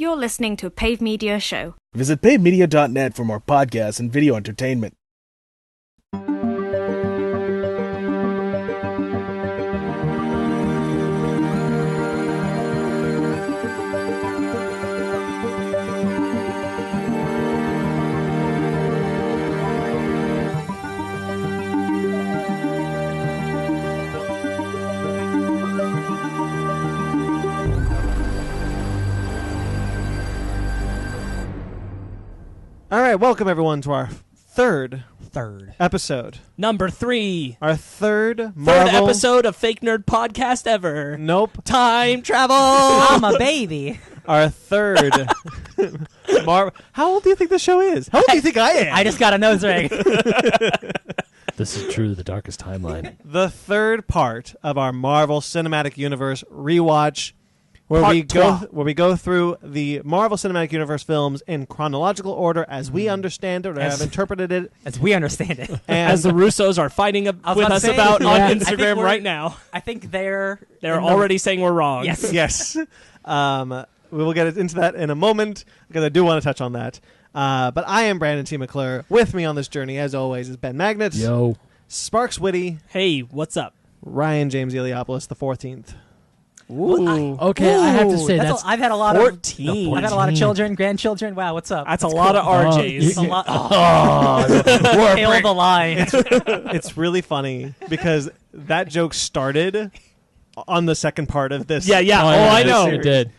You're listening to Pave Media Show. Visit pavemedia.net for more podcasts and video entertainment. All right, welcome everyone to our third episode. Number 3. Our third Third episode of Fake Nerd Podcast ever. Nope. Time travel. I'm a baby. Our third. How old do you think this show is? How old do you think I am? I just got a nose ring. This is true, the darkest timeline. The third part of our Marvel Cinematic Universe rewatch, where we go through the Marvel Cinematic Universe films in chronological order as we understand it or have interpreted it. As we understand it. And as the Russos are fighting with us about on Instagram right now. I think they're already saying we're wrong. Yes. Yes. We will get into that in a moment because I do want to touch on that. But I am Brandon T. McClure. With me on this journey, as always, is Ben Magnet. Yo. Sparks Whitty. Hey, what's up? Ryan James Eliopoulos, the 14th. Ooh. Okay, I have to say that's I've had a lot 14. I've had a lot of children, grandchildren. Wow, what's up? That's a lot of RJs. It's a lot. Kill the line. It's really funny because that joke started on the second part of this. Yeah. I know. It did.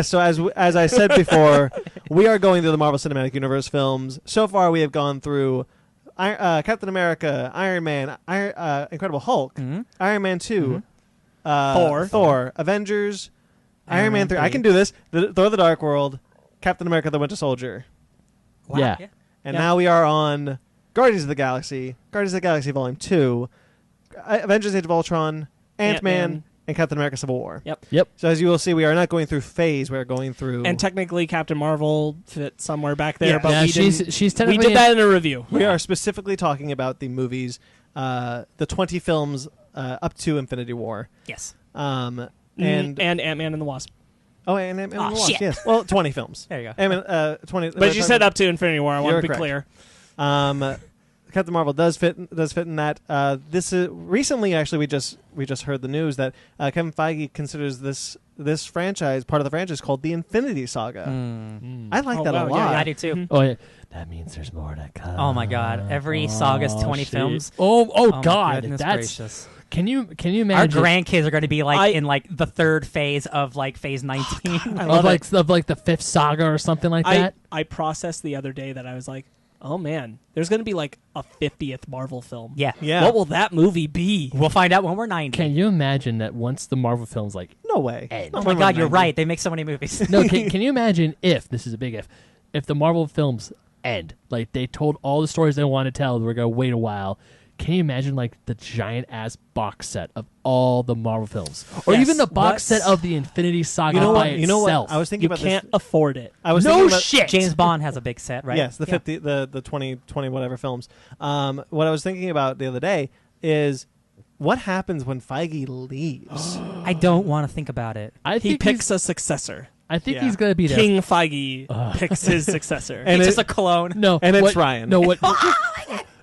So as I said before, we are going through the Marvel Cinematic Universe films. So far, we have gone through Captain America, Iron Man, Incredible Hulk, Iron Man 2, Thor, Avengers, Iron Man 3. I can do this. Thor: The Dark World, Captain America: The Winter Soldier. Wow. Yeah. And now we are on Guardians of the Galaxy, Volume 2, Avengers: Age of Ultron, Ant-Man, and Captain America: Civil War. Yep. So as you will see, we are not going through phase. We are going through... And technically, Captain Marvel fit somewhere back there, Yeah. but Yeah, we she's technically... we did that in a review. We are specifically talking about the movies, the 20 films up to Infinity War. Yes. And Ant-Man and the Wasp. Oh, and Ant-Man and the Wasp, shit. yes. Well, 20 films. There you go. Ant-Man, 20. But you said up to Infinity War. I want to be correct. clear. Captain Marvel does fit in that. This is recently, actually, we just heard the news that Kevin Feige considers this franchise part of the franchise called the Infinity Saga. I like that a lot. Yeah, I do too. Oh, yeah. That means there's more to come. Oh my God! Every saga's 20 shit. films. Oh my God! goodness That's gracious. Can you Our imagine? grandkids are going to be in the third phase of phase 19. I love it. of the fifth saga or something like that. I processed the other day that I was like, oh man, there's going to be a 50th Marvel film. Yeah. What will that movie be? We'll find out when we're 90. Can you imagine that once the Marvel films No way. end? Oh my God, you're right. They make so many movies. No, can you imagine if this is a big if the Marvel films end, they told all the stories they want to tell, we're gonna wait a while. Can you imagine the giant ass box set of all the Marvel films, or Yes, even the box set of the Infinity Saga by itself? You know what? I was thinking You about can't this. afford it. I was No thinking about, shit. James Bond has a big set, right? Yes, the 50, the 20 whatever films. What I was thinking about the other day is what happens when Feige leaves. I don't want to think about it. I He think picks a successor. I think Yeah. he's gonna be there. King Feige picks his successor. And He's it- just a clone. No, And it's what, Ryan. No, what?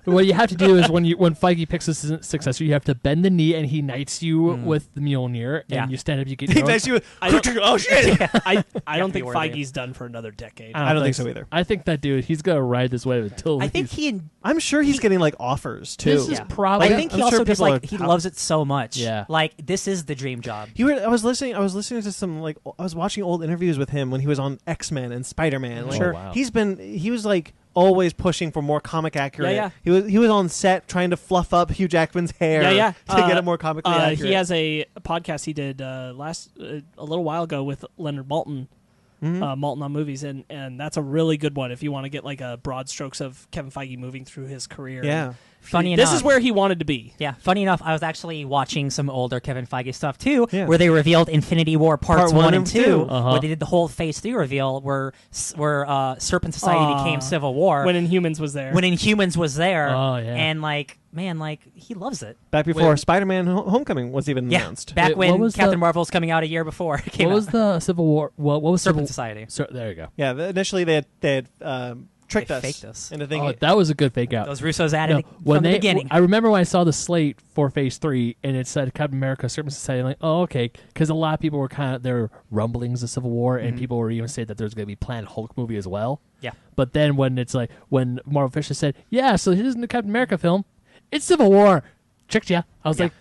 What you have to do is when Feige picks his successor, you have to bend the knee and he knights you with the Mjolnir, and you stand up. You get your own- Next you, I don't- oh shit! I don't think be worthy. Feige's done for another decade. I don't think so either. I think that dude, he's gonna ride this wave until I think I'm sure he's getting offers too. This is probably. I think I'm he sure also just people are he loves it so much. Yeah. This is the dream job. I was listening to some I was watching old interviews with him when he was on X-Men and Spider-Man. Sure. Oh, wow. He was always pushing for more comic accurate. Yeah. He was on set trying to fluff up Hugh Jackman's hair. Yeah. To get it more comically accurate. He has a podcast he did a little while ago with Leonard Maltin. Maltin on Movies, and that's a really good one if you want to get a broad strokes of Kevin Feige moving through his career. Yeah. Funny enough, This is where he wanted to be. Yeah, funny enough, I was actually watching some older Kevin Feige stuff too, Yeah. where they revealed Infinity War parts Part 1 and 2, Uh-huh. where they did the whole Phase 3 reveal, where Serpent Society became Civil War, When Inhumans was there. when Inhumans was there, Oh, yeah. and man, he loves it. Back before Spider-Man Homecoming was even Yeah, announced. back Wait, what when was Captain the- Marvel's coming out a year before it came What was out. the Civil War? What was Serpent Civil... Society. There you go. Yeah, initially they had tricked They us faked us. into thinking. Oh, that was a good fake out. Those Russos added No, it when from the they, beginning. I remember when I saw the slate for Phase 3 and it said Captain America, Serpent Society. I'm like, oh, okay, because a lot of people were there were rumblings of Civil War, and people were even saying that there's going to be Planet Hulk movie as well. Yeah. But then when it's like when Marvel Fisher said, yeah, so here's the Captain America film, it's Civil War, tricked ya. I was Yeah. like,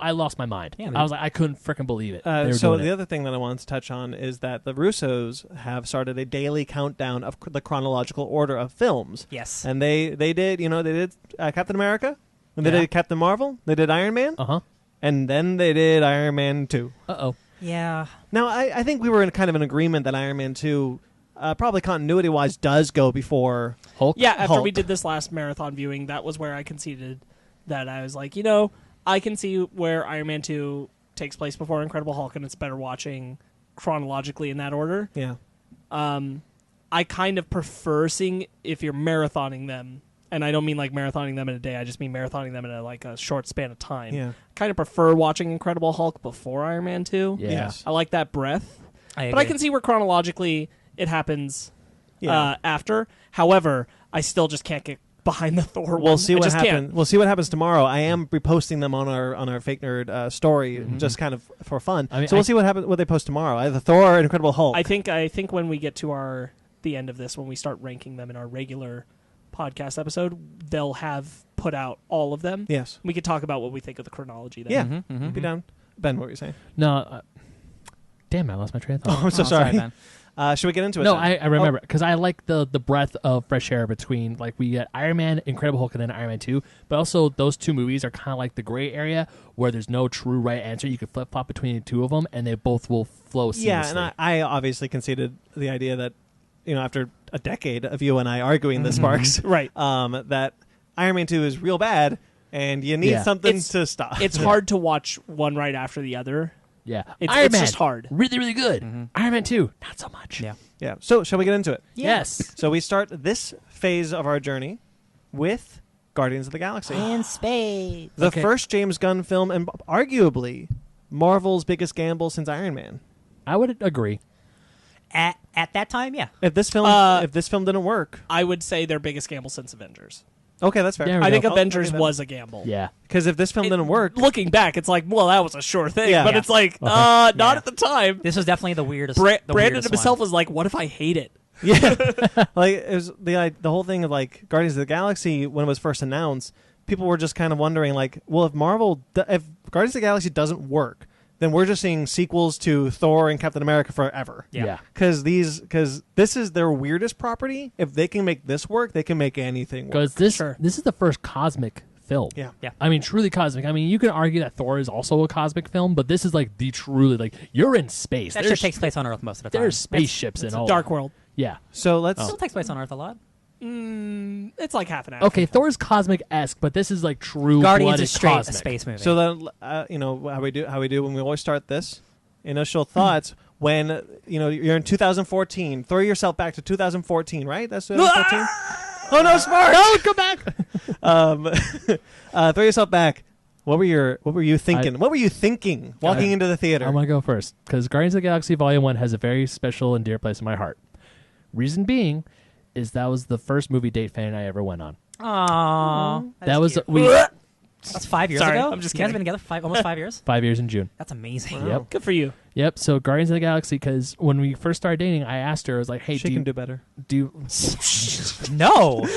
I lost my mind. Yeah, I was like, I couldn't freaking believe it. They were So doing the it. other thing that I wanted to touch on is that the Russos have started a daily countdown of the chronological order of films. Yes. And they did Captain America, and they Yeah. did Captain Marvel, they did Iron Man, Uh-huh. and then they did Iron Man 2. Uh-oh. Yeah. Now, I think we were in kind of an agreement that Iron Man 2, probably continuity-wise, does go before... Hulk? Yeah, after Hulk. we did this last marathon viewing, that was where I conceded that I was like, I can see where Iron Man 2 takes place before Incredible Hulk, and it's better watching chronologically in that order. Yeah. I kind of prefer seeing if you're marathoning them, and I don't mean like marathoning them in a day, I just mean marathoning them in a short span of time. Yeah. Kind of prefer watching Incredible Hulk before Iron Man 2. Yeah. Yes. I like that breadth. I But I agree. can see where chronologically it happens Yeah. after. However, I still just can't get behind the Thor one. We'll see I what just happens. can't. We'll see what happens tomorrow. I am reposting them on our Fake Nerd story, just kind of for fun. I mean, so we'll see what they post tomorrow. Either Thor or Incredible Hulk. I think when we get to the end of this, when we start ranking them in our regular podcast episode, they'll have put out all of them. Yes. We could talk about what we think of the chronology then. Yeah. Mhm. Be down. Ben, what were you saying? No, damn, I lost my train of thought. Oh, I'm so sorry. Ben. Should we get into it? No, then? I remember because I like the breadth of fresh air between like we get Iron Man, Incredible Hulk, and then Iron Man 2. But also those two movies are kind of like the gray area where there's no true right answer. You could flip flop between the two of them, and they both will flow seamlessly. Yeah, and I obviously conceded the idea that after a decade of you and I arguing this, Marks, Right. that Iron Man 2 is real bad, and you need Yeah. something to stop. It's hard to watch one right after the other. yeah. It's- Iron it's Man, just hard. really, really good. Iron Man 2, not so much. Yeah. Yeah. So, shall we get into it? Yes. So we start this phase of our journey with Guardians of the Galaxy. In space. The Okay. first James Gunn film, and arguably Marvel's biggest gamble since Iron Man. I would agree. At that time, yeah. If this film didn't work, I would say their biggest gamble since Avengers. okay, that's fair. There we I think go. Avengers Okay, then. was a gamble. Yeah. Because if this film It- didn't work, Looking back, it's like, well, that was a sure thing. Yeah. But Yeah. it's like, Yeah. not at the time. This was definitely the weirdest. the Brandon weirdest himself one. was like, what if I hate it? yeah, like it was the whole thing of like Guardians of the Galaxy when it was first announced, people were just kind of wondering like, well, if if Guardians of the Galaxy doesn't work, then we're just seeing sequels to Thor and Captain America forever. Yeah. Because this is their weirdest property. If they can make this work, they can make anything work. Because this Sure. is the first cosmic film. Yeah. Yeah. I mean, truly cosmic. I mean, you can argue that Thor is also a cosmic film, but this is like the truly like you're in space. That There's shit takes place on Earth most of the time. there's spaceships It's and a all. dark world. Yeah. So let's. Still takes place on Earth a lot. It's like half an hour. Okay, Thor's cosmic esque, but this is like true Guardians blooded is straight cosmic. a space movie. So then, how we do when we always start this initial thoughts when you're in 2014. Throw yourself back to 2014, right? That's 2014. Oh no, smart! No, go back. Throw yourself back. What were you thinking? What were you thinking walking into the theater? I'm gonna go first because Guardians of the Galaxy Volume 1 has a very special and dear place in my heart. Reason being is that was the first movie date fan I ever went on. Aww. That was That's 5 years Sorry, ago. I'm just You guys kidding. been together almost 5 years. 5 years in June. That's amazing. Yep. Good for you. Yep. So Guardians of the Galaxy, because when we first started dating, I asked her, I was like, "Hey, she can do better. do you No.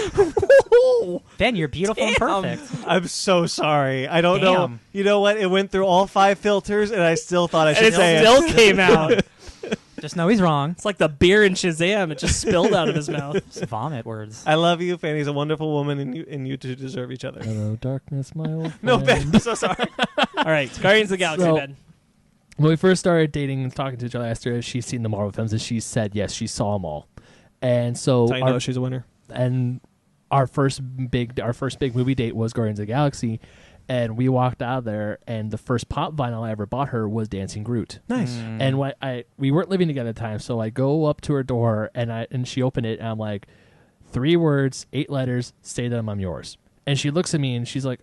Ben, you're beautiful and perfect. I'm so sorry. I don't know. Damn. You know what? It went through all 5 filters, and I still thought I And should it say still it. came out. Just know he's wrong. It's like the beer in Shazam. It just spilled out of his mouth. Just vomit words. I love you, Fanny's a wonderful woman, and you two deserve each other. Hello, darkness, my old No, friend." Ben, I'm so sorry. All right, Guardians of the Galaxy, So- Ben. When we first started dating and talking to each other, I asked her if she's seen the Marvel films, and she said yes, she saw them all. And so, I know she's a winner. and our first big movie date was Guardians of the Galaxy, and we walked out of there, and the first pop vinyl I ever bought her was Dancing Groot. Nice. And we weren't living together at the time, so I go up to her door, and she opened it, and I'm like, 3 words, 8 letters, say that I'm yours. And she looks at me, and she's like,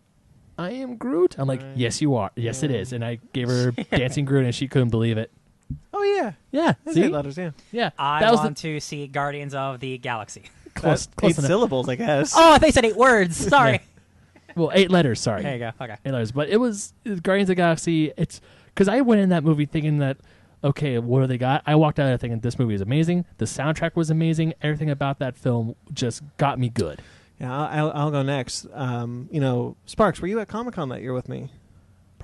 I am Groot? I'm like, yes, you are. Yes, it is. And I gave her Dancing Groot, and she couldn't believe it. Oh, yeah. Yeah. That's See? 8 letters, yeah. Yeah. I that was want to see Guardians of the Galaxy. close 8 enough. syllables, I guess. Oh, I think you said 8 words. Sorry. Well, 8 letters, sorry. There you go. Okay. 8 letters. But it was Guardians of the Galaxy. It's because I went in that movie thinking that, okay, what do they got? I walked out of there thinking this movie is amazing. The soundtrack was amazing. Everything about that film just got me good. Yeah, I'll go next. Sparks, were you at Comic-Con that year with me?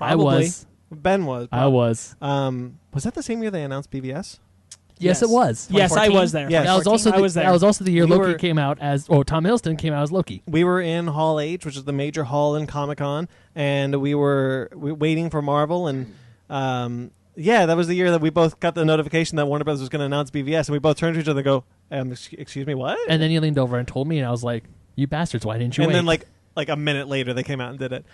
I was. Ben was. I was. Was that the same year they announced BVS? Yes, it was. Yes, I 2014? was there. Yes. That was also I was there. That was also the year You Loki were- came out as. Oh, Tom Hiddleston came out as Loki. We were in Hall H, which is the major hall in Comic-Con, and we were waiting for Marvel, and that was the year that we both got the notification that Warner Bros. Was going to announce BVS, and we both turned to each other and go, excuse me, what? And then he leaned over and told me, and I was like, "You bastards! Why didn't you?" And wait? then like a minute later, they came out and did it.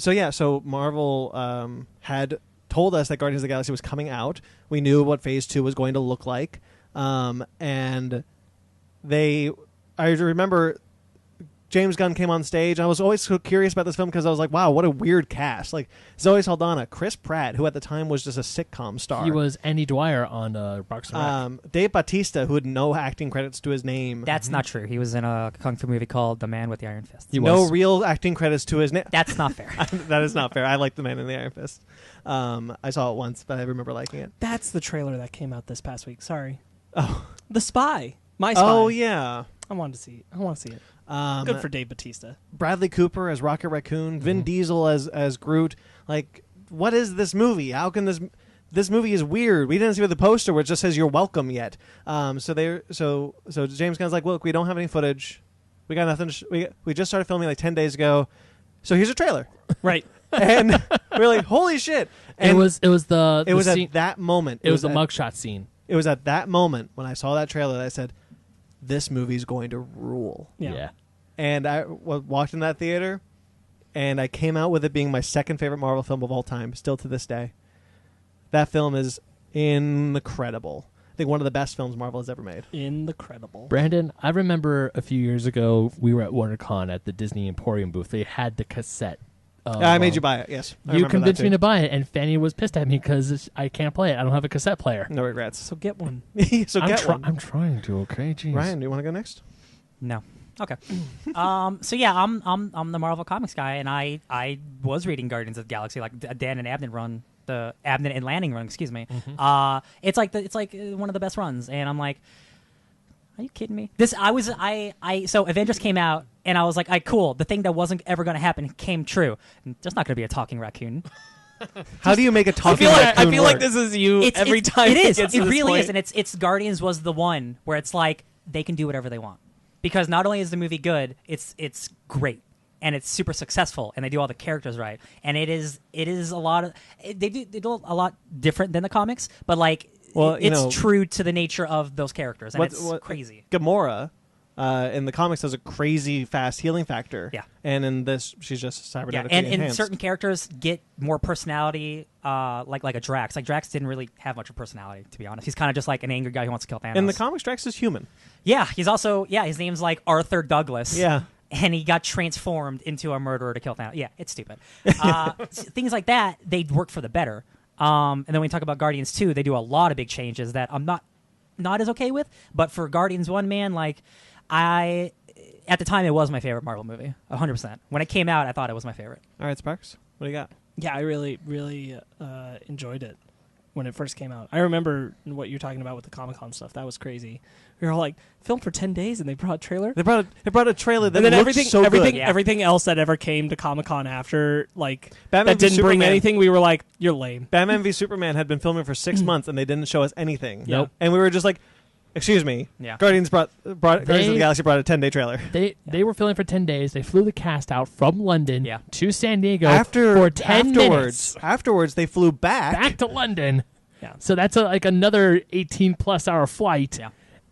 So Marvel had told us that Guardians of the Galaxy was coming out. We knew what Phase 2 was going to look like, and I remember James Gunn came on stage. And I was always so curious about this film because I was like, wow, what a weird cast. Like Zoe Saldana, Chris Pratt, who at the time was just a sitcom star. he was Andy Dwyer on Parks and Rec. Dave Bautista, who had no acting credits to his name. That's not true. He was in a kung fu movie called The Man with the Iron Fist. He no was. real acting credits to his name. That's not fair. That is not fair. I like The Man in the Iron Fist. I saw it once, but I remember liking it. That's the trailer that came out this past week. Sorry. Oh, The Spy. My Spy. oh yeah. I want to see it. Um, Good for Dave Bautista. Bradley Cooper as Rocket Raccoon, Vin Diesel as Groot. Like, what is this movie? How can this movie is weird? We didn't see the poster where it just says "You're welcome" yet. So James Gunn's like, look, we don't have any footage. We got nothing. We just started filming like 10 days ago. So here's a trailer, Right. and we're like, holy shit! And it was the at scene, that moment. it was the at- mugshot scene. It was at that moment when I saw that trailer that I said, this movie's going to rule. Yeah. And I walked in that theater, and I came out with it being my second favorite Marvel film of all time, still to this day. That film is incredible. I think one of the best films Marvel has ever made. Incredible. Brandon, I remember a few years ago we were at WonderCon at the Disney Emporium booth. They had the cassette. I made you buy it, yes. I You remember convinced that me too. to buy it, and Fanny was pissed at me because I can't play it. I don't have a cassette player. No regrets. So get one. So get one. I'm trying to. Okay, jeez. Ryan, do you want to go next? No. Okay. So yeah, I'm the Marvel Comics guy, and I was reading Guardians of the Galaxy, like Dan and Abnett run, the Abnett and Lanning run. Excuse me. It's like one of the best runs, and I'm like, are you kidding me? So Avengers came out, and I was like, cool. The thing that wasn't ever going to happen came true. There's not going to be a talking raccoon. How do you make a I talking feel raccoon like work? this is you every time. It is. gets It to this really point. is, and it's Guardians was the one where it's like they can do whatever they want because not only is the movie good, it's great and it's super successful, and they do all the characters right, and it is a lot of they do a lot different than the comics, but like it's true to the nature of those characters, and it's crazy. Gamora in the comics has a crazy fast healing factor. Yeah. And in this, she's just cybernetically And enhanced. certain characters get more personality, like a Drax. Like Drax didn't really have much of personality, to be honest. He's kind of just like an angry guy who wants to kill Thanos. In the comics, Drax is human. Yeah, he's also his name's like Arthur Douglas. Yeah. And he got transformed into a murderer to kill Thanos. Yeah, it's stupid. Things like that, they work for the better. And then when we talk about Guardians 2, they do a lot of big changes that I'm not as okay with. But for Guardians 1, man, like at the time, it was my favorite Marvel movie, 100%. When it came out, I thought it was my favorite. All right, Sparks, what do you got? Yeah, I really, really enjoyed it when it first came out. I remember what you're talking about with the Comic-Con stuff. That was crazy. We were all like, filmed for 10 days, and they brought a trailer? They brought a trailer that and then looked everything, so everything, good. Yeah. everything else that ever came to Comic-Con after, like, Batman that v didn't bring Superman. anything, we were like, you're lame. Batman v Superman had been filming for 6 months, and they didn't show us anything. Nope. And we were just like, excuse me. Yeah. Guardians of the Galaxy brought a 10-day trailer. They were filming for 10 days. They flew the cast out from London to San Diego for 10 minutes. Afterwards, they flew back to London. Yeah. So that's like another 18-plus hour flight. Yeah.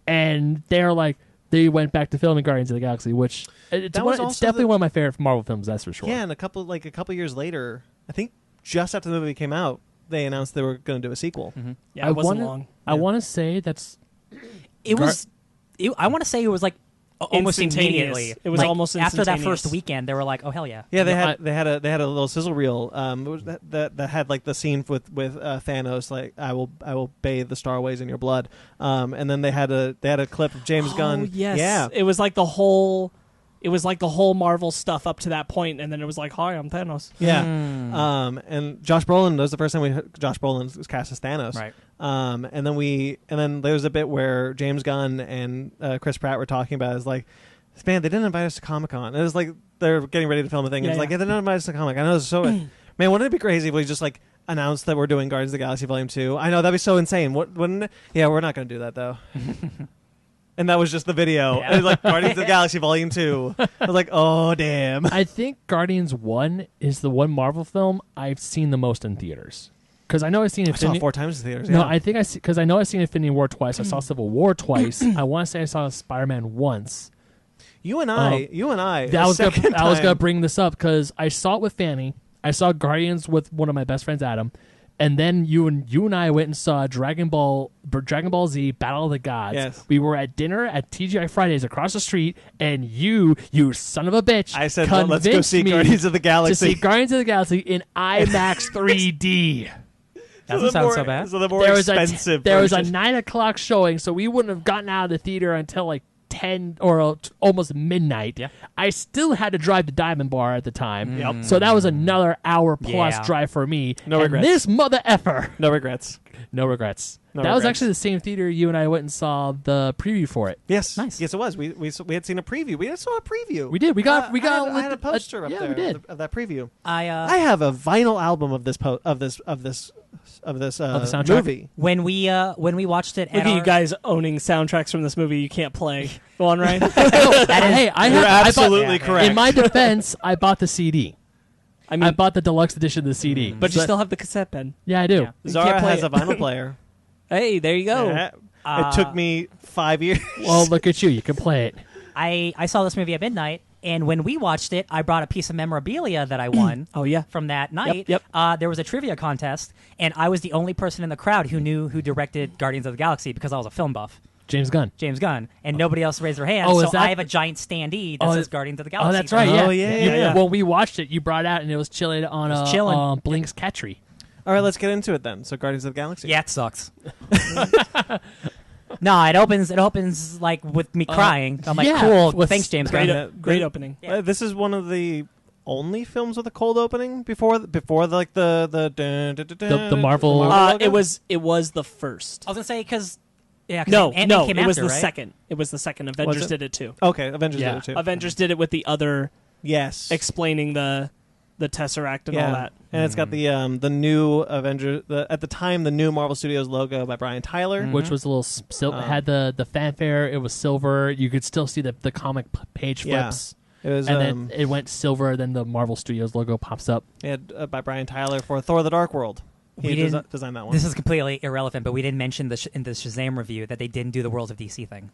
And they're like, they went back to filming Guardians of the Galaxy, which it's definitely one of my favorite Marvel films. That's for sure. Yeah, and a couple years later, I think just after the movie came out, they announced they were going to do a sequel. Yeah, it wasn't long. I want to say that's. It was. I want to say it was like almost Instantaneous. immediately. It was like, almost after that instantaneous. first weekend. They were like, "Oh hell yeah!" Yeah, they had a little sizzle reel that had like the scene with Thanos, like I will bathe the starways in your blood, and then they had a clip of James Gunn. Yes. Yeah, It was like the whole Marvel stuff up to that point, and then it was like, "Hi, I'm Thanos." yeah. And Josh Brolin, that was the first time we heard Josh Brolin was cast as Thanos. Right. And then there was a bit where James Gunn and Chris Pratt were talking about it. It's like, man, they didn't invite us to Comic-Con. It was like they're getting ready to film a thing. And it's like, yeah, they didn't invite us to Comic-Con. I know, it's so man, wouldn't it be crazy if we just like announced that we're doing Guardians of the Galaxy Volume 2? I know that'd be so insane. Wouldn't it? Yeah, we're not going to do that though. And that was just the video. Yeah. It was like Guardians of the Galaxy Volume 2. I was like, oh damn. I think Guardians 1 is the one Marvel film I've seen the most in theaters. Because I know I've seen I saw it Infinity 4 times in theaters. No, yeah. I think because I know I've seen Infinity War twice. I saw Civil War twice. I want to say I saw Spider-Man once. You and I. I was gonna bring this up because I saw it with Fanny. I saw Guardians with one of my best friends, Adam, and then you and I went and saw Dragon Ball Z Battle of the Gods. Yes. We were at dinner at TGI Fridays across the street, and you son of a bitch, I said, well, let's go see me Guardians of the to Galaxy. see Guardians of the Galaxy in IMAX 3D. Doesn't sound so bad. So the more expensive There was a version. 9 o'clock showing, so we wouldn't have gotten out of the theater until like 10 or almost midnight. Yeah. I still had to drive to Diamond Bar at the time. Yep. So that was another hour plus Yeah. drive for me. No and regrets. this mother effer. No regrets. No regrets. No that was regrets. actually the same theater you and I went and saw the preview for it. Yes. Nice. Yes, it was. We had seen a preview. We saw a preview. We did. We got. I had a poster up yeah, there. we did. Of that preview. I I have a vinyl album of this soundtrack? movie. when we watched it Look at at you our, guys owning soundtracks from this movie you can't play. Go on, Ryan. Hey, You're absolutely Yeah, yeah. correct. In my defense, I bought the CD. I mean, I bought the deluxe edition of the CD. but you still have the cassette pen. Yeah, I do. Yeah. You Zara can't play has a it. vinyl player. Hey, there you go. Yeah. It took me 5 years. Well, look at you. You can play it. I saw this movie at midnight, and when we watched it, I brought a piece of memorabilia that I won. Oh yeah. From that night. Yep. There was a trivia contest, and I was the only person in the crowd who knew who directed Guardians of the Galaxy because I was a film buff, James Gunn. James Gunn, and nobody else raised their hand. Oh, so is that- I have a giant standee that Oh, says Guardians of the Galaxy. Oh, that's right. Yeah. Oh, yeah, You- yeah. When we watched it, you brought it out, and it was chilling on was chilling. Blink's Catry. All right, let's get into it then. So Guardians of the Galaxy. Yeah, it sucks. No, it opens like with me crying. I'm like, yeah, cool. with- Thanks, James Great, Gunn. great opening. Yeah. This is one of the only films with a cold opening before the Marvel- logo? It was the first. I was gonna say because No, Ant-Man no, came it was after, the right? second. It was the second. Avengers it? did it too. Okay, Avengers Yeah. did it too. Avengers did it with the other Yes. explaining the Tesseract and all that. And it's got the new Avengers. At the time, the new Marvel Studios logo by Brian Tyler. Which was a little had the fanfare. It was silver. You could still see the comic page Yeah. flips. It was And then it went silver. Then the Marvel Studios logo pops up. by Brian Tyler for Thor: The Dark World. We He didn't- designed that one. This is completely irrelevant, but we didn't mention in the Shazam review that they didn't do the Worlds of DC thing.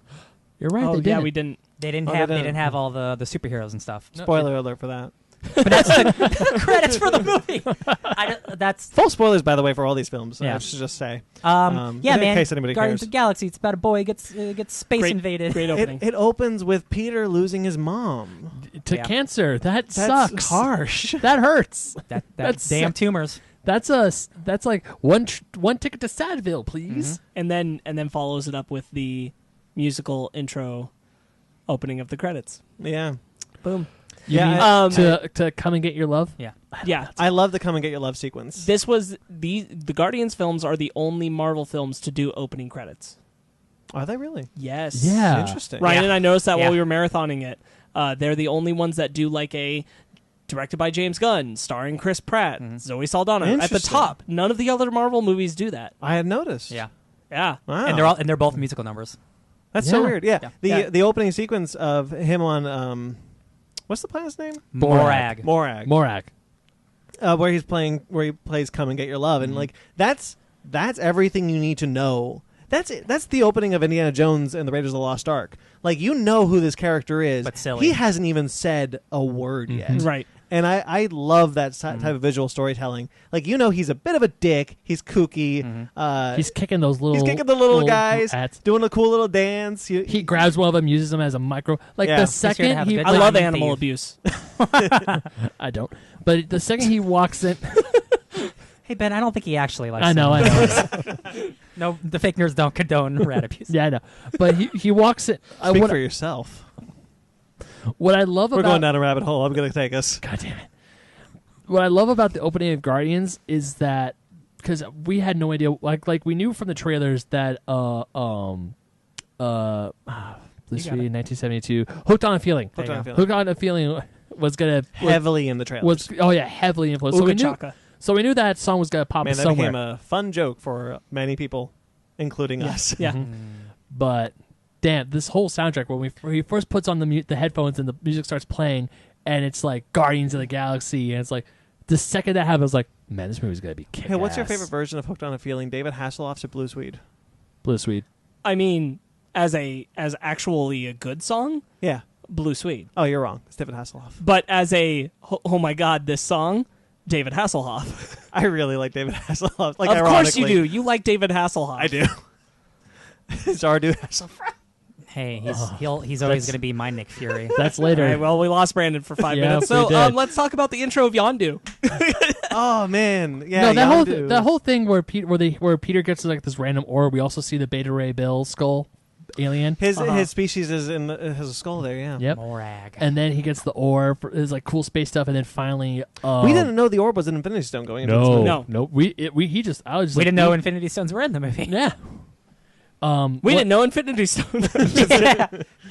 You're right. Oh they yeah, did. we didn't. They didn't Oh, have they they didn't. didn't have all the superheroes and stuff. Spoiler alert for that. But that's the credits for the movie. That's Full spoilers, by the way, for all these films. Yeah. I should just say. yeah, in man. case anybody Guardians cares. of the Galaxy. It's about a boy gets space Great- invaded. Great opening. It opens with Peter losing his mom. to Yeah. cancer. That That's sucks. harsh. That hurts. That That's damn sick. tumors. That's like one ticket to Sadville, please. and then follows it up with the musical intro opening of the credits. Yeah. Boom. You Yeah, mean to come and get your love. Yeah. Yeah. I love the Come and Get Your Love sequence. This was the Guardians films are the only Marvel films to do opening credits. Are they really? Yes. Yeah. Interesting. Ryan Yeah. and I noticed that Yeah. while we were marathoning it. They're the only ones that do like a directed by James Gunn, starring Chris Pratt, Zoe Saldana at the Interesting. top. None of the other Marvel movies do that. I had noticed. Yeah. Yeah. Wow. And they're both musical numbers. That's so Yeah. weird. Yeah. Yeah. The opening sequence of him on what's the planet's name? Morag. Morag. Morak. Where he plays Come and Get Your Love, and like that's everything you need to know. That's it. That's the opening of Indiana Jones and the Raiders of the Lost Ark. Like, you know who this character is. But silly. He hasn't even said a word yet. Right. And I love that type of visual storytelling. Like, you know, he's a bit of a dick. He's kooky. He's kicking those little. He's kicking the little guys, rats. doing a cool little dance. He grabs one of them, uses them as a micro. Like Yeah. the He's here to second have a he, good I time. love Thief. animal abuse. I don't. But the second he walks in, Hey Ben, I don't think he actually likes. I know. No, the fake nerds don't condone rat abuse. Yeah, I know. But he walks in. Speak for yourself. What I love We're about going down a rabbit hole. I'm going to take us. God damn it. What I love about the opening of Guardians is that because we had no idea, like we knew from the trailers that Blue Street 1972, Hooked on a Feeling, Hooked on a Feeling was gonna Heavily in the trailers. heavily influenced. Ooga chaka. So we knew that song was gonna pop Man, that somewhere. became a fun joke for many people, including us. Yeah. But damn, this whole soundtrack when he first puts on the headphones and the music starts playing, and it's like Guardians of the Galaxy, and it's like the second that happens, I was like, man, this movie's gonna be kick-ass. Hey, what's your favorite version of Hooked on a Feeling? David Hasselhoff's or Blue Swede? Blue Swede. I mean, as actually a good song, Yeah. Blue Swede. Oh, you're wrong. It's David Hasselhoff. But as oh my god, this song, David Hasselhoff. I really like David Hasselhoff. Like, of course you ironically. do. You like David Hasselhoff. I do. Zardu Hasselhoff. Hey, he's always going to be my Nick Fury. That's All later. right, well, we lost Brandon for 5 Yeah, minutes, we so did. let's talk about the intro of Yondu. Oh, man. Yeah, No, Yondu. that whole thing where Peter gets like this random orb. We also see the Beta Ray Bill skull alien. His species is has a skull there, yeah. Yep. Morag. And then he gets the orb. It's like cool space stuff. And then finally, We didn't know the orb was an Infinity Stone going into this movie. No. no. I was just We like, didn't know Infinity Stones were in the movie. Yeah. We didn't know Infinity Stone.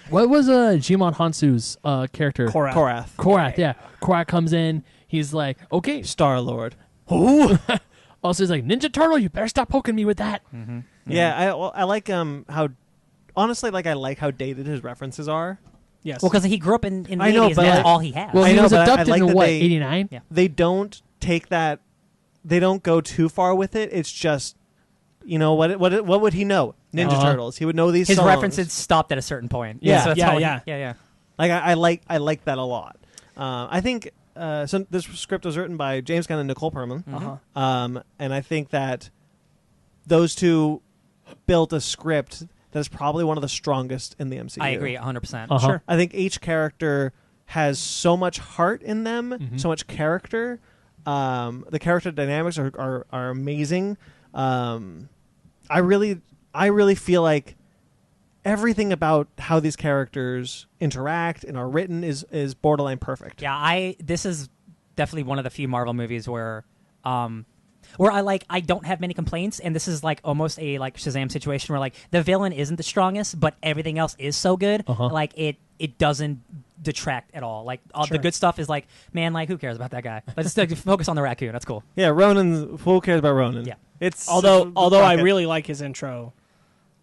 What was Jimon Hansu's character? Korath. Korath. Yeah. Korath comes in. He's like, okay. Star-Lord. Ooh. Also, he's like, Ninja Turtle. You better stop poking me with that. Mm-hmm. Yeah, I like how... Honestly, like, I like how dated his references are. Yes. Well, because he grew up in the I know, 80s, but and that's like- all he has. Well, I he know, was but I adopted like in that what, they- 89? Yeah. They don't take that... They don't go too far with it. It's just... You know, what would he know? Ninja Uh-huh. Turtles. He would know these His songs. references stopped at a certain point. Yeah. So that's Yeah, all yeah. yeah. Like, I like that a lot. I think... so this script was written by James Gunn and Nicole Perlman. Uh-huh. And I think that those two built a script that is probably one of the strongest in the MCU. I agree 100%. Uh-huh. Sure. I think each character has so much heart in them, so much character. The character dynamics are amazing. I really feel like everything about how these characters interact and are written is borderline perfect. Yeah, this is definitely one of the few Marvel movies where I don't have many complaints, and this is like almost a like Shazam situation where like the villain isn't the strongest, but everything else is so good, like it doesn't detract at all. Like all the good stuff is like, man, like who cares about that guy? Let's just focus on the raccoon. That's cool. Yeah, Ronan. Who cares about Ronan? Yeah. It's Although I fuck it. really like his intro.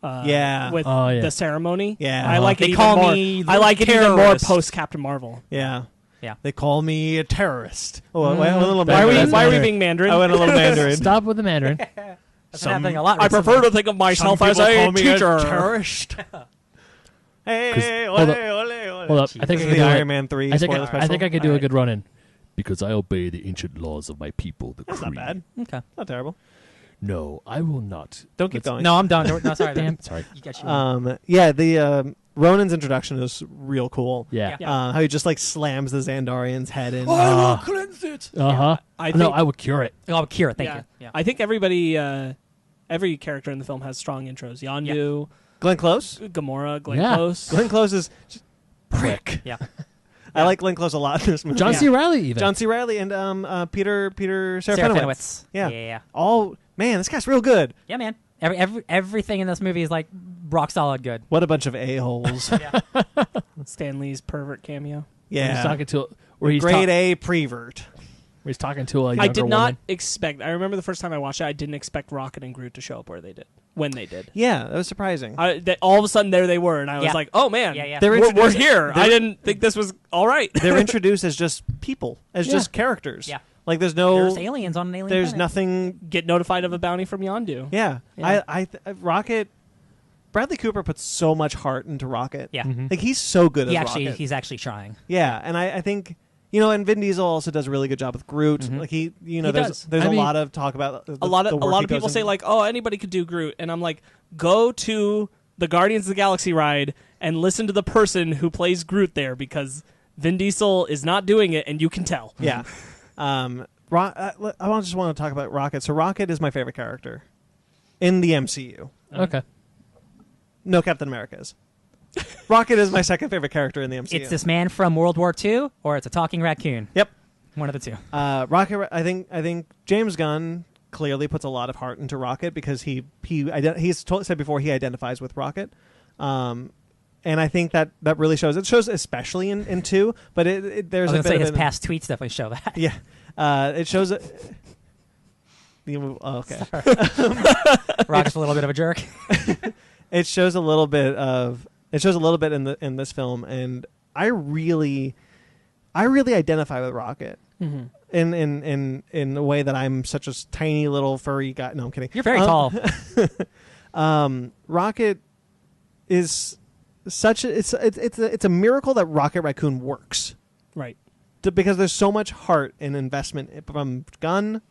Yeah. With Oh, yeah. the ceremony. Yeah. I like They it call even more. me I like it even more terrorist. post Captain Marvel. Yeah. Yeah. They call me a terrorist. Oh, I went a little Why are we- Mandarin. Why are we Mandarin. being Mandarin? I went a little Mandarin. Stop with the Mandarin. That's been happening a lot. I recently. prefer to think of myself as a teacher. terrorist. Hey, ole, hold up. ole, ole. Hold up. I think This I is can the do Iron it. Man 3 I think spoiler special. I could do a good run in. Because I obey the ancient laws of my people, the That's Kree. not bad. Okay. Not terrible. No, I will not. Don't keep going. No, I'm done. No, sorry. Damn. Sorry. You got you. Yeah, the Ronan's introduction is real cool. Yeah. Yeah. How he just like slams the Xandarian's head in. cleanse it. Uh-huh. I No, think- I will cure it. Oh, Kira, thank you. Yeah. I think everybody, every character in the film has strong intros. Yondu, Glenn Close. Gamora, Glenn Yeah. Close. Glenn Close is just prick. Yeah. I like Glenn Close a lot in this movie. John C. Reilly even. John C. Reilly and Peter Sarah Serafinowicz. Fenowitz. Yeah. Yeah. All man, this guy's real good. Yeah, man. Everything in this movie is like rock solid good. What a bunch of a-holes. Stan Lee's pervert cameo. He's yeah. talking to where he's Grade A prevert. where he's talking to a younger I did not woman. expect. I remember the first time I watched it, I didn't expect Rocket and Groot to show up where they did, when they did. Yeah, that was surprising. All of a sudden, there they were, and I was Yeah. like, "Oh man, Yeah. They're we're introduced- here." they're- I didn't think this was all right. They're introduced as just people, as Yeah. just characters. Yeah. Like there's no There's aliens on an alien there's planet. nothing. Get notified of a bounty from Yondu. Yeah. Yeah. Rocket Bradley Cooper puts so much heart into Rocket. Yeah. Like he's so good as Rocket. He's actually trying. Yeah, and I think and Vin Diesel also does a really good job with Groot. Like there's a lot of talk about a lot of people say like, oh, anybody could do Groot, and I'm like, go to the Guardians of the Galaxy ride and listen to the person who plays Groot there, because Vin Diesel is not doing it, and you can tell. Yeah. I just want to talk about Rocket. So Rocket is my favorite character in the MCU. Okay. No, Captain America is. Rocket is my second favorite character in the MCU. It's this man from World War II, or it's a talking raccoon. Yep. One of the two. Rocket. I think James Gunn clearly puts a lot of heart into Rocket because he's said before he identifies with Rocket, and I think that really shows. It shows especially in 2, but there's I was a bit say of his past tweets definitely show that. Yeah, it shows. Okay. Rocket's a little bit of a jerk. It shows a little bit in this film, and I really identify with Rocket. In a way that I'm such a tiny little furry guy. No, I'm kidding. You're very tall. Rocket is such it's a miracle that Rocket Raccoon works. Right. Because there's so much heart and investment from Gunn,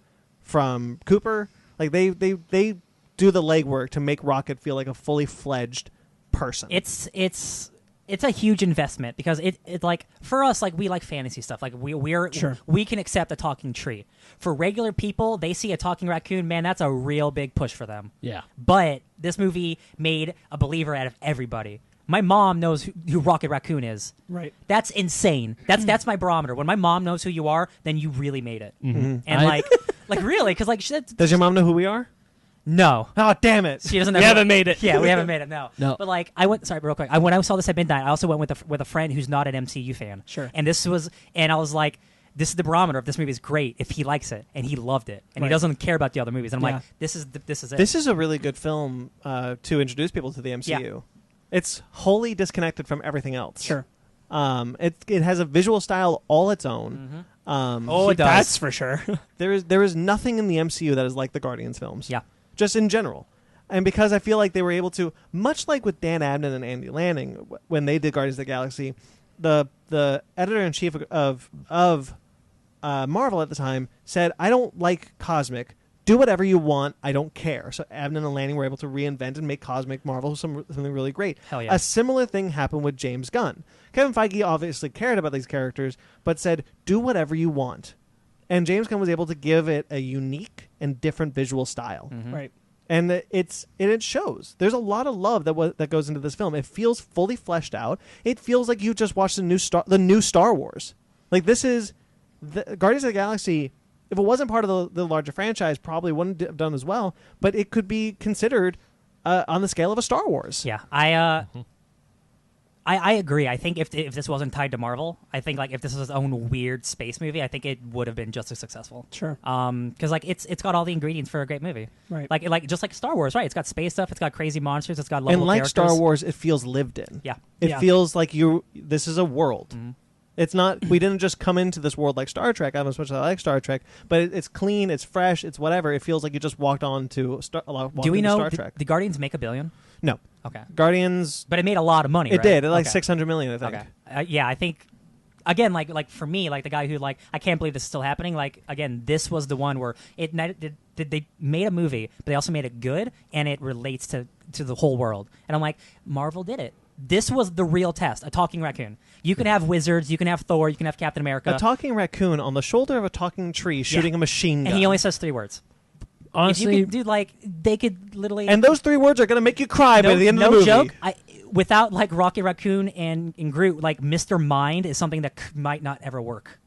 from Cooper. Like they do the legwork to make Rocket feel like a fully fledged person. It's a huge investment because it like for us, like we like fantasy stuff. Like we can accept a talking tree. For regular people, they see a talking raccoon, man, that's a real big push for them. Yeah. But this movie made a believer out of everybody. My mom knows who Rocket Raccoon is. Right. That's insane. That's my barometer. When my mom knows who you are, then you really made it. And like really, because like does your mom know who we are? No. Oh, damn it. She doesn't know. We haven't made it. Yeah, we haven't made it, no. No. But like, real quick. When I saw this at midnight, I also went with a friend who's not an MCU fan. Sure. And I was like, this is the barometer if this movie is great, if he likes it. And he loved it. And he doesn't care about the other movies. And I'm like, this is it. This is a really good film to introduce people to the MCU. Yeah. It's wholly disconnected from everything else. Sure. It has a visual style all its own. It does. That's for sure. There is nothing in the MCU that is like the Guardians films. Yeah. Just in general. And because I feel like they were able to, much like with Dan Abnett and Andy Lanning when they did Guardians of the Galaxy, the editor-in-chief of Marvel at the time said, I don't like cosmic. Do whatever you want. I don't care. So Abnett and Lanning were able to reinvent and make cosmic Marvel something really great. Hell yeah. A similar thing happened with James Gunn. Kevin Feige obviously cared about these characters, but said, do whatever you want. And James Gunn was able to give it a unique and different visual style. Right. And it shows. There's a lot of love that goes into this film. It feels fully fleshed out. It feels like you just watched the new Star Wars. Like this is Guardians of the Galaxy. If it wasn't part of the larger franchise, probably wouldn't have done as well. But it could be considered on the scale of a Star Wars. Yeah, I agree. I think if this wasn't tied to Marvel, I think like if this was its own weird space movie, I think it would have been just as successful. Sure. Because like it's got all the ingredients for a great movie. Right. Like just like Star Wars, right? It's got space stuff. It's got crazy monsters. It's got lovable and like characters. Star Wars, it feels lived in. Yeah. It feels like this is a world. It's not. We didn't just come into this world like Star Trek. I don't know as much as I like Star Trek, but it's clean, it's fresh, it's whatever. It feels like you just walked on to Do we know Star Trek. the Guardians make $1 billion? No. Okay. Guardians. But it made a lot of money. It right? did. It like Okay. $600 million, I think. Okay. Yeah, I think. Again, like for me, like the guy who like I can't believe this is still happening. Like again, this was the one where they made a movie, but they also made it good, and it relates to the whole world. And I'm like, Marvel did it. This was the real test. A talking raccoon. You can have wizards. You can have Thor. You can have Captain America. A talking raccoon on the shoulder of a talking tree shooting a machine gun. And he only says 3 words. Honestly, if you could, dude, like they could literally. And those 3 words are going to make you cry by the end of the movie. No joke. Without like Rocket Raccoon and Groot, like Mr. Mind is something that might not ever work.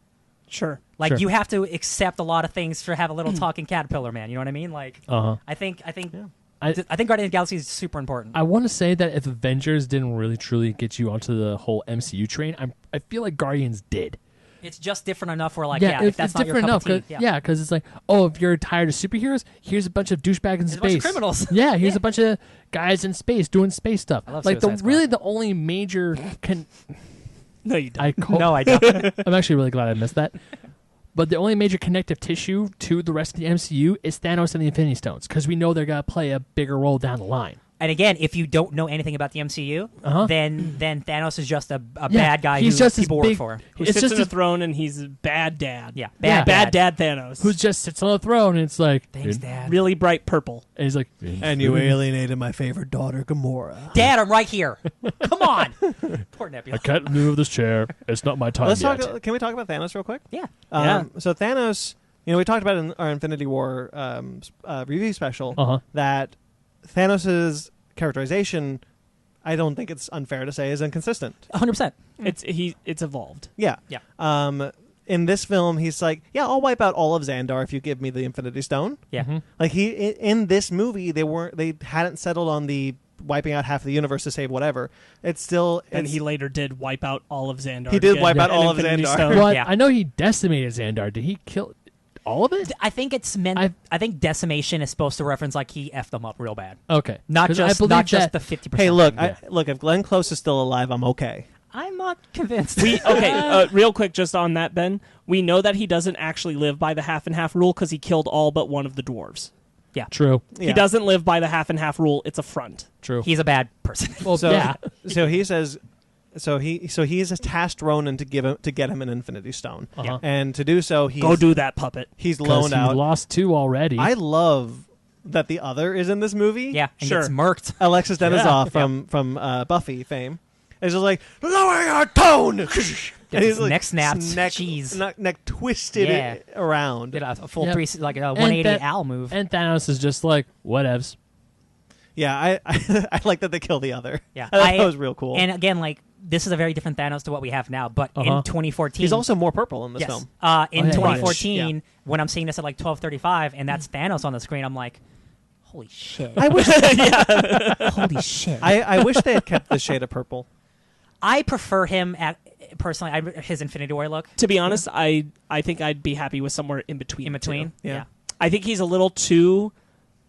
Sure. Like Sure. you have to accept a lot of things to have a little talking caterpillar, man. You know what I mean? Like, I think Guardians of the Galaxy is super important. I want to say that if Avengers didn't really truly get you onto the whole MCU train, I feel like Guardians did. It's just different enough where like, if that's it's not your different cup enough. of tea. Yeah, because it's like, oh, if you're tired of superheroes, here's a bunch of douchebags in There's space. a bunch of criminals. Yeah, here's a bunch of guys in space doing space stuff. I love like Suicide Squad. really the only major No, you don't. No, I don't. I'm actually really glad I missed that. But the only major connective tissue to the rest of the MCU is Thanos and the Infinity Stones, because we know they're gonna play a bigger role down the line. And again, if you don't know anything about the MCU, then Thanos is just a bad guy he's who just people big, work for. Who it's sits just in a throne and he's a bad dad. Yeah, bad dad Thanos. who just sits on a throne and it's like, Thanks, Dad. really bright purple. and he's like, And you alienated my favorite daughter, Gamora. Dad, I'm right here. Come on. Poor Nebula. I can't move this chair. It's not my time Let's yet. talk. Can we talk about Thanos real quick? Yeah. So Thanos, we talked about in our Infinity War review special that Thanos' characterization, I don't think it's unfair to say, is inconsistent. 100%. It's evolved. Yeah. Yeah. In this film, he's like, yeah, I'll wipe out all of Xandar if you give me the Infinity Stone. Yeah. Like in this movie, they hadn't settled on the wiping out half of the universe to save whatever. And he later did wipe out all of Xandar. He did to wipe get out all of Infinity Xandar. Stone. Well, Yeah. I know he decimated Xandar. Did he kill all of it? I think it's meant. I think decimation is supposed to reference like he effed them up real bad. Okay. Not 'Cause just I believe the that- 50%. Hey, look, Yeah. look. If Glenn Close is still alive, I'm okay. I'm not convinced. Real quick, just on that, Ben. We know that he doesn't actually live by the half and half rule because he killed all but one of the dwarves. True. Yeah. He doesn't live by the half and half rule. It's a front. True. He's a bad person. Well, So yeah. so he says, he's tasked Ronan to get him an Infinity Stone, and to do so, Go do that, puppet. he's 'Cause loaned he out. lost 2 already. I love that the other is in this movie. Yeah, and Sure. gets murked. Alexis Denisoff from Buffy fame is just like lower your tone. And his neck snapped. Jeez. neck twisted Yeah. around. Did a full Yep. 180 that- owl move. and Thanos is just like, whatevs. Yeah, I I like that they kill the other. Yeah, I thought that was real cool. And again, this is a very different Thanos to what we have now. But in 2014, He's also more purple in this yes. film. In yeah. 2014, Yeah. when I'm seeing this at like 12:35, and that's Thanos on the screen, I'm like, holy shit! I wish Holy shit! I wish they had kept the shade of purple. I prefer him personally. His Infinity War look To be honest, I think I'd be happy with somewhere in between. in between. too. Yeah. I think he's a little too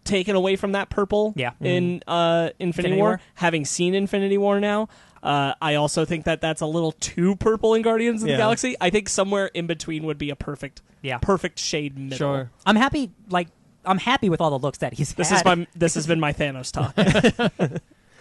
taken away from that purple. Yeah. In Infinity War, having seen Infinity War now. I also think that that's a little too purple in Guardians of the Yeah. Galaxy. I think somewhere in between would be a perfect shade middle. Sure. I'm happy. I'm happy with all the looks that he's This had. has been my Thanos talk.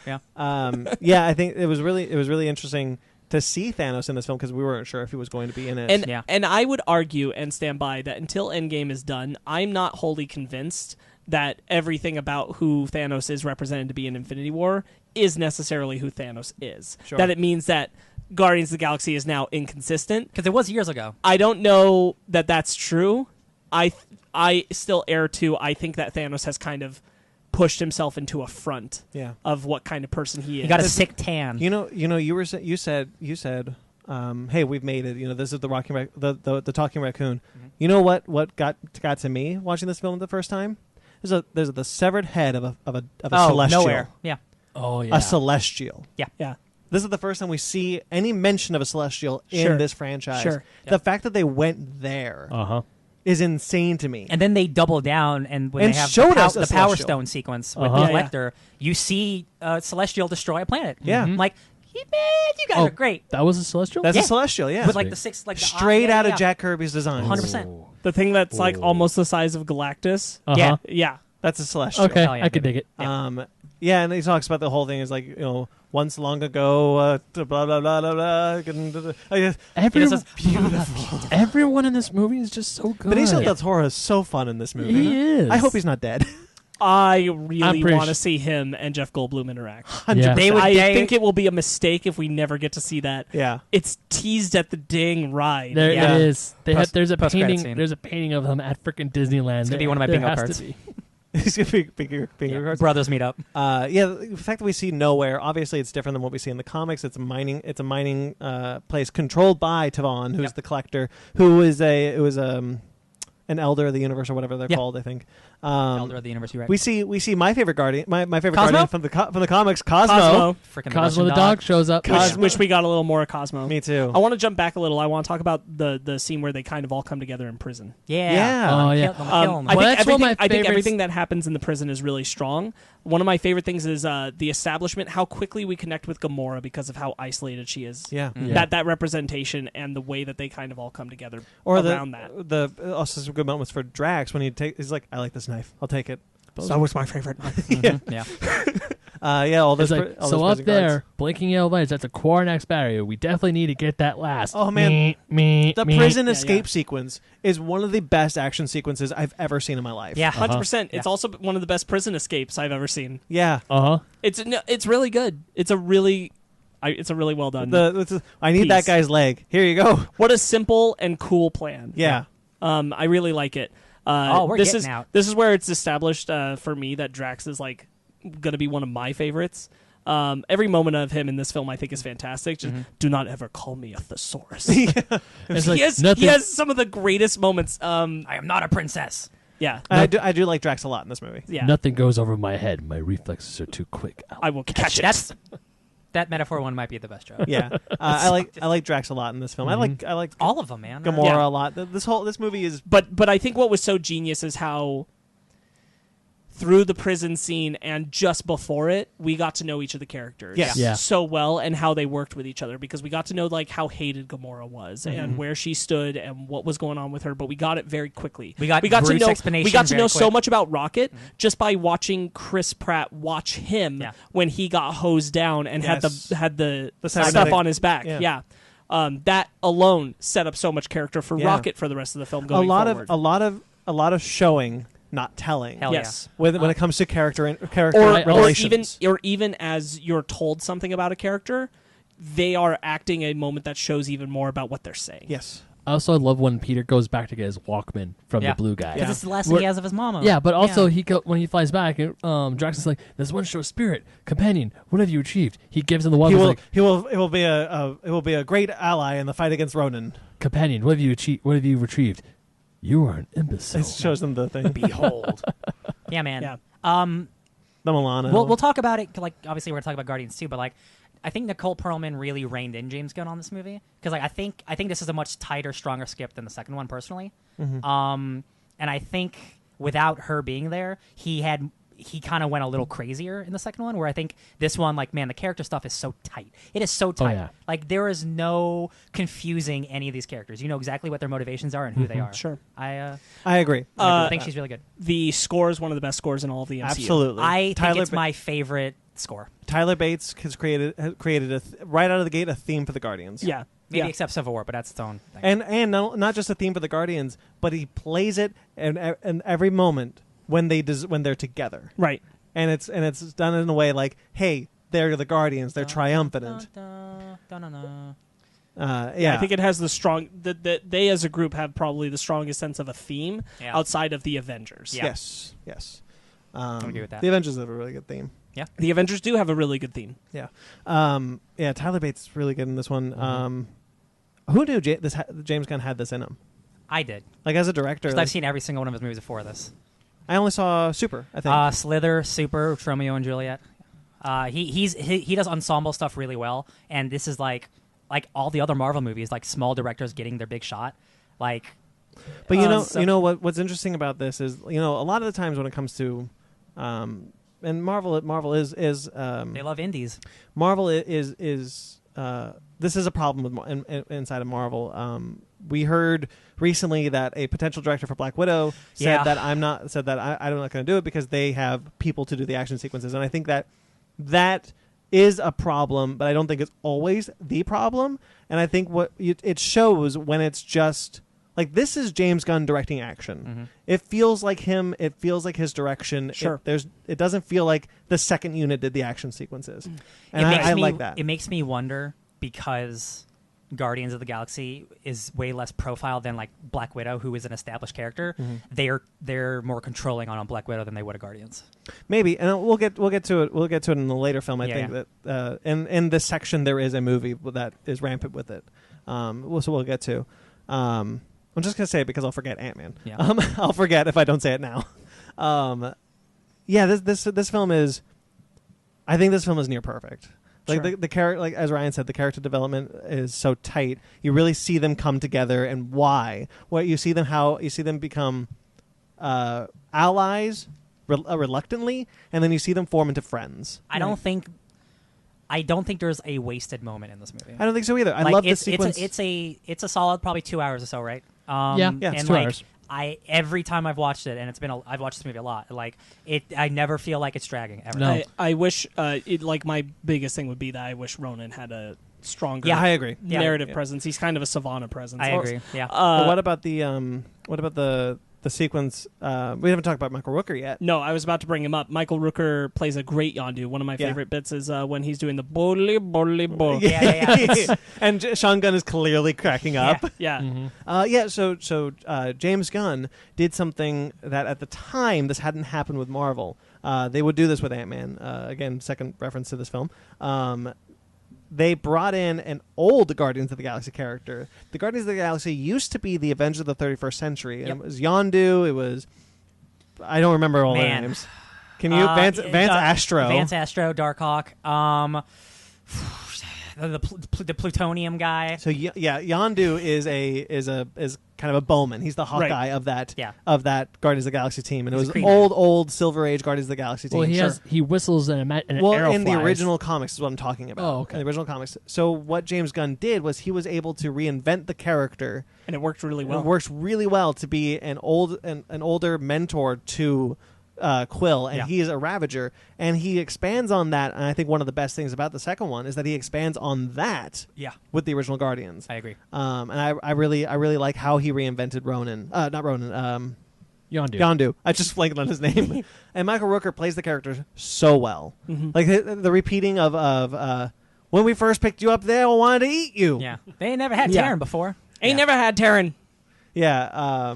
Yeah, I think it was really interesting to see Thanos in this film because we weren't sure if he was going to be in it. And I would argue and stand by that until Endgame is done, I'm not wholly convinced that everything about who Thanos is represented to be in Infinity War is necessarily who Thanos is. Sure. That it means that Guardians of the Galaxy is now inconsistent. Because it was years ago. I don't know that that's true. I still err to, I think that Thanos has kind of pushed himself into a front of what kind of person he is. He got a sick tan. You said, hey, we've made it. This is the talking raccoon. Mm-hmm. You know what got to me watching this film the first time? There's the severed head of a celestial. Nowhere. Yeah. Oh, yeah. A celestial. Yeah. This is the first time we see any mention of a celestial in this franchise. Sure. The fact that they went there is insane to me. And then they double down, and when And they have showed us a the Power Celestial. Stone sequence with Uh-huh. the Collector, you see Celestial destroy a planet. Yeah. I'm like, man, you guys are great. That was a celestial? That's Yeah. a celestial, yeah. With like the six, like the straight eye- out yeah, of Jack Kirby's design. 100%. The thing that's like almost the size of Galactus. Uh-huh. Yeah. Yeah. That's a celestial. Okay, Oh, yeah, I could baby. dig it. Yeah, and he talks about the whole thing is like, once long ago, blah, blah, blah, blah, blah. Everyone in this movie is just so good. Benicio del Toro is so fun in this movie. He is. I hope he's not dead. I really pretty want to sh- see him and Jeff Goldblum interact. 100%. Yeah. I think it will be a mistake if we never get to see that. Yeah. It's teased at the dang ride. There Yeah. it is. There's a Post-credit painting. scene. There's a painting of him at freaking Disneyland. It's gonna be one of my There bingo has cards. to be. He's going to be finger cards. Brothers meet up. The fact that we see Nowhere, obviously it's different than what we see in the comics. It's a mining place controlled by Tavon, who's the collector, who is an elder of the universe or whatever they're called, I think. Elder of the Universe, you're right. We see my favorite guardian, my favorite Cosmo? guardian from the comics, Cosmo. Freaking Cosmo Russian the dog shows up. Wish we got a little more of Cosmo. Me too. I want to jump back a little. I want to talk about the scene where they kind of all come together in prison. Yeah. Yeah. Oh, yeah. Kill them. I, Well, think that's one of my I think favorites. everything that happens in the prison is really strong. One of my favorite things is the establishment, how quickly we connect with Gamora because of how isolated she is. Yeah. Yeah. That representation and the way that they kind of all come together Or around that. also some good moments for Drax when he's like, I like this knife. I'll take it. That was my favorite. Yeah. All It's those. like, all so those up prison there, guards. blinking yellow lights, that's a core next barrier. We definitely need to get that last. Oh, man. Me. The prison Yeah, escape yeah. sequence is one of the best action sequences I've ever seen in my life. Yeah. 100%. It's Yeah. also one of the best prison escapes I've ever seen. Yeah. It's really good. It's a really well done. I need that piece. guy's leg. Here you go. What a simple and cool plan. Yeah. I really like it. We're this getting is out. this is where it's established for me that Drax is like going to be one of my favorites. Every moment of him in this film I think is fantastic. Just do not ever call me a thesaurus. It's like He has some of the greatest moments. I am not a princess. Yeah. I do like Drax a lot in this movie. Yeah. Nothing goes over my head. My reflexes are too quick. I will catch it. That metaphor one might be the best joke. Yeah. I like Drax a lot in this film. I like All of them, man. Gamora Yeah. a lot. This movie is But I think what was so genius is how through the prison scene and just before it, we got to know each of the characters Yeah. so well and how they worked with each other because we got to know like how hated Gamora was and where she stood and what was going on with her. But we got it very quickly. We got to Groot's know explanation we got to very know so quick. much about Rocket just by watching Chris Pratt watch him when he got hosed down and Yes. had the cybernetic- stuff on his back. Yeah. That alone set up so much character for Yeah. Rocket for the rest of the film a going forward. lot of showing, not telling. Hell Yes. When it comes to character or relations. even as you're told something about a character, they are acting a moment that shows even more about what they're saying. Yes. Also, I love when Peter goes back to get his Walkman from the blue guy. Because it's the last thing he has of his mama. Yeah, but also when he flies back, Drax is like, "This one shows spirit, companion. What have you achieved?" He gives him the Walkman. Like, It will be a great ally in the fight against Ronan. "Companion, what have you achieved? What have you retrieved? You are an imbecile." It shows them the thing. Behold. Yeah, man. Yeah. The Milano. We'll talk about it. Like, obviously, we're gonna talk about Guardians too. But like, I think Nicole Perlman really reined in James Gunn on this movie because like I think this is a much tighter, stronger script than the second one personally. And I think without her being there, he kind of went a little crazier in the second one. Where I think this one, like, man, the character stuff is so tight. It is so tight. yeah. Like there is no confusing any of these characters. You know exactly what their motivations are and who they are. Sure. I agree. I think she's really good. The score is one of the best scores in all of the MCU. Absolutely. I think Tyler it's my favorite score. Tyler Bates has created right out of the gate a theme for the Guardians. Yeah. Maybe Yeah. except Civil War, but that's its own thing. And not just a theme for the Guardians, but he plays it in every moment when they're together. Right. And it's done in a way like, hey, they're the Guardians, they're triumphant. I think it has the strong that they as a group have probably the strongest sense of a theme outside of the Avengers. Yeah. Yes. I agree with that. The Avengers have a really good theme. The Avengers do have a really good theme. Yeah. Tyler Bates is really good in this one. Who knew James Gunn had this in him? I did. Like, as a director. Because I've seen every single one of his movies before this. I only saw Super, I think. Slither, Super, Romeo and Juliet. He does ensemble stuff really well, and this is like all the other Marvel movies, like small directors getting their big shot. Like, but you know what's interesting about this is, a lot of the times when it comes to and Marvel is they love indies. Marvel is this is a problem with inside of Marvel. We heard recently that a potential director for Black Widow said that I'm not going to do it because they have people to do the action sequences, and I think that is a problem, but I don't think it's always the problem. And I think what it shows when it's just like, this is James Gunn directing action. It feels like him. It feels like his direction. Sure. It doesn't feel like the second unit did the action sequences, and I like that. It makes me wonder because Guardians of the Galaxy is way less profile than like Black Widow, who is an established character. They're more controlling on Black Widow than they would a Guardians. Maybe, and we'll get to it. We'll get to it in the later film. I think that in this section there is a movie that is rampant with it. So we'll get to. I'm just gonna say it because I'll forget Ant-Man. Yeah. I'll forget if I don't say it now. This film is. I think this film is near perfect. Like Sure. the character, like as Ryan said, the character development is so tight. You really see them come together and why. You see them become allies reluctantly, and then you see them form into friends. I don't think there's a wasted moment in this movie. I don't think so either. I Like, love this sequence. It's a solid probably 2 hours or so, right? Yeah, it's and 2 like, hours. every time I've watched it, and I've watched this movie a lot. Like I never feel like it's dragging ever. No. I wish like my biggest thing would be that I wish Ronan had a stronger I agree. narrative presence. He's kind of a Savannah presence. I agree. Yeah. But what about the sequence? We haven't talked about Michael Rooker yet. No, I was about to bring him up. Michael Rooker plays a great Yondu. One of my favorite bits is when he's doing the bully bully bull. Yeah. And Sean Gunn is clearly cracking up. Yeah. So James Gunn did something that at the time this hadn't happened with Marvel. They would do this with Ant-Man. Again, second reference to this film. They brought in an old Guardians of the Galaxy character. The Guardians of the Galaxy used to be the Avengers of the 31st Century. Yep. And it was Yondu. It was... I don't remember all their names. Can you? Vance Astro. Vance Astro, Darkhawk. The plutonium guy. So Yondu is kind of a bowman. He's the Hawkeye of that Guardians of the Galaxy team, and it was old Silver Age Guardians of the Galaxy team. Well, he whistles and an arrow in flies. the original comics is what I'm talking about. Oh, okay. In the original comics. So what James Gunn did was he was able to reinvent the character, And it worked really well. It works really well to be an older mentor to Quill, and he is a Ravager, and he expands on that. And I think one of the best things about the second one is that he expands on that. With the original Guardians, I agree. And I really like how he reinvented Ronan. Not Ronan. Yondu. I just blanked on his name. And Michael Rooker plays the character so well. Mm-hmm. Like the repeating of when we first picked you up there, I wanted to eat you. Yeah, they ain't never had Terran before. Ain't never had Terran. Yeah.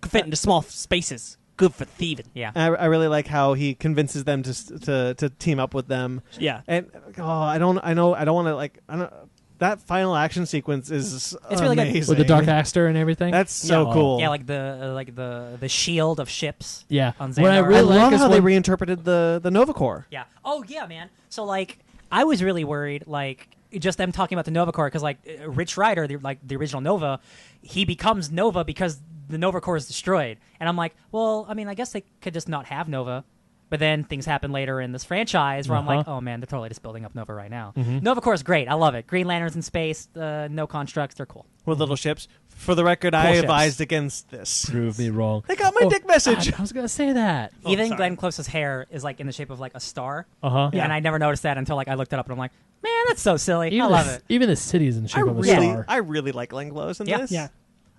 Could fit into small spaces. Good for thieving. Yeah. I really like how he convinces them to team up with them. Yeah. And I don't want to that final action sequence is It's really good. amazing. With the Dark Aster and everything. That's so cool. Yeah, like the shield of ships. Yeah. On What I Xandar. really I like love is how they when- reinterpreted the Nova Corps. Yeah. Oh yeah, man. So like, I was really worried, like just them talking about the Nova Corps, because like Rich Rider, the original Nova, he becomes Nova because the Nova Corps is destroyed, and I'm like, well, I mean, I guess they could just not have Nova. But then things happen later in this franchise where I'm like, oh man, they're totally just building up Nova right now. Nova Corps is great. I love it. Green Lanterns in space, no constructs, they're cool. With little ships. For the record, I ships. advised against this. Prove me wrong. They got my dick message. I was gonna say that. Even sorry. Glenn Close's hair is like in the shape of like a star. Yeah. And I never noticed that until like I looked it up and I'm like, man, that's so silly. I love it. Even the city is in the shape of a really- star. I really like Glenn Close in Yeah. this. Yeah.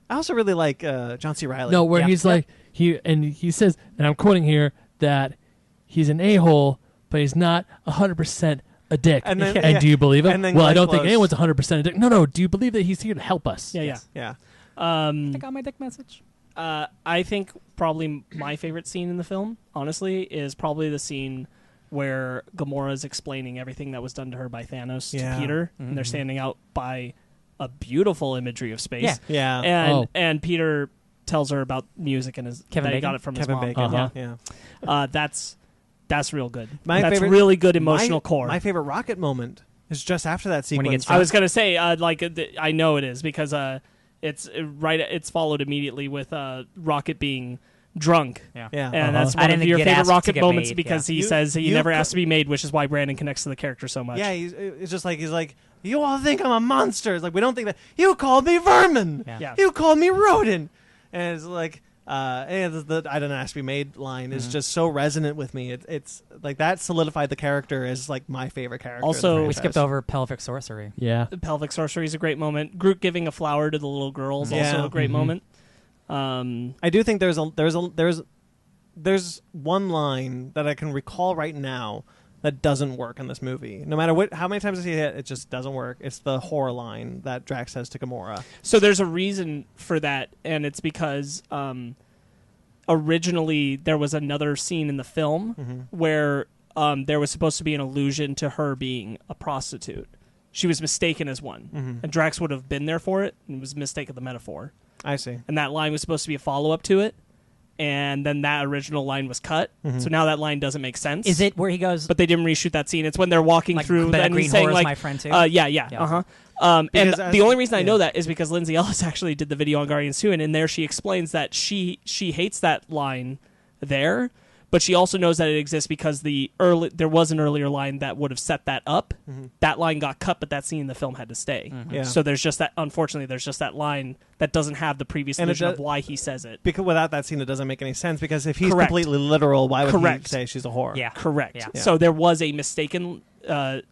I also really like John C. Reilly. No, where Yeah. he's like he says, and I'm quoting here, that he's an a-hole, but he's not 100% a dick. And then- and do you believe him? And then Well, I Glenn don't think Close- anyone's 100% a dick. No. Do you believe that he's here to help us? Yeah. Yeah. I got my dick message. I think probably my favorite scene in the film, honestly, is probably the scene where Gamora is explaining everything that was done to her by Thanos to Peter, and they're standing out by a beautiful imagery of space. Yeah. And Peter tells her about music and that he Bacon? got it from his Kevin mom. Bacon. Yeah. That's real good. My that's favorite- really good emotional core. My favorite Rocket moment is just after that sequence. When he gets I was gonna say, I know it is because it's followed immediately with Rocket being drunk. Yeah. Yeah. And that's I one didn't of your get favorite asked to Rocket get moments made, because yeah. he says he you never co- asked to be made, which is why Brandon connects to the character so much. Yeah, it's just like he's like, you all think I'm a monster. It's like we don't think that. You called me vermin. Yeah. You called me rodent. And it's like, and the I didn't ask to be made line is just so resonant with me. It's like that solidified the character as like my favorite character. Also- in the We franchise. skipped over pelvic sorcery. Yeah. The pelvic sorcery is a great moment. Groot giving a flower to the little girl is also a great moment. I do think there's one line that I can recall right now that doesn't work in this movie. No matter how many times I see it just doesn't work. It's the horror line that Drax says to Gamora. So there's a reason for that, and it's because originally there was another scene in the film where there was supposed to be an allusion to her being a prostitute. She was mistaken as one, and Drax would have been there for it and was mistaken the metaphor. I see. And that line was supposed to be a follow-up to it, and then that original line was cut. So now that line doesn't make sense. Is it where he goes? But they didn't reshoot that scene. It's when they're walking Like, through but and Green he's saying Horror's like, my friend too? yeah. Yeah. Uh-huh. And Because as- the only reason I know yeah. that is because Lindsay Ellis actually did the video on Guardians 2, and in there she explains that she hates that line there, but she also knows that it exists because there was an earlier line that would have set that up. That line got cut, but that scene in the film had to stay. Yeah. So there's just that. Unfortunately, there's just that line that doesn't have the previous vision of why he says it. Because without that scene, it doesn't make any sense. Because if he's Correct. completely literal, why would Correct. he say she's a whore? Yeah. Correct. Yeah. So there was a mistaken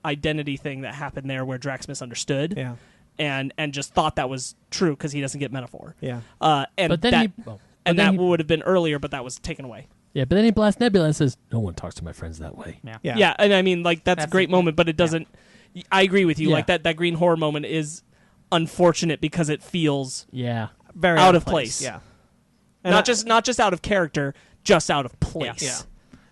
identity thing that happened there where Drax misunderstood. Yeah. And just thought that was true because he doesn't get metaphor. Yeah. And But then that, he- that would have been earlier, but that was taken away. Yeah, but then he blasts Nebula and says, "No one talks to my friends that way." Yeah. Yeah. Yeah, and I mean, like that's a That's great moment, but it doesn't. I agree with you. Yeah. Like that green horror moment is unfortunate because it feels Yeah. Very out of place. Yeah. not just out of character, just out of place. Yeah.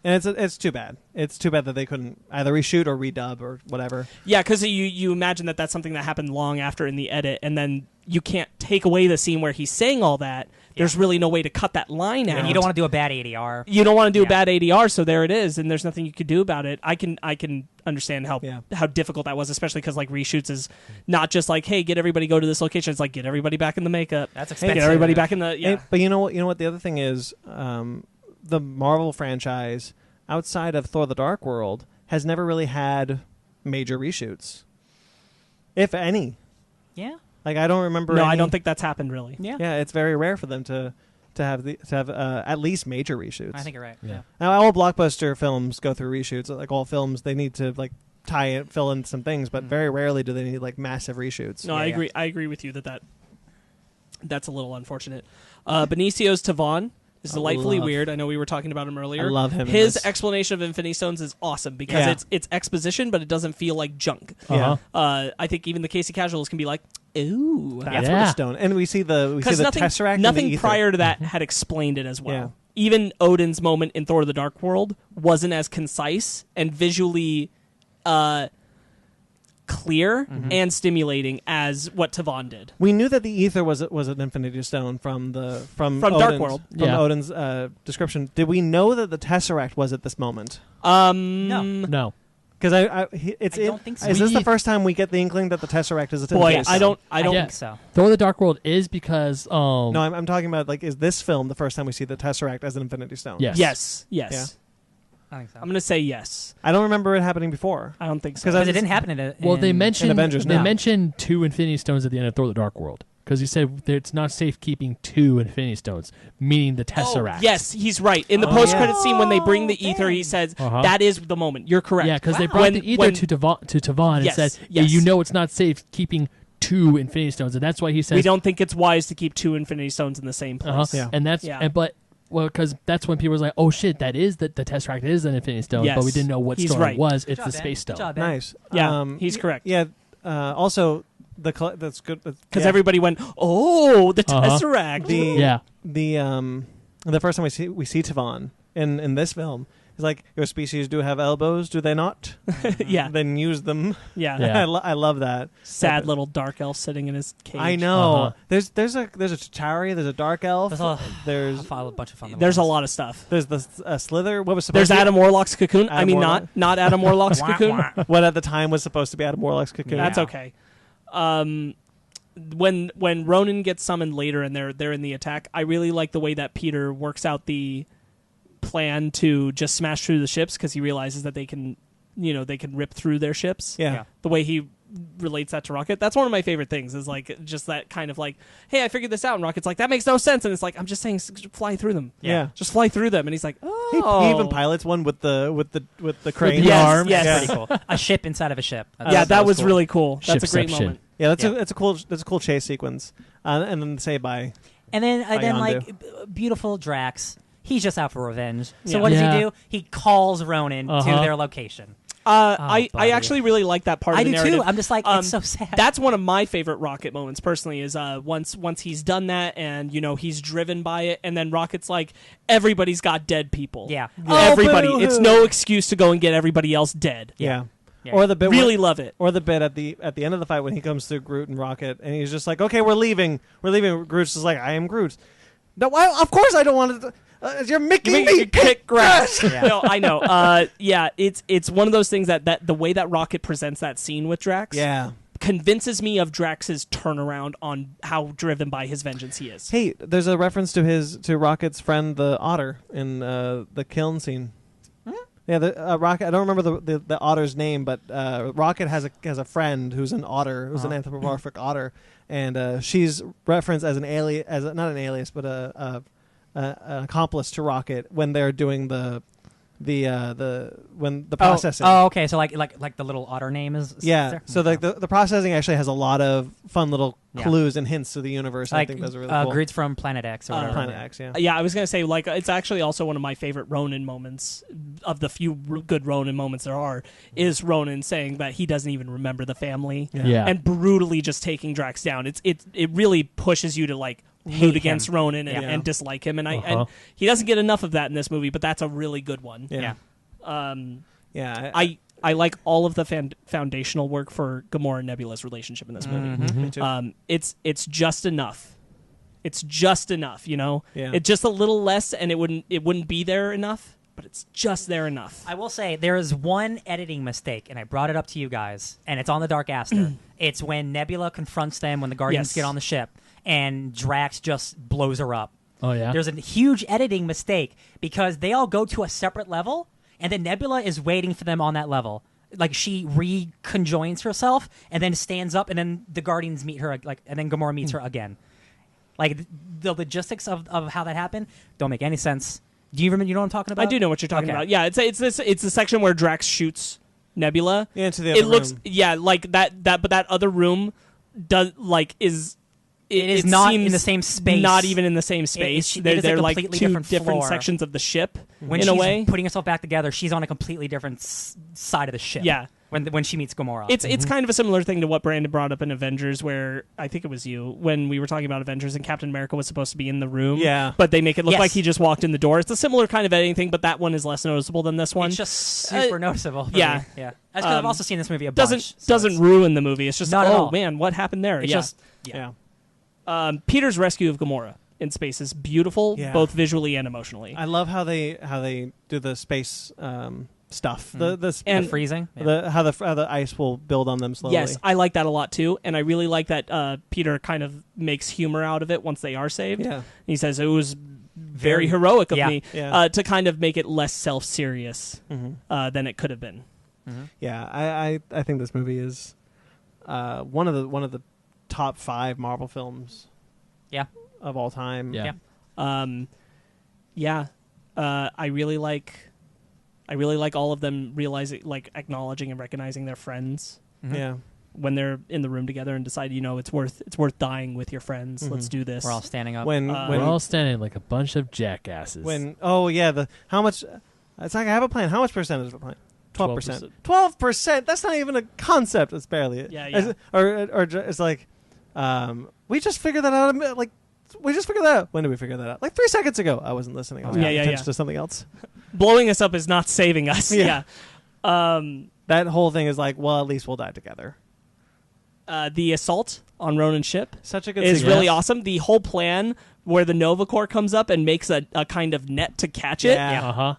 And it's too bad. It's too bad that they couldn't either reshoot or redub or whatever. Yeah, because you imagine that that's something that happened long after in the edit, and then you can't take away the scene where he's saying all that. There's really no way to cut that line out. And you don't want to do a bad ADR. You don't want to do a bad ADR, so there it is, and there's nothing you could do about it. I can understand how difficult that was, especially because like reshoots is not just like, hey, get everybody go to this location. It's like get everybody back in the makeup. That's expensive. Get everybody back in the Hey, but you know what? The other thing is, the Marvel franchise outside of Thor: The Dark World has never really had major reshoots, if any. Yeah. Like I don't remember. No, any. I don't think that's happened really. Yeah. Yeah, it's very rare for them to have at least major reshoots. I think you're right. Yeah. Now, all blockbuster films go through reshoots. Like all films, they need to like fill in some things, but very rarely do they need like massive reshoots. No, Yeah, I yeah. agree. I agree with you that's a little unfortunate. Benicio's Tavon is delightfully weird. I know we were talking about him earlier. I love him in His this. explanation of Infinity Stones is awesome because it's exposition, but it doesn't feel like junk. Yeah. I think even the Casey casuals can be like, ooh. That's Yeah. what a stone. And we see the Tesseract. Nothing in the ether. prior to that had explained it as well. Yeah. Even Odin's moment in Thor: The Dark World wasn't as concise and visually clear and stimulating as what Tavon did. We knew that the ether was an Infinity Stone from Dark Odin's, World. from Yeah. Odin's description. Did we know that the Tesseract was at this moment? No. No. Because I don't think so. Is this the first time we get the inkling that the Tesseract is a Boy, Infinity I Stone? don't think so. Thor: The Dark World is because No, I'm talking about like, is this film the first time we see the Tesseract as an Infinity Stone? Yes. Yes. Yeah. I think so. I'm going to say yes. I don't remember it happening before. I don't think so. Because it didn't happen in a... Well, they in- mentioned Avengers they now. mentioned 2 Infinity Stones at the end of Thor: The Dark World because he said that it's not safe keeping 2 Infinity Stones, meaning the Tesseract. Oh, yes, he's right. In the post-credit scene, when they bring the ether, he dang. says, Uh-huh. that is the moment. You're correct. Yeah, because they Wow. brought When- the ether when- to Tavon and Yes, said, yes. you know it's not safe keeping 2 Infinity Stones, and that's why he says We don't think it's wise to keep 2 Infinity Stones in the same place. Uh-huh. Yeah. And that's Yeah. because that's when people was like, oh shit, that is the Tesseract is an Infinity Stone, Yes. but we didn't know what He's stone right. it was. Good It's job, the Ben. Space Stone. Good job, Ben. Nice. Yeah, he's correct. Yeah. Also, that's good. Because everybody went, oh, the Uh-huh. Tesseract. Yeah. The first time we see Tavon in this film is like, your species do have elbows, do they not? yeah. Then use them. Yeah. Yeah. I love that. Sad little dark elf sitting in his cage. I know. Uh-huh. There's a Chitauri, there's a dark elf. There's a bunch of fun. There's a lot of stuff. There's the Slither. What was supposed There's to be Adam Warlock's cocoon. Adam I mean, Warlock. not Adam Warlock's Wah, cocoon. wah. what at the time was supposed to be Adam Warlock's cocoon. That's okay. When Ronan gets summoned later and they're in the attack, I really like the way that Peter works out the plan to just smash through the ships because he realizes that they can rip through their ships. Yeah. The way he relates that to Rocket, that's one of my favorite things. Is like just that kind of like, hey, I figured this out, and Rocket's like, that makes no sense, and it's like, I'm just saying, fly through them. Yeah. Just fly through them, and he's like, oh, He even pilots one with the crane. the Yes, arms. yes. Pretty cool. A ship inside of a ship. yeah, that was cool. really cool. That's a great Shipception. moment. Yeah, Yeah. that's a cool chase sequence. And then say bye. And then Yondu. like beautiful Drax. He's just out for revenge. So Yeah. what does Yeah. he do? He calls Ronan to Uh-huh. their location. I buddy. actually really like that part I of the do narrative. too. I'm just like, it's so sad. That's one of my favorite Rocket moments personally. Is once he's done that and he's driven by it, and then Rocket's like, everybody's got dead people. Yeah. Everybody. boo-hoo. It's no excuse to go and get everybody else dead. Yeah. Yeah. Or the bit Really love it. or the bit at the end of the fight when he comes through Groot and Rocket and he's just like, okay, we're leaving. Groot's just like, I am Groot. No, of course I don't want to. You're making me kick grass. Yeah. No, I know. Yeah, it's one of those things that the way that Rocket presents that scene with Drax. Yeah. convinces me of Drax's turnaround on how driven by his vengeance he is. Hey, there's a reference to Rocket's friend the otter in the kiln scene. Yeah, the Rocket. I don't remember the otter's name, but Rocket has a friend who's an otter, who's an anthropomorphic otter, and she's referenced as an alias, not an alias, but an accomplice to Rocket when they're doing the processing. Oh, okay. So like the little otter name is Yeah. there? So the processing actually has a lot of fun little clues and hints to the universe. Like, I think those are really cool. Groot's from Planet X or whatever. Planet X, yeah. Yeah, I was gonna say like it's actually also one of my favorite Ronan moments of the few good Ronan moments there are. Is Ronan saying that he doesn't even remember the family Yeah. and brutally just taking Drax down. It really pushes you to like root against him. Ronan Yeah. and dislike him, and he doesn't get enough of that in this movie, but that's a really good one. Yeah. Yeah. I like all of the foundational work for Gamora and Nebula's relationship in this movie. Me too. It's just enough. It's just enough, you know. Yeah. It's just a little less, and it wouldn't be there enough, but it's just there enough. I will say there is one editing mistake, and I brought it up to you guys, and it's on the Dark Aster. It's when Nebula confronts them when the Guardians Yes. get on the ship, and Drax just blows her up. Oh yeah. There's a huge editing mistake because they all go to a separate level, and then Nebula is waiting for them on that level. Like she reconjoins herself and then stands up, and then the Guardians meet her, and then Gamora meets her again. Like the logistics of how that happened don't make any sense. Do you remember? You know what I'm talking about? I do know what you're talking Okay. about. Yeah, it's the section where Drax shoots Nebula. Yeah, into the other It looks room. like that, but that other room is. It is not seems in the same space. Not even in the same space. it is a They're like completely two different floor. sections of the ship when in she's a way. putting herself back together, she's on a completely different side of the ship. Yeah. When she meets Gamora, It's kind of a similar thing to what Brandon brought up in Avengers, where I think it was you when we were talking about Avengers and Captain America was supposed to be in the room. Yeah. but they make it look Yes. like he just walked in the door. It's a similar kind of editing thing, but that one is less noticeable than this one. it's just super noticeable. For yeah. me. Yeah. That's because I've Um, also seen this movie a bunch. so doesn't it's- ruin the movie. It's just Not at all. man, what happened there? It's yeah. just Yeah. Peter's rescue of Gamora in space is beautiful, Yeah. both visually and emotionally. I love how they do the space stuff. The And the freezing. Yeah. how the ice will build on them slowly. Yes, I like that a lot too, and I really like that Peter kind of makes humor out of it once they are saved. Yeah. He says it was very heroic of Yeah. me Yeah. to kind of make it less self-serious than it could have been. Yeah, I think this movie is one of the top 5 Marvel films Yeah. of all time. Yeah. I really like all of them realizing, like, acknowledging and recognizing their friends Yeah. when they're in the room together and decide, it's worth dying with your friends. Let's do this. We're all standing up. When Uh, We're when all standing like a bunch of jackasses. how much it's like I have a plan. How much percent is the plan? 12%. 12%. 12%. That's not even a concept. It's barely it. Yeah. Or it's like we just figured that out. Like we just figured that out. When did we figure that out? Like 3 seconds ago. I wasn't listening. I was paying attention to something else. Blowing us up is not saving us. Yeah. Yeah. That whole thing is like, well, at least we'll die together. The assault on Ronan's ship Such a good is sequence. really awesome. The whole plan where the Nova Corps comes up and makes a kind of net to catch it, Yeah.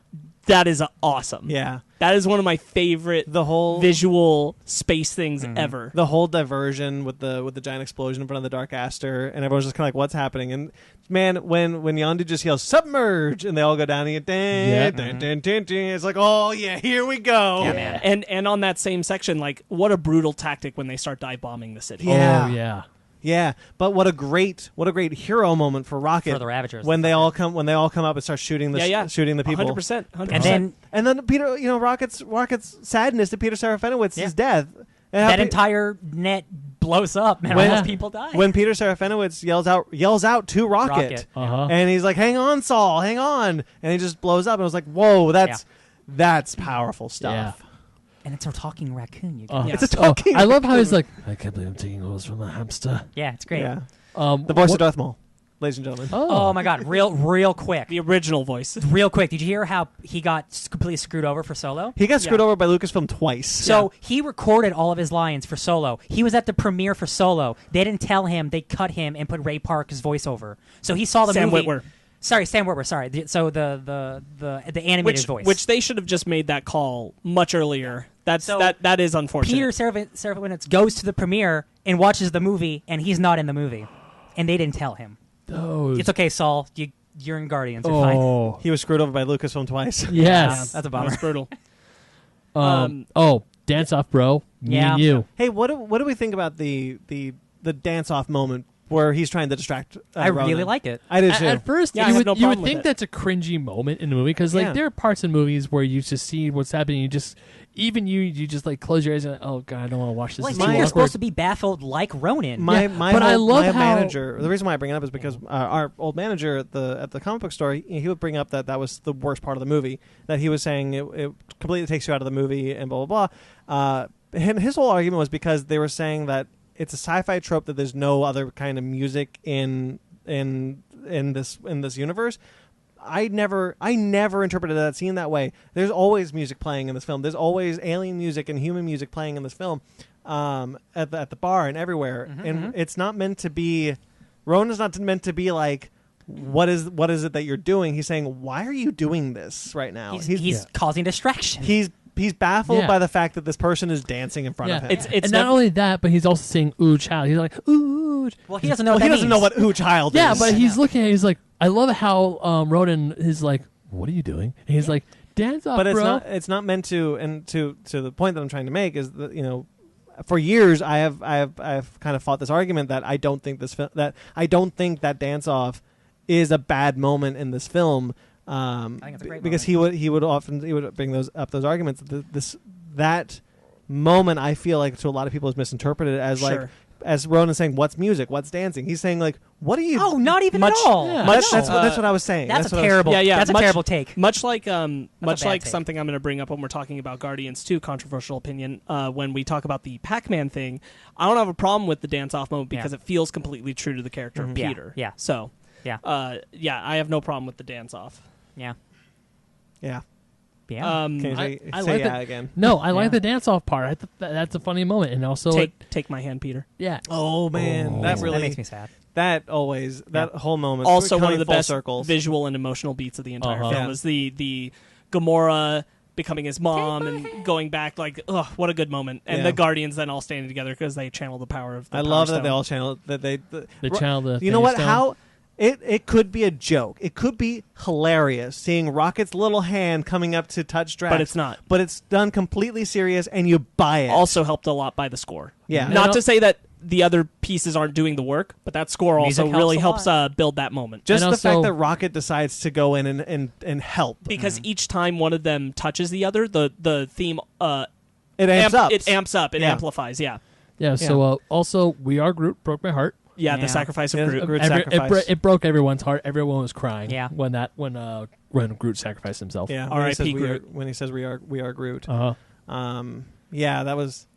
that is awesome. Yeah. That is one of my favorite The whole visual space things ever. the whole diversion with the giant explosion in front of the Dark Aster, and everyone's just kind of like, "What's happening?" And man, when Yondu just yells "submerge" and they all go down and it's like, "Oh yeah, here we go." Yeah, man. And on that same section, like, what a brutal tactic when they start dive bombing the city. Yeah. Oh yeah. Yeah, but what a great hero moment for Rocket For the Ravagers. when they all come up and start shooting the shooting the people. 100%. And then Peter, Rocket's sadness to Peter Serafinowicz' death. And how that entire net blows up, man. All those people die. when Peter Serafinowicz yells out to Rocket. Uh-huh. And he's like, "Hang on, Saul, hang on!" And he just blows up. And I was like, "Whoa, that's powerful stuff." And it's a talking raccoon, you guys. Yeah. It's a talking. I love how he's like, I can't believe I'm taking orders from a hamster. Yeah, it's great. Yeah, the voice of Darth Maul, ladies and gentlemen. Oh my god, real quick. The original voice. Real quick, did you hear how he got completely screwed over for Solo? He got screwed over by Lucasfilm twice. So he recorded all of his lines for Solo. He was at the premiere for Solo. They didn't tell him. They cut him and put Ray Park's voiceover. So he saw the Sam movie. Witwer. Sorry, Sam Witwer. Sorry. So the animated voice. Which they should have just made that call much earlier That is unfortunate. Peter Serafinowicz goes to the premiere and watches the movie, and he's not in the movie, and they didn't tell him. It's okay, Saul. You're in Guardians. You're fine. He was screwed over by Lucasfilm twice. Yes. That's a That bummer. was brutal. Dance off, bro. Me and you. Hey, what do we think about the dance off moment where he's trying to distract? I really Ronan? like it. I did too. At first, Yeah, I you have would, no you would problem with think it. that's a cringy moment in the movie because Yeah. there are parts in movies where you just see what's happening. You just you just like close your eyes and like, oh god, I don't want to watch this. Well, I It's think too they're awkward. supposed to be baffled like Ronin. But I love my how- manager. The reason why I bring it up is because our old manager at the comic book store, he would bring up that was the worst part of the movie. That he was saying it completely takes you out of the movie and blah blah blah. And his whole argument was because they were saying that it's a sci-fi trope that there's no other kind of music in this universe. I never interpreted that scene that way. There's always music playing in this film. There's always alien music and human music playing in this film, at the bar and everywhere. And it's not meant to be. Ronan's not meant to be like, what is it that you're doing? He's saying, why are you doing this right now? He's causing distraction. He's baffled Yeah. by the fact that this person is dancing in front of him. It's and not only that, but he's also saying "ooh, child." He's like "ooh." well, he doesn't know. well, what he that doesn't know means. what "ooh, child" Yeah, is. but he's looking at it. He's like, I love how Ronan is like, what are you doing? And he's like, dance off, but bro. it's not meant to. And to the point that I'm trying to make is that for years I have kind of fought this argument that I don't think that dance off is a bad moment in this film. I think it's a great because he would bring those arguments. That moment I feel like to a lot of people is misinterpreted as like Sure. as Ronan saying what's music, what's dancing. He's saying like what are you? Oh, not even Much- at all. Yeah. That's what I was saying. That's a what I was- terrible. Yeah, That's a much- terrible take. Much like bad take. something I'm going to bring up when we're talking about Guardians 2, controversial opinion. When we talk about the Pac-Man thing, I don't have a problem with the dance-off moment because it feels completely true to the character of Yeah, Peter. yeah. So, Yeah. I have no problem with the dance-off. Yeah. Yeah. Yeah. Can you I say like yeah that. again? No, I like Yeah. the dance off part. I that's a funny moment, and also Take my hand, Peter. yeah. Oh man, that really makes me sad. that whole moment. Also, one of the full best circles. visual and emotional beats of the entire Uh-huh. film Yeah. is the Gamora becoming his mom and going back. Like, ugh, what a good moment! And Yeah. the Guardians then all standing together because they channel the power of. The I Power love that Stone. they all channel that They Ro- channel the. You know what? Stone. How it could be a joke. It could be hilarious seeing Rocket's little hand coming up to touch Drax, But it's not. But it's done completely serious, and you buy it. Also helped a lot by the score. Yeah. Not No. to say that the other pieces aren't doing the work, but that score Music also helps really a helps lot. build that moment. just And the fact also- that Rocket decides to go in and help. Because each time one of them touches the other, the theme It amps up. It amps up. It Yeah. amplifies. Yeah. Yeah. So also, We Are Groot broke my heart. Yeah. Yeah. The sacrifice of Yeah, Groot. Groot It, sacrifice. it broke everyone's heart. Everyone was crying. Yeah. When Groot sacrificed himself. Yeah, R.I.P. Groot. When he says we are Groot. Uh huh. Yeah,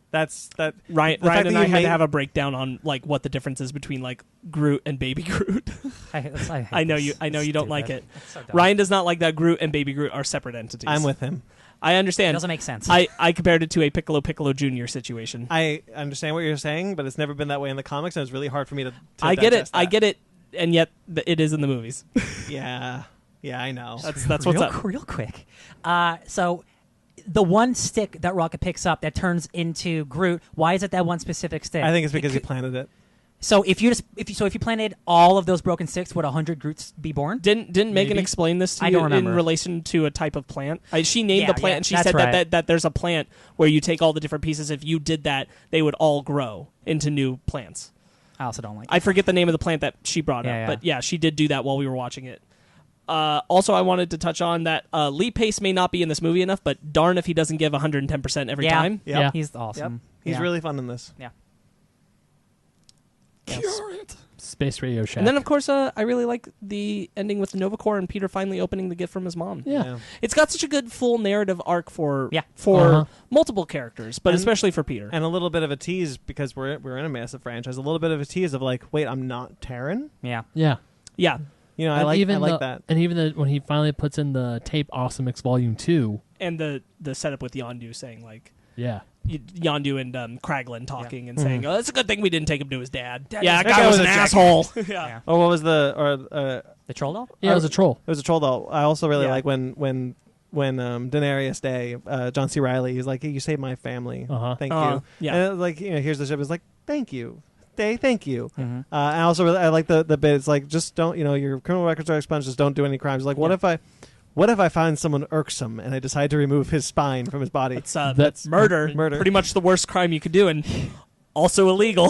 that's that. Ryan The fact and that I you had to made- have a breakdown on like what the difference is between like Groot and Baby Groot. I know you don't like it. Ryan does not like that Groot and Baby Groot are separate entities. I'm with him. I It understand. doesn't make sense. I compared it to a Piccolo Jr. situation. I understand what you're saying, but it's never been that way in the comics, and it's really hard for me to I get it. digest I that. get it. And yet it is in the movies. Yeah, I know. That's what's up. Real quick. So the one stick that Rocket picks up that turns into Groot, why is it that one specific stick? I think it's because he planted it. So if you planted all of those broken sticks, would 100 Groots be born? Didn't Megan Maybe. explain this to I you don't remember. in relation to a type of plant? She named Yeah, the plant yeah, and she that's said right. that there's a plant where you take all the different pieces. If you did that, they would all grow into new plants. I also don't like it. I forget the name of the plant that she brought Yeah, up, yeah. but yeah, she did do that while we were watching it. Also, I wanted to touch on that Lee Pace may not be in this movie enough, but darn if he doesn't give 110% every time. Yep. Yeah. He's awesome. He's Yeah. really fun in this. Yeah. Space Radio Shack. And then, of course, I really like the ending with Nova Corps and Peter finally opening the gift from his mom. yeah. It's got such a good full narrative arc for Uh-huh. multiple characters, but And- especially for Peter. And a little bit of a tease because we're in a massive franchise. A little bit of a tease of like, wait, I'm not Terran. Yeah. Yeah. Yeah, You know, And I like the- that. And even when he finally puts in the tape Awesome X Volume 2. and the setup with Yondu saying like Yeah. Yondu and Kraglin talking and Mm-hmm. saying, "Oh, it's a good thing we dn't take him to his dad." Dad Yeah, is- that guy was an a asshole. Yeah. Or what was the The troll doll? Yeah, it was a troll. It was a troll doll. I also really Yeah. like when Daenerys Day, John C. Reilly, he's like, hey, you saved my family. Thank you. Yeah. And like, here's the ship. It's like, thank you. Day, thank you. Mhm. And also, I like the bit. It's like, just don't, your criminal records are expunged. Just don't do any crimes. Like, what if I find someone irksome and I decide to remove his spine from his body? That's murder. Murder. Pretty much the worst crime you could do, and also illegal.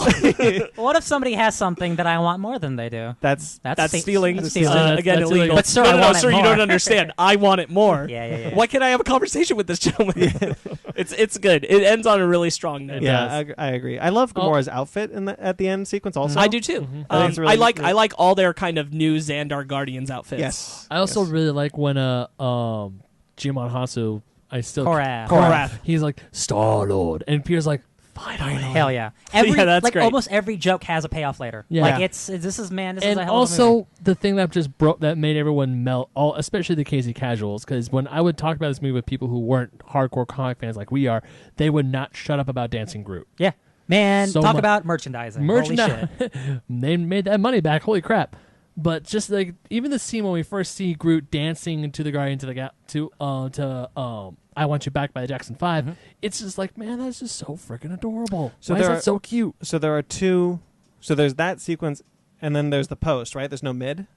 What if somebody has something that I want more than they do? That's stealing. That's stealing. Again, That's illegal. illegal. But sir, no, I want it sir, you more. don't understand. I want it more. Yeah. Why can't I have a conversation with this gentleman? It's good. It ends on a really strong note. Yeah, I agree. I love Gamora's outfit at the end sequence. Also, I do too. I think I it's really- like all their kind of new Xandar Guardians outfits. Yes. I also really like when Jimon Hansu. Korath. He's like Star-Lord, and Peter's like, finally. Hell yeah. That's great. Almost every joke has a payoff later. Yeah. Like this is And a hell of a movie. also the thing that just broke that made everyone melt, especially the Casey casuals, because when I would talk about this movie with people who weren't hardcore comic fans like we are, they would not shut up about Dancing Groot. Yeah. Man, So talk mu- about merchandising. Holy shit. They made that money back. Holy crap! But just like even the scene when we first see Groot dancing into the Guardian to I Want You Back by the Jackson 5, it's just like, man, that's just so freaking adorable. So Why is there that are- so cute? So there are two. So there's that sequence, and then there's the post. Right? There's no mid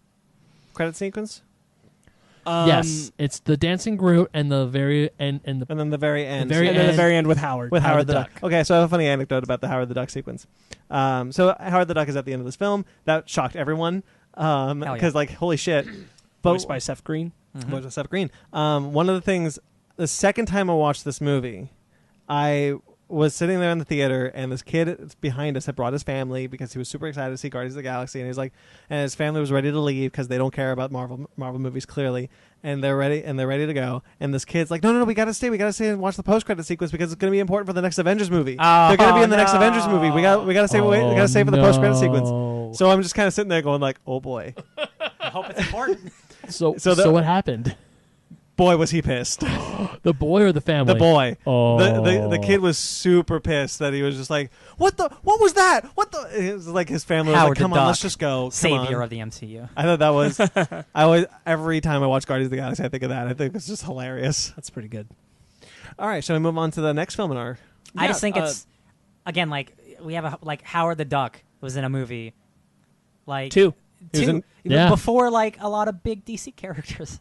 credit sequence, Yes, it's the dancing Groot and the very and the and then the very end. very And then the end- very end with Howard. with Howard the Duck. Duck. Okay, so I have a funny anecdote about the Howard the Duck sequence. So Howard the Duck is at the end of this film. That shocked everyone because, like, holy shit. Voiced by Seth Green. Voiced by Seth Green. One of the things, the second time I watched this movie, I was sitting there in the theater, and this kid behind us had brought his family because he was super excited to see Guardians of the Galaxy, and he's like, and his family was ready to leave because they don't care about Marvel movies clearly, and they're ready to go. And this kid's like, no, we gotta stay and watch the post credit sequence because it's gonna be important for the next Avengers movie. They're gonna be in the next Avengers movie. We gotta stay. We gotta stay for the post credit sequence. So I'm just kind of sitting there going like, oh boy, I hope it's important. So the- what happened? boy was he pissed. The boy or the family? The boy. Oh. The kid was super pissed that he was just like, what was that? It was like his family was Howard like, come the on, Duck, let's just go. Come Savior on. of the MCU. I thought that was, every time I watch Guardians of the Galaxy, I think of that. I think it's just hilarious. That's pretty good. All right, shall we move on to the next film in our... I just think Yeah, it's again like we have Howard the Duck was in a movie like Two. He was in- Yeah. before like a lot of big DC characters,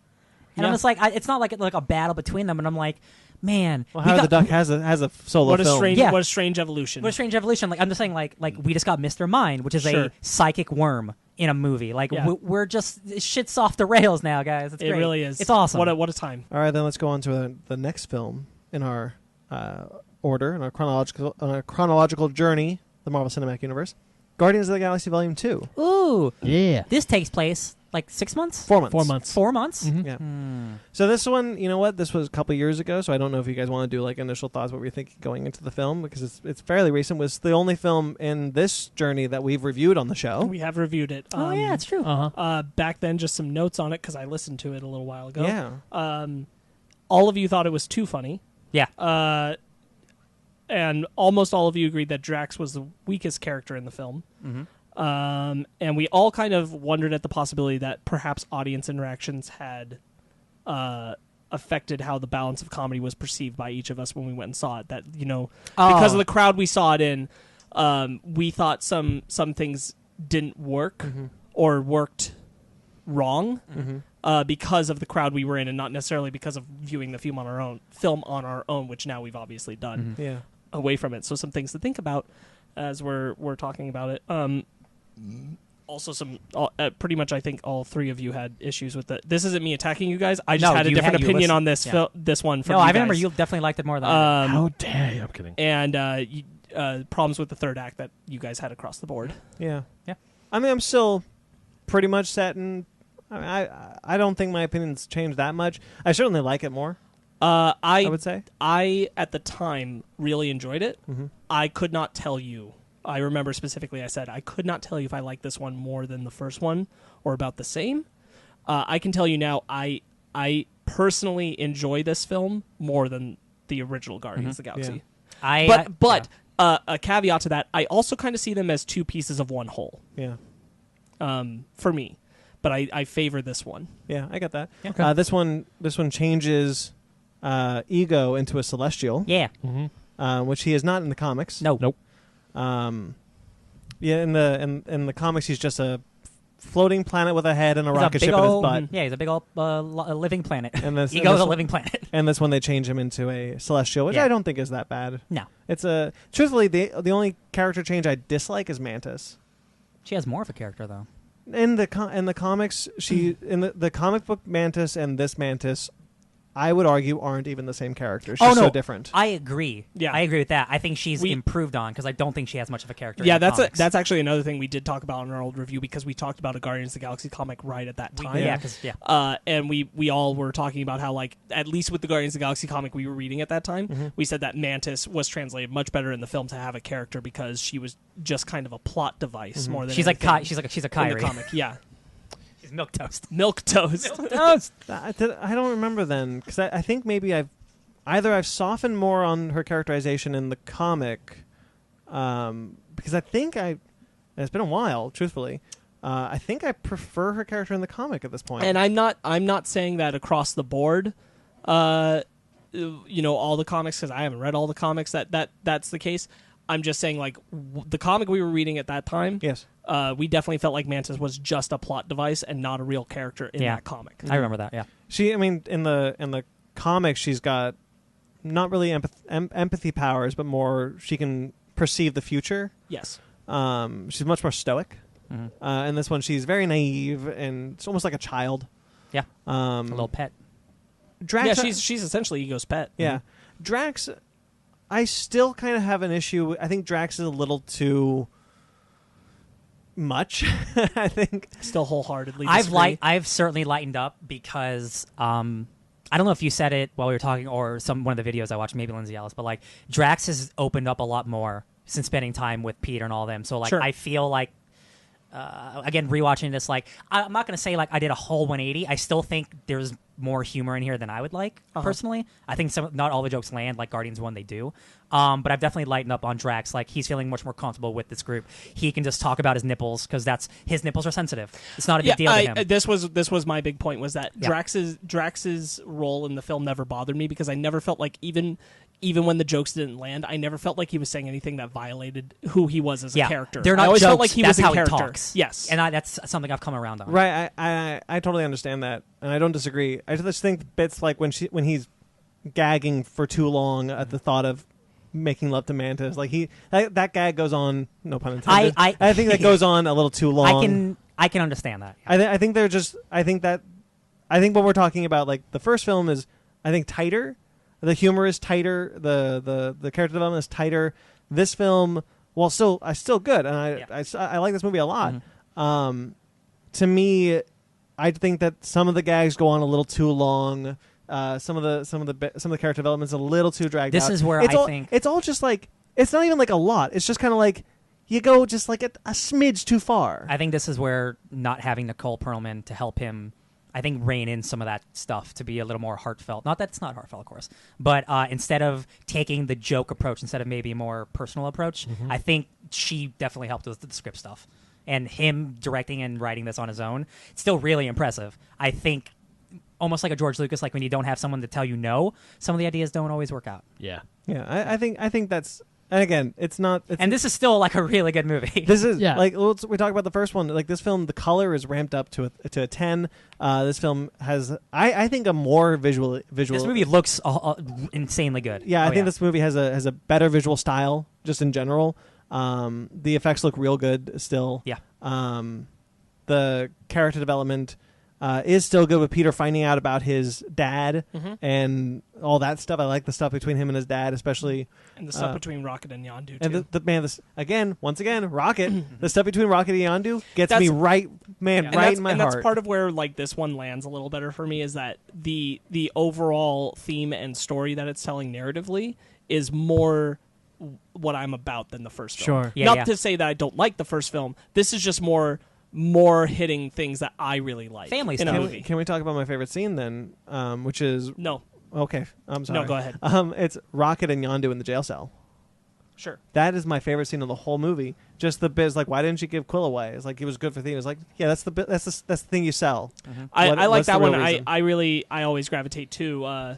and I'm Yeah. just like it's not like a battle between them, and I'm like, man, Well, we Howard the got- Duck has a solo What a film. strange, Yeah. what a strange evolution. What a strange evolution! Like I'm just saying, like we just got Mr. Mind, which is Sure. a psychic worm in a movie. Like Yeah. we're just shit's off the rails now, guys. It's It great. really is. It's awesome. What a time. All right, then let's go on to the next film in our order, in our chronological journey, the Marvel Cinematic Universe. Guardians of the Galaxy Volume 2. Ooh, Yeah. this takes place like 6 months. 4 months. 4 months. 4 months. Mhm. Yeah. Hmm. So this one, you know what? This was a couple years ago, so I don't know if you guys want to do like initial thoughts, what were you thinking going into the film, because it's fairly recent. It was the only film in this journey that we've reviewed on the show. We have reviewed it. Oh yeah, it's true. Uh-huh. Back then, just some notes on it because I listened to it a little while ago. Yeah. All of you thought it was too funny. Yeah. And almost all of you agreed that Drax was the weakest character in the film. Mhm. And we all kind of wondered at the possibility that perhaps audience interactions had affected how the balance of comedy was perceived by each of us when we went and saw it. That, because of the crowd we saw it in, we thought some things didn't work or worked wrong because of the crowd we were in, and not necessarily because of viewing the film on our own, which now we've obviously done Yeah. away from it. So some things to think about as we're talking about it. Also, pretty much I think all three of you had issues with it. This isn't me attacking you guys. I just No, had a you different had- you opinion listen- on this yeah. this one from No, you I remember guys. you definitely liked it more than I did. How dare you? I'm kidding. And problems with the third act that you guys had across the board. Yeah. Yeah. I mean, I'm still pretty much set in. I don't think my opinions changed that much. I certainly like it more, I would say. I at the time really enjoyed it. Mm-hmm. I could not tell you. I remember specifically I said I could not tell you if I liked this one more than the first one or about the same. I can tell you now I personally enjoy this film more than the original Guardians of the Galaxy. But a caveat to that, I also kind of see them as two pieces of one whole. Yeah. For me, but I favor this one. Yeah, I get that. Yeah. Okay. This one changes Ego into a Celestial, Yeah. which he is not in the comics. No. Nope. Yeah, in the comics, he's just a floating planet with a head and a He's rocket big ship in his old- butt. Yeah, he's a big old living planet. And this, Ego's a living planet. And this one, they change him into a Celestial, which Yeah. I don't think is that bad. No. It's truthfully, the only character change I dislike is Mantis. She has more of a character, though. In the comics, in the comic book Mantis and this Mantis, I would argue aren't even the same character. She's so different. I agree. Yeah. I agree with that. I think she's improved on because I don't think she has much of a character. Yeah, in the comics. that's actually another thing we did talk about in our old review because we talked about a Guardians of the Galaxy comic right at that time. And we all were talking about how, like, at least with the Guardians of the Galaxy comic we were reading at that time, we said that Mantis was translated much better in the film to have a character because she was just kind of a plot device more than she's like anything she's a in Kyrie. the comic. Yeah, She's milk toast. milk toast. I don't remember then because I think maybe I've softened more on her characterization in the comic because I think it's been a while, truthfully. I think I prefer her character in the comic at this point. And I'm not saying that across the board. All the comics because I haven't read all the comics that's the case. I'm just saying, like, the comic we were reading at that time. Yes. We definitely felt like Mantis was just a plot device and not a real character in that comic. I remember that. Yeah. In the comics, she's got not really empathy powers, but more she can perceive the future. Yes. She's much more stoic. In this one, she's very naive and it's almost like a child. Yeah. A little pet. Drax, yeah, she's essentially Ego's pet. Yeah. Drax, I still kind of have an issue. I think Drax is a little too much. I think Still wholeheartedly disagree. I've certainly lightened up because I don't know if you said it while we were talking or one of the videos I watched, maybe Lindsay Ellis, but like Drax has opened up a lot more since spending time with Peter and all them. So like Sure. I feel like again rewatching this, like I'm not gonna say like I did a whole 180. I still think there's more humor in here than I would like personally. I think not all the jokes land like Guardians 1 they do. But I've definitely lightened up on Drax. Like he's feeling much more comfortable with this group. He can just talk about his nipples because his nipples are sensitive. It's not a big deal to him. This was my big point was that Drax's role in the film never bothered me because I never felt like even when the jokes didn't land, I never felt like he was saying anything that violated who he was as a character. They're not I always jokes, felt like he that's was how a character. He talks. Yes, and that's something I've come around on. right. I totally understand that, and I don't disagree. I just think bits like when he's gagging for too long at the thought of making love to Mantis, like that gag goes on. No pun intended. I think that goes on a little too long. I can understand that. Yeah. I think they're just. I think when we're talking about like the first film is I think tighter. The humor is tighter. The character development is tighter. This film, while still good, and I like this movie a lot. To me, I think that some of the gags go on a little too long. Some of the character development's a little too dragged out. This is where I think it's all just like it's not even like a lot. It's just kind of like you go just like a smidge too far. I think this is where not having Nicole Perlman to help him, I think, rein in some of that stuff to be a little more heartfelt. Not that it's not heartfelt, of course, but instead of taking the joke approach, instead of maybe a more personal approach, I think she definitely helped with the script stuff. And him directing and writing this on his own, it's still really impressive. I think almost like a George Lucas, like when you don't have someone to tell you no, some of the ideas don't always work out. Yeah. Yeah, I think that's. And again, it's not. And this is still like a really good movie. This is Yeah. we talk about the first one. Like this film, the color is ramped up to a 10. This film has, I think, a more visual. This movie looks insanely good. Yeah, I think this movie has a better visual style just in general. The effects look real good still. Yeah. The character development is still good with Peter finding out about his dad and all that stuff. I like the stuff between him and his dad, especially. and the stuff between Rocket and Yondu too. And once again, Rocket. The stuff between Rocket and Yondu gets That's- me right in my and heart. that's part of where like this one lands a little better for me is that the overall theme and story that it's telling narratively is more what I'm about than the first film. Sure. Yeah, Not yeah. to say that I don't like the first film. This is just more hitting things that I really like. Family in a stuff. movie. Can we talk about my favorite scene then? Which is No. okay. I'm sorry. No, go ahead. It's Rocket and Yondu in the jail cell. Sure. That is my favorite scene of the whole movie. Just the bit is like, why didn't you give Quill away? It's like, it was good for the theme. It's like, yeah, that's the bit. That's the thing you sell. I like what's that the one. real reason? I always gravitate to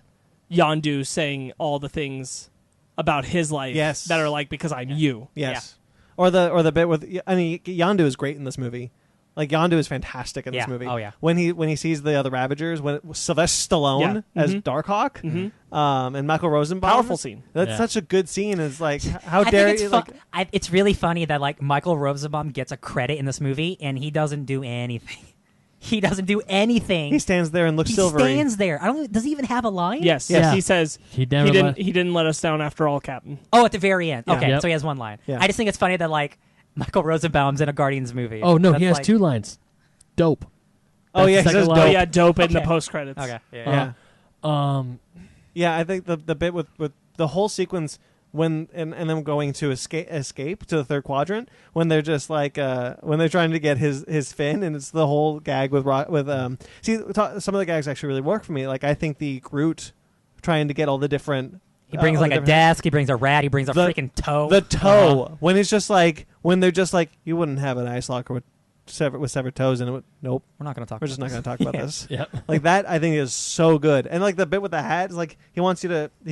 Yondu saying all the things about his life Yes. that are like, because I'm you. Yes. Or the bit with, I mean, Yondu is great in this movie. Like, Yondu is fantastic in this Yeah. movie. Oh, yeah. When he sees the other Ravagers, when Sylvester Stallone as Darkhawk, and Michael Rosenbaum. Powerful scene. That's Yeah. such a good scene. It's like, how I think dare it's you? fun- Like, it's really funny that like Michael Rosenbaum gets a credit in this movie and he doesn't do anything. He doesn't do anything. he stands there and looks He silvery. stands there. I don't. Does he even have a line? Yes. Yeah. He says He never he didn't let us down after all, Captain. Oh, at the very end. Yeah. Okay, Yep. so he has one line. Yeah. I just think it's funny that like Michael Rosenbaum's in a Guardians movie. Oh no, That's he has like- 2 lines. Dope. Oh, yeah, he That's the says second dope. Oh line. yeah, dope in the Okay. post credits. Okay. Yeah. Yeah. Um, Yeah, I think the bit with the whole sequence when and them going to escape to the third quadrant when they're just like when they're trying to get his fin, and it's the whole gag with some of the gags actually really work for me. Like, I think the Groot trying to get all the different He brings all like the a different- desk. He brings a rat. He brings a The- freaking toe. the toe when it's just like when they're just like, you wouldn't have an ice locker with severed toes in it. Nope, We're not going to talk. we're just not going to talk about this. yep. Like, that I think is so good. And like the bit with the hat is like, he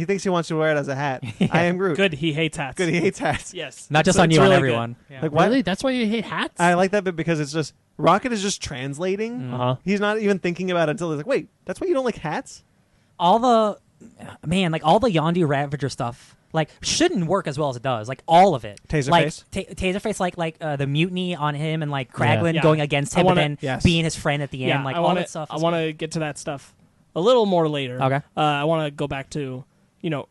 thinks he wants you to wear it as a hat. I am Groot. Good. He hates hats. Good, he hates hats. Yes. Not just It's- on it's you, on really everyone. Yeah. Like, what? Really? That's why you hate hats? I like that bit because it's just Rocket is just translating. Uh-huh. He's not even thinking about it until he's like, wait, that's why you don't like hats? all the Yondu Ravager stuff like shouldn't work as well as it does. Like all of it. Taserface? Like Taserface, like the mutiny on him and like Kraglin Yeah. going against I him, wanna- but then yes. being his friend at the end. Yeah, Like I all wanna, that stuff. I want to get to that stuff a little more later. Okay. I want to go back to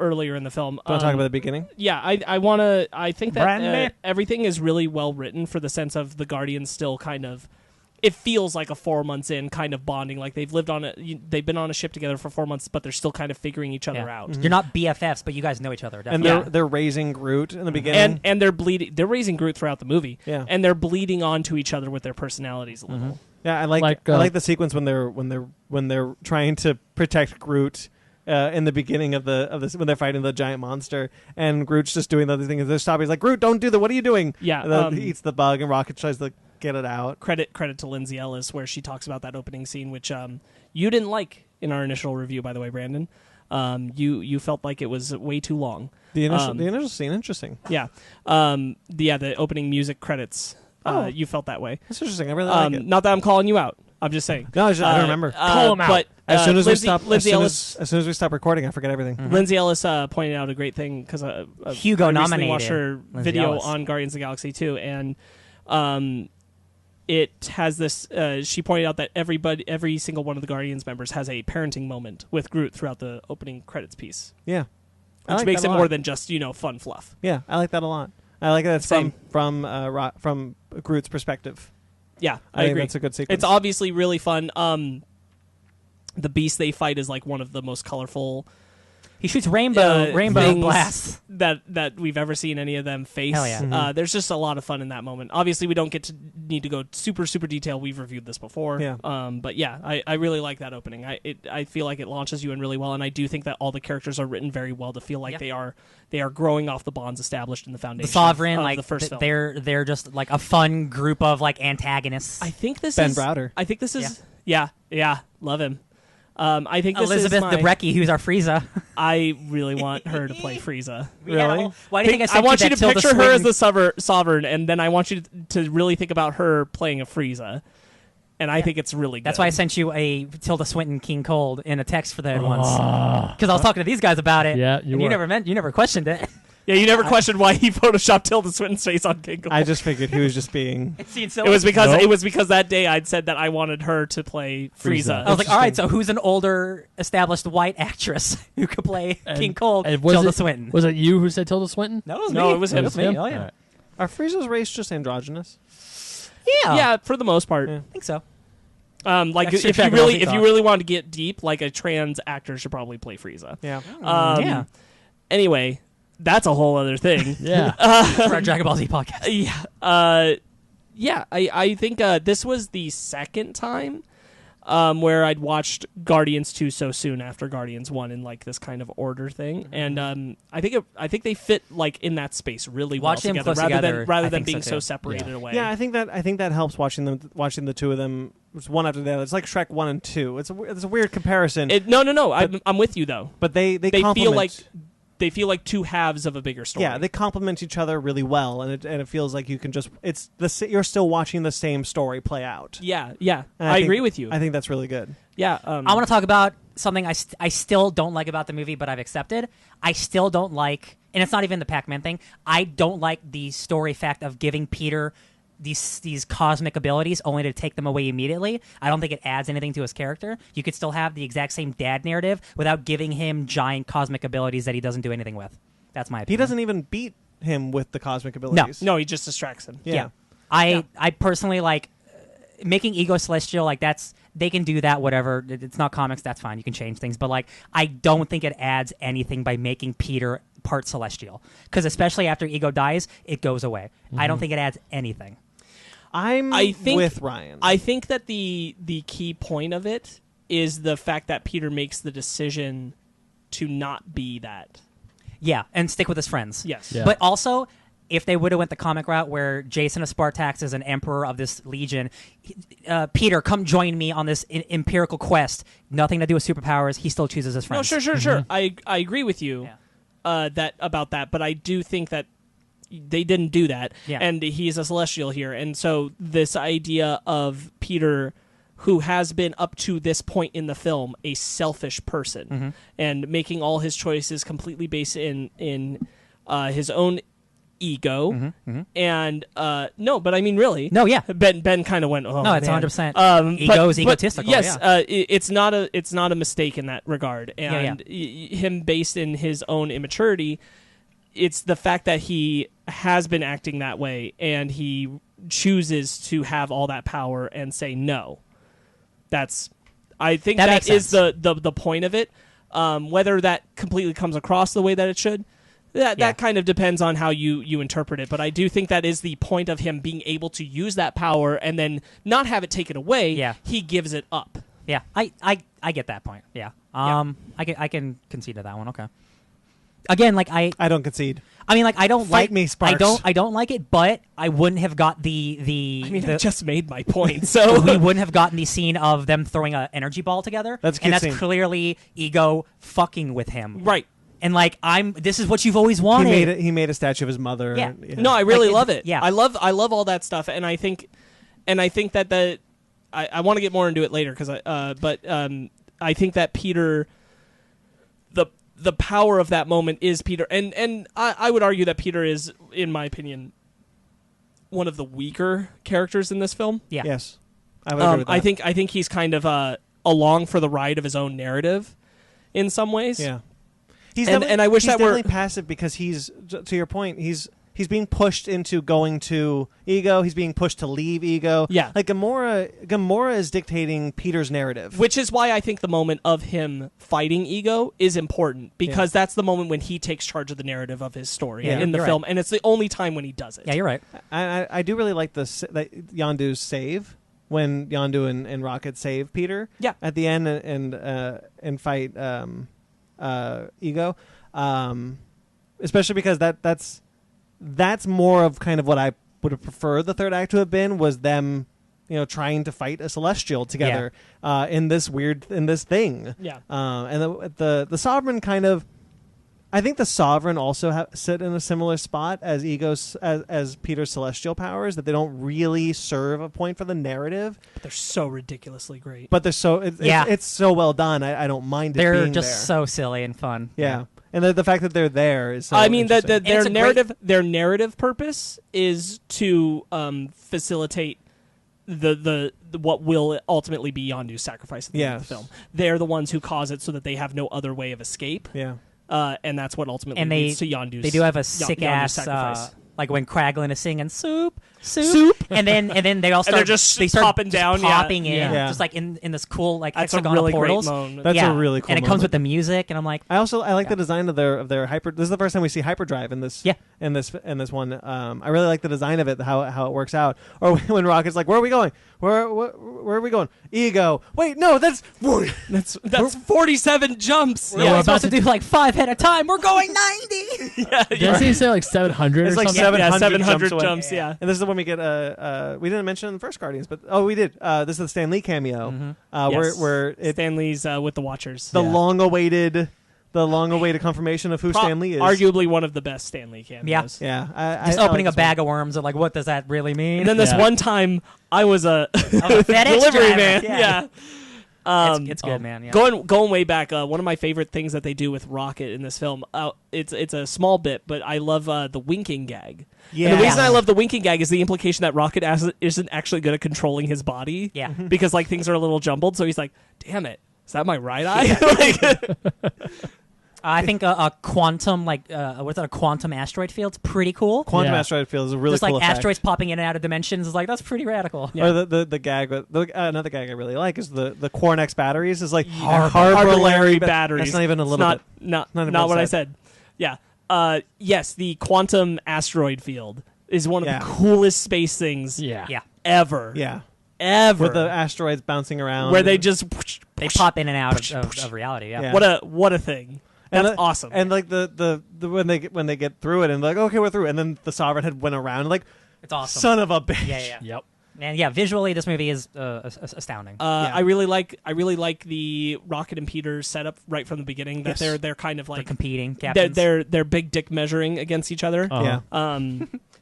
earlier in the film. Do you want to talk about the beginning? Yeah, I want to. I think that Brandy. everything is really well written for the sense of the Guardians still kind of. It feels like a 4 months in kind of bonding. Like they've been on a ship together for 4 months, but they're still kind of figuring each other Yeah. out. You're not BFFs, but you guys know each other. And Definitely. they're raising Groot in the beginning. And they're bleeding. They're raising Groot throughout the movie. Yeah. And they're bleeding onto each other with their personalities a little. yeah, I like the sequence when they're trying to protect Groot. In the beginning of this, when they're fighting the giant monster, and Groot's just doing the other thing, and they're stopping. He's like, "Groot, don't do that. What are you doing?" Yeah, And then he eats the bug, and Rocket tries to get it out. Credit to Lindsay Ellis, where she talks about that opening scene, which you didn't like in our initial review, by the way, Brandon. You felt like it was way too long. The initial scene, interesting. Yeah, the opening music credits. Oh. You felt that way. That's interesting. I really like it. Not that I'm calling you out. I'm just saying. No, I don't remember. Call 'em out. But As soon as Lindsay Ellis. as soon as we stop recording, I forget everything. Lindsay Ellis pointed out a great thing because Hugo I recently nominated watched her Lindsay video Ellis. on Guardians of the Galaxy 2, and it has this. She pointed out that every single one of the Guardians members has a parenting moment with Groot throughout the opening credits piece, Yeah, I which like makes that it a lot. more than just fun fluff. Yeah, I like that a lot. I like that it's Same. from Groot's perspective. Yeah, I I think agree. that's a good sequence. It's obviously really fun. The beast they fight is like one of the most colorful he shoots rainbow things blasts. that we've ever seen any of them face. Hell yeah. Mhm. There's just a lot of fun in that moment. Obviously, we don't need to go super detailed. We've reviewed this before. Yeah. But yeah, I really like that opening. I feel like it launches you in really well, and I do think that all the characters are written very well to feel like Yeah. they are growing off the bonds established in the The foundation. Sovereign, of like the first film. they're just like a fun group of like antagonists. I think this Ben is Browder. I think this is yeah, love him. I think this Elizabeth is my, Debrecki, who's our Frieza. I really want her to play Frieza. Really? Why do you think I I sent want you that to Tilda picture her as Swinton- the sovereign, and then I want you to really think about her playing a Frieza. And I think it's really good. That's why I sent you a Tilda Swinton King Cold in a text for that once. Because I was talking to these guys about it. Yeah, you never questioned it. Yeah, you never questioned why he photoshopped Tilda Swinton's face on King Kong. I just figured he was just being. It was because that day I'd said that I wanted her to play Frieza. I was like, all right, so who's an older, established white actress who could play King Cold? And was Tilda it- Swinton. Was it you who said Tilda Swinton? No, it was No, me. it was him. It was me. Him? Oh, yeah. All right. Are Frieza's race just androgynous? Yeah. Yeah, for the most part. Yeah. I think so. Like Extra if you technology really thought. want to get deep, like a trans actor should probably play Frieza. Yeah. Yeah. Anyway, that's a whole other thing. Yeah. For our Dragon Ball Z podcast. Yeah. I think this was the second time where I'd watched Guardians 2 so soon after Guardians 1 in like this kind of order thing, and I think they fit like in that space really well Watching them together, close together, rather I than think being so so too. separated away. Yeah, I think that helps watching the two of them one after the other. It's like Shrek 1 and 2. It's a weird comparison. No. I'm with you though. But they feel like two halves of a bigger story. Yeah, they complement each other really well, and it feels like you can just you're still watching the same story play out. Yeah. And I agree with you. I think that's really good. Yeah. I want to talk about something I still don't like about the movie, but I've accepted. I still don't like, and it's not even the Pac-Man thing. I don't like the story fact of giving Peter these cosmic abilities only to take them away immediately. I don't think it adds anything to his character. You could still have the exact same dad narrative without giving him giant cosmic abilities that he doesn't do anything with. That's my opinion. He doesn't even beat him with the cosmic abilities. No, he just distracts him. Yeah. I personally like making Ego Celestial. Like they can do that. Whatever. It's not comics. That's fine. You can change things. But like I don't think it adds anything by making Peter part Celestial, because especially after Ego dies, it goes away. I don't think it adds anything. I think with Ryan. I think that the key point of it is the fact that Peter makes the decision to not be that. Yeah, and stick with his friends. Yes. Yeah. But also, if they would have went the comic route where Jason of Spartax is an emperor of this legion, Peter, come join me on this empirical quest. Nothing to do with superpowers. He still chooses his friends. No, sure. I agree with you Yeah. about that, but I do think that they didn't do that, Yeah. and he's a Celestial here, and so this idea of Peter, who has been up to this point in the film a selfish person, and making all his choices completely based in his own ego, and no, but I mean really, No, yeah. Ben kind of went, oh No, it's man. 100%. Ego is egotistical, Yes, yeah. it's not a mistake in that regard, and him based in his own immaturity. It's the fact that he has been acting that way, and he chooses to have all that power and say no. I think That that makes is sense. the point of it. Whether that completely comes across the way that it should, that kind of depends on how you interpret it. But I do think that is the point of him being able to use that power and then not have it taken away. Yeah. He gives it up. Yeah, I get that point. Yeah. I can concede to that one. Okay. Again, like I don't concede. I mean, like I don't Fight like me, Sparks. I don't like it, but I wouldn't have got the I mean, the, I just made my point. So we wouldn't have gotten the scene of them throwing an energy ball together. That's a and cute that's scene. clearly Ego fucking with him. right. And like this is what you've always wanted. He made a statue of his mother. Yeah. No, I really Like, love it. yeah. I love all that stuff, and I think that I want to get more into it later because I think that Peter, the power of that moment is Peter, and I would argue that Peter is, in my opinion, one of the weaker characters in this film. Yeah. Yes. I would agree with that. I think he's kind of along for the ride of his own narrative, in some ways. Yeah. And I wish he's that were definitely passive because he's, to your point, he's being pushed into going to Ego. He's being pushed to leave Ego. Yeah. Like Gamora is dictating Peter's narrative. Which is why I think the moment of him fighting Ego is important, because that's the moment when he takes charge of the narrative of his story in the you're film, right. and it's the only time when he does it. Yeah, you're right. I do really like Yondu's save when Yondu and Rocket save Peter. Yeah. At the end and fight Ego, especially because that's more of kind of what I would have preferred the third act to have been, was them, trying to fight a Celestial together in this thing. Yeah. And the Sovereign kind of, I think the Sovereign also sit in a similar spot as as Peter's Celestial powers, that they don't really serve a point for the narrative. But they're so ridiculously great. But they're so it's so well done. I don't mind it. They're being just there. so silly and fun. Yeah. And the fact that they're there is so I mean, that interesting. their it's a narrative their narrative purpose is to facilitate the what will ultimately be Yondu's sacrifice at the end of the film. They're the ones who cause it so that they have no other way of escape. Yeah. And that's what ultimately leads to Yondu's. They do have a Yondu's sick ass sacrifice. like when Kraglin is singing "Soup soup. And then they all start. they're just they start popping down, popping in, Yeah. just like in this cool like That's a hexagonal really portals. great moment. That's yeah. a really cool and it comes moment. with the music, and I'm like, I like Yeah. the design of their hyper. This is the first time we see hyperdrive in this. Yeah. In this one, I really like the design of it, how it works out. Or when Rocket's like, "Where are we going? Where are we going?" Ego. Wait, no, that's That's 47 jumps. yeah, we're we're supposed to about to- do like 5 at a time. We're going 90. Did he say like 700 It's or like something? 700 700 jumps away. jumps. Yeah. And this is the one we get. We didn't mention in the first Guardians, but we did. This is the Stan Lee cameo, Yes. where it's Stanley's with the Watchers. the long-awaited confirmation of who Stan Lee is. Arguably one of the best Stanley cameos. Yeah, Just I opening like a this bag of worms. And like, what does that really mean? And then this Yeah. one time, I was a FedEx delivery driver. man. Yeah. Yeah. It's good, man. Yeah. Going way back, one of my favorite things that they do with Rocket in this film, it's a small bit, but I love the winking gag. Yeah. And the reason I love the winking gag is the implication that Rocket isn't actually good at controlling his body. Yeah. Because like things are a little jumbled, so he's like, "Damn it, is that my right eye?" Like, I think a quantum, what's that? A quantum asteroid field's pretty cool. Quantum Yeah. asteroid field is a really Just cool like effect. asteroids popping in and out of dimensions is like that's pretty radical. Yeah. Or the gag. Another gag I really like is the Quarnex batteries. Is like Harbor Larry batteries. That's not even a It's little not, bit. Not Not even what I said. said. Yeah. Yes, the quantum asteroid field is one of Yeah. the coolest space things Yeah. Yeah. ever. Yeah, Ever. with the asteroids bouncing around. where they just They pop in and out of reality. Yeah. Yeah. what a thing. And That's awesome. And like the when they get through it and like, okay, we're through, and then the Sovereign Head went around like, It's awesome. son of a bitch. Yeah. Yep. And yeah, visually this movie is astounding. Yeah. I really like the Rocket and Peter setup right from the beginning. That Yes. they're kind of They're like competing they're, captains. they're big dick measuring against each other. Uh-huh. Yeah.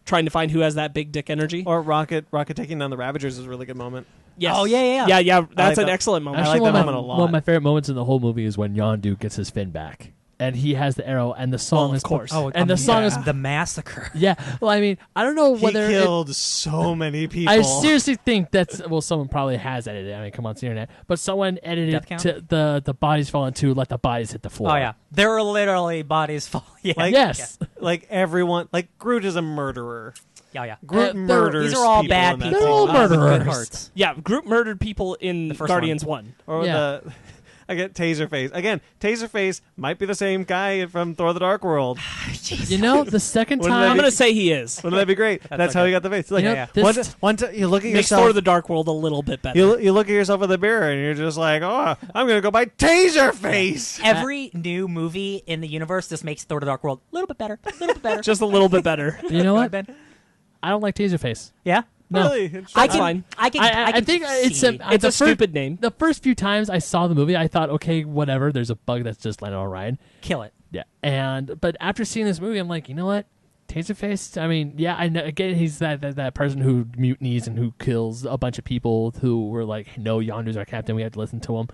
Trying to find who has that big dick energy. Or Rocket taking down the Ravagers is a really good moment. Yes. Oh, yeah. Yeah. That's like an that. excellent moment. I Actually, like that one moment a lot. of my favorite moments in the whole movie is when Yondu gets his fin back. And he has the arrow, and the song Well, is of course. and the song is the massacre. yeah. Well, I mean, I don't know whether he killed so many people. I seriously think that's someone probably has edited it. I mean, come on, it's the internet, but someone edited Death count? to the bodies falling to let the bodies hit the floor. Oh yeah, there were literally bodies falling. Yeah. Like- Yes. Like everyone, like Groot is a murderer. Yeah. Groot they're- murders. These are all people bad in that people. They're all film. with murderers. Good hearts. Yeah, Groot murdered people in The first Guardians 1. Or Yeah. I get Taserface again. Taserface might be the same guy from Thor: The Dark World. You know, the second Wouldn't that time I'm going to say he is. Wouldn't that be great? That's how okay. he got the face. Like, You know, yeah. this- one time you look at Makes yourself. Thor the Dark World a little bit better. You look at yourself in the mirror and you're just like, oh, I'm gonna go by Taserface. Every new movie in the universe just makes Thor: The Dark World a little bit better. A little bit better. Just a little bit better. You know what? Ben? I don't like Taserface. Yeah. No. Really? That's fine. I can. I think it's see. It's a stupid name. The first few times I saw the movie, I thought, okay, whatever. There's a bug that's just landed on Ryan. Kill it. Yeah, but after seeing this movie, I'm like, you know what? Taserface. I mean, yeah, I know. Again, he's that person who mutinies and who kills a bunch of people who were like, no, Yondu's our captain. We have to listen to him.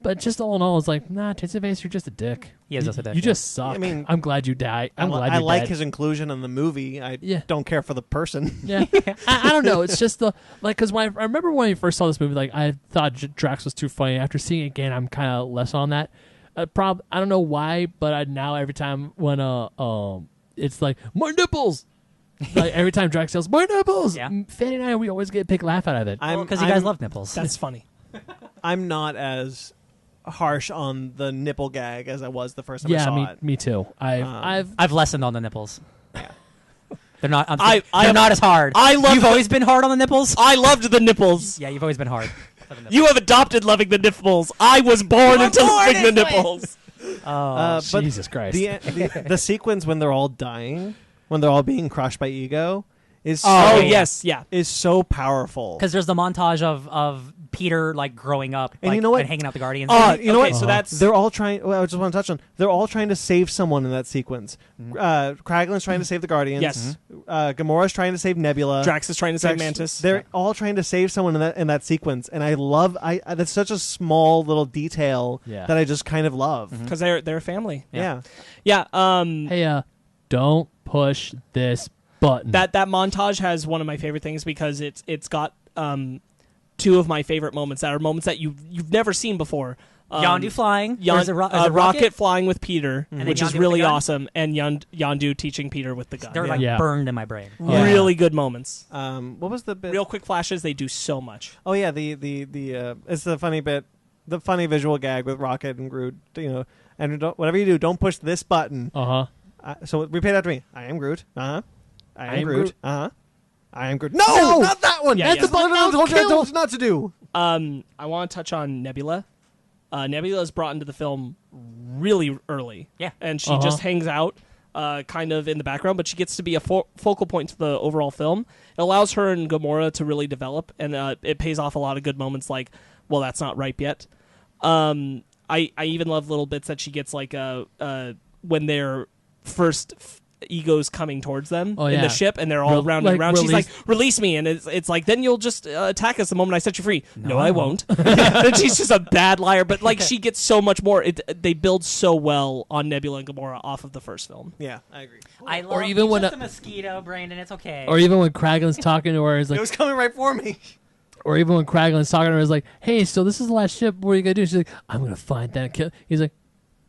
But just all in all, it's like, nah, Taserface, you're just a dick. He is just a dick, You yeah. just suck. I mean, I'm glad you die. I'm glad I you're like dead. his inclusion in the movie. I Yeah. don't care for the person. Yeah, I don't know. It's just because I remember when I first saw this movie, like I thought Drax was too funny. After seeing it again, I'm kind of less on that. I don't know why, but now every time when it's like my nipples, like every time Drax yells my nipples, Yeah. Fanny and I we always get a big laugh out of it. Because you guys love nipples. That's funny. I'm not as harsh on the nipple gag as I was the first time I Yeah, saw it. me too. I've lessened on the nipples. They're not. I- not as hard. I love You've the- always been hard on the nipples. I loved the nipples. Yeah, you've always been hard. You have adopted loving the nipples. I was born into born loving the into it. nipples. But Jesus Christ. the sequence when they're all dying, when they're all being crushed by ego, is Oh, so, yes, yeah. is so powerful. Because there's the montage of Peter like growing up, And like, you know what? and hanging out the Guardians. You know Okay, what? so that's They're all trying. Well, I just want to touch on. They're all trying to save someone in that sequence. Kraglin's trying to save the Guardians. Yes. Gamora's trying to save Nebula. Drax is trying to save Mantis. They're all trying to save someone in that sequence, and I love. That's such a small little detail Yeah. that I just kind of love. because they're a family. Yeah. Yeah. Hey, don't push this button. That montage has one of my favorite things because it's got two of my favorite moments that are moments that you've never seen before. Yondu flying. Or is it Rocket flying with Peter, And which then is Yondu with really the gun? awesome, and Yondu teaching Peter with the gun. They're like Yeah. burned in my brain. Yeah. Really good moments. What was the bit? Real quick flashes. They do so much. Oh yeah, the it's the funny bit, the funny visual gag with Rocket and Groot. And whatever you do, don't push this button. So repeat after me. I am Groot. I am Groot. I am Groot. No, not that one. Yeah, That's yeah. the button I told you not to do. I want to touch on Nebula. Nebula is brought into the film really early. Yeah. And she just hangs out kind of in the background, but she gets to be a focal point to the overall film. It allows her and Gamora to really develop, and it pays off a lot of good moments like, well, that's not ripe yet. I even love little bits that she gets like when they're first egos coming towards them in the ship, and they're all rounding around. She's like, release me, and it's like, then you'll just attack us the moment I set you free. No, I won't. And she's just a bad liar, but like she gets so much more. They build so well on Nebula and Gamora off of the first film. Yeah, I agree. I love Or even when just a mosquito, Brandon. It's okay. Or even when Kraglin's talking to her, it's It like, was coming right for me. or even when Kraglin's talking to her, it's like, hey, so this is the last ship. What are you gonna do? She's like, I'm gonna find that kill. He's like,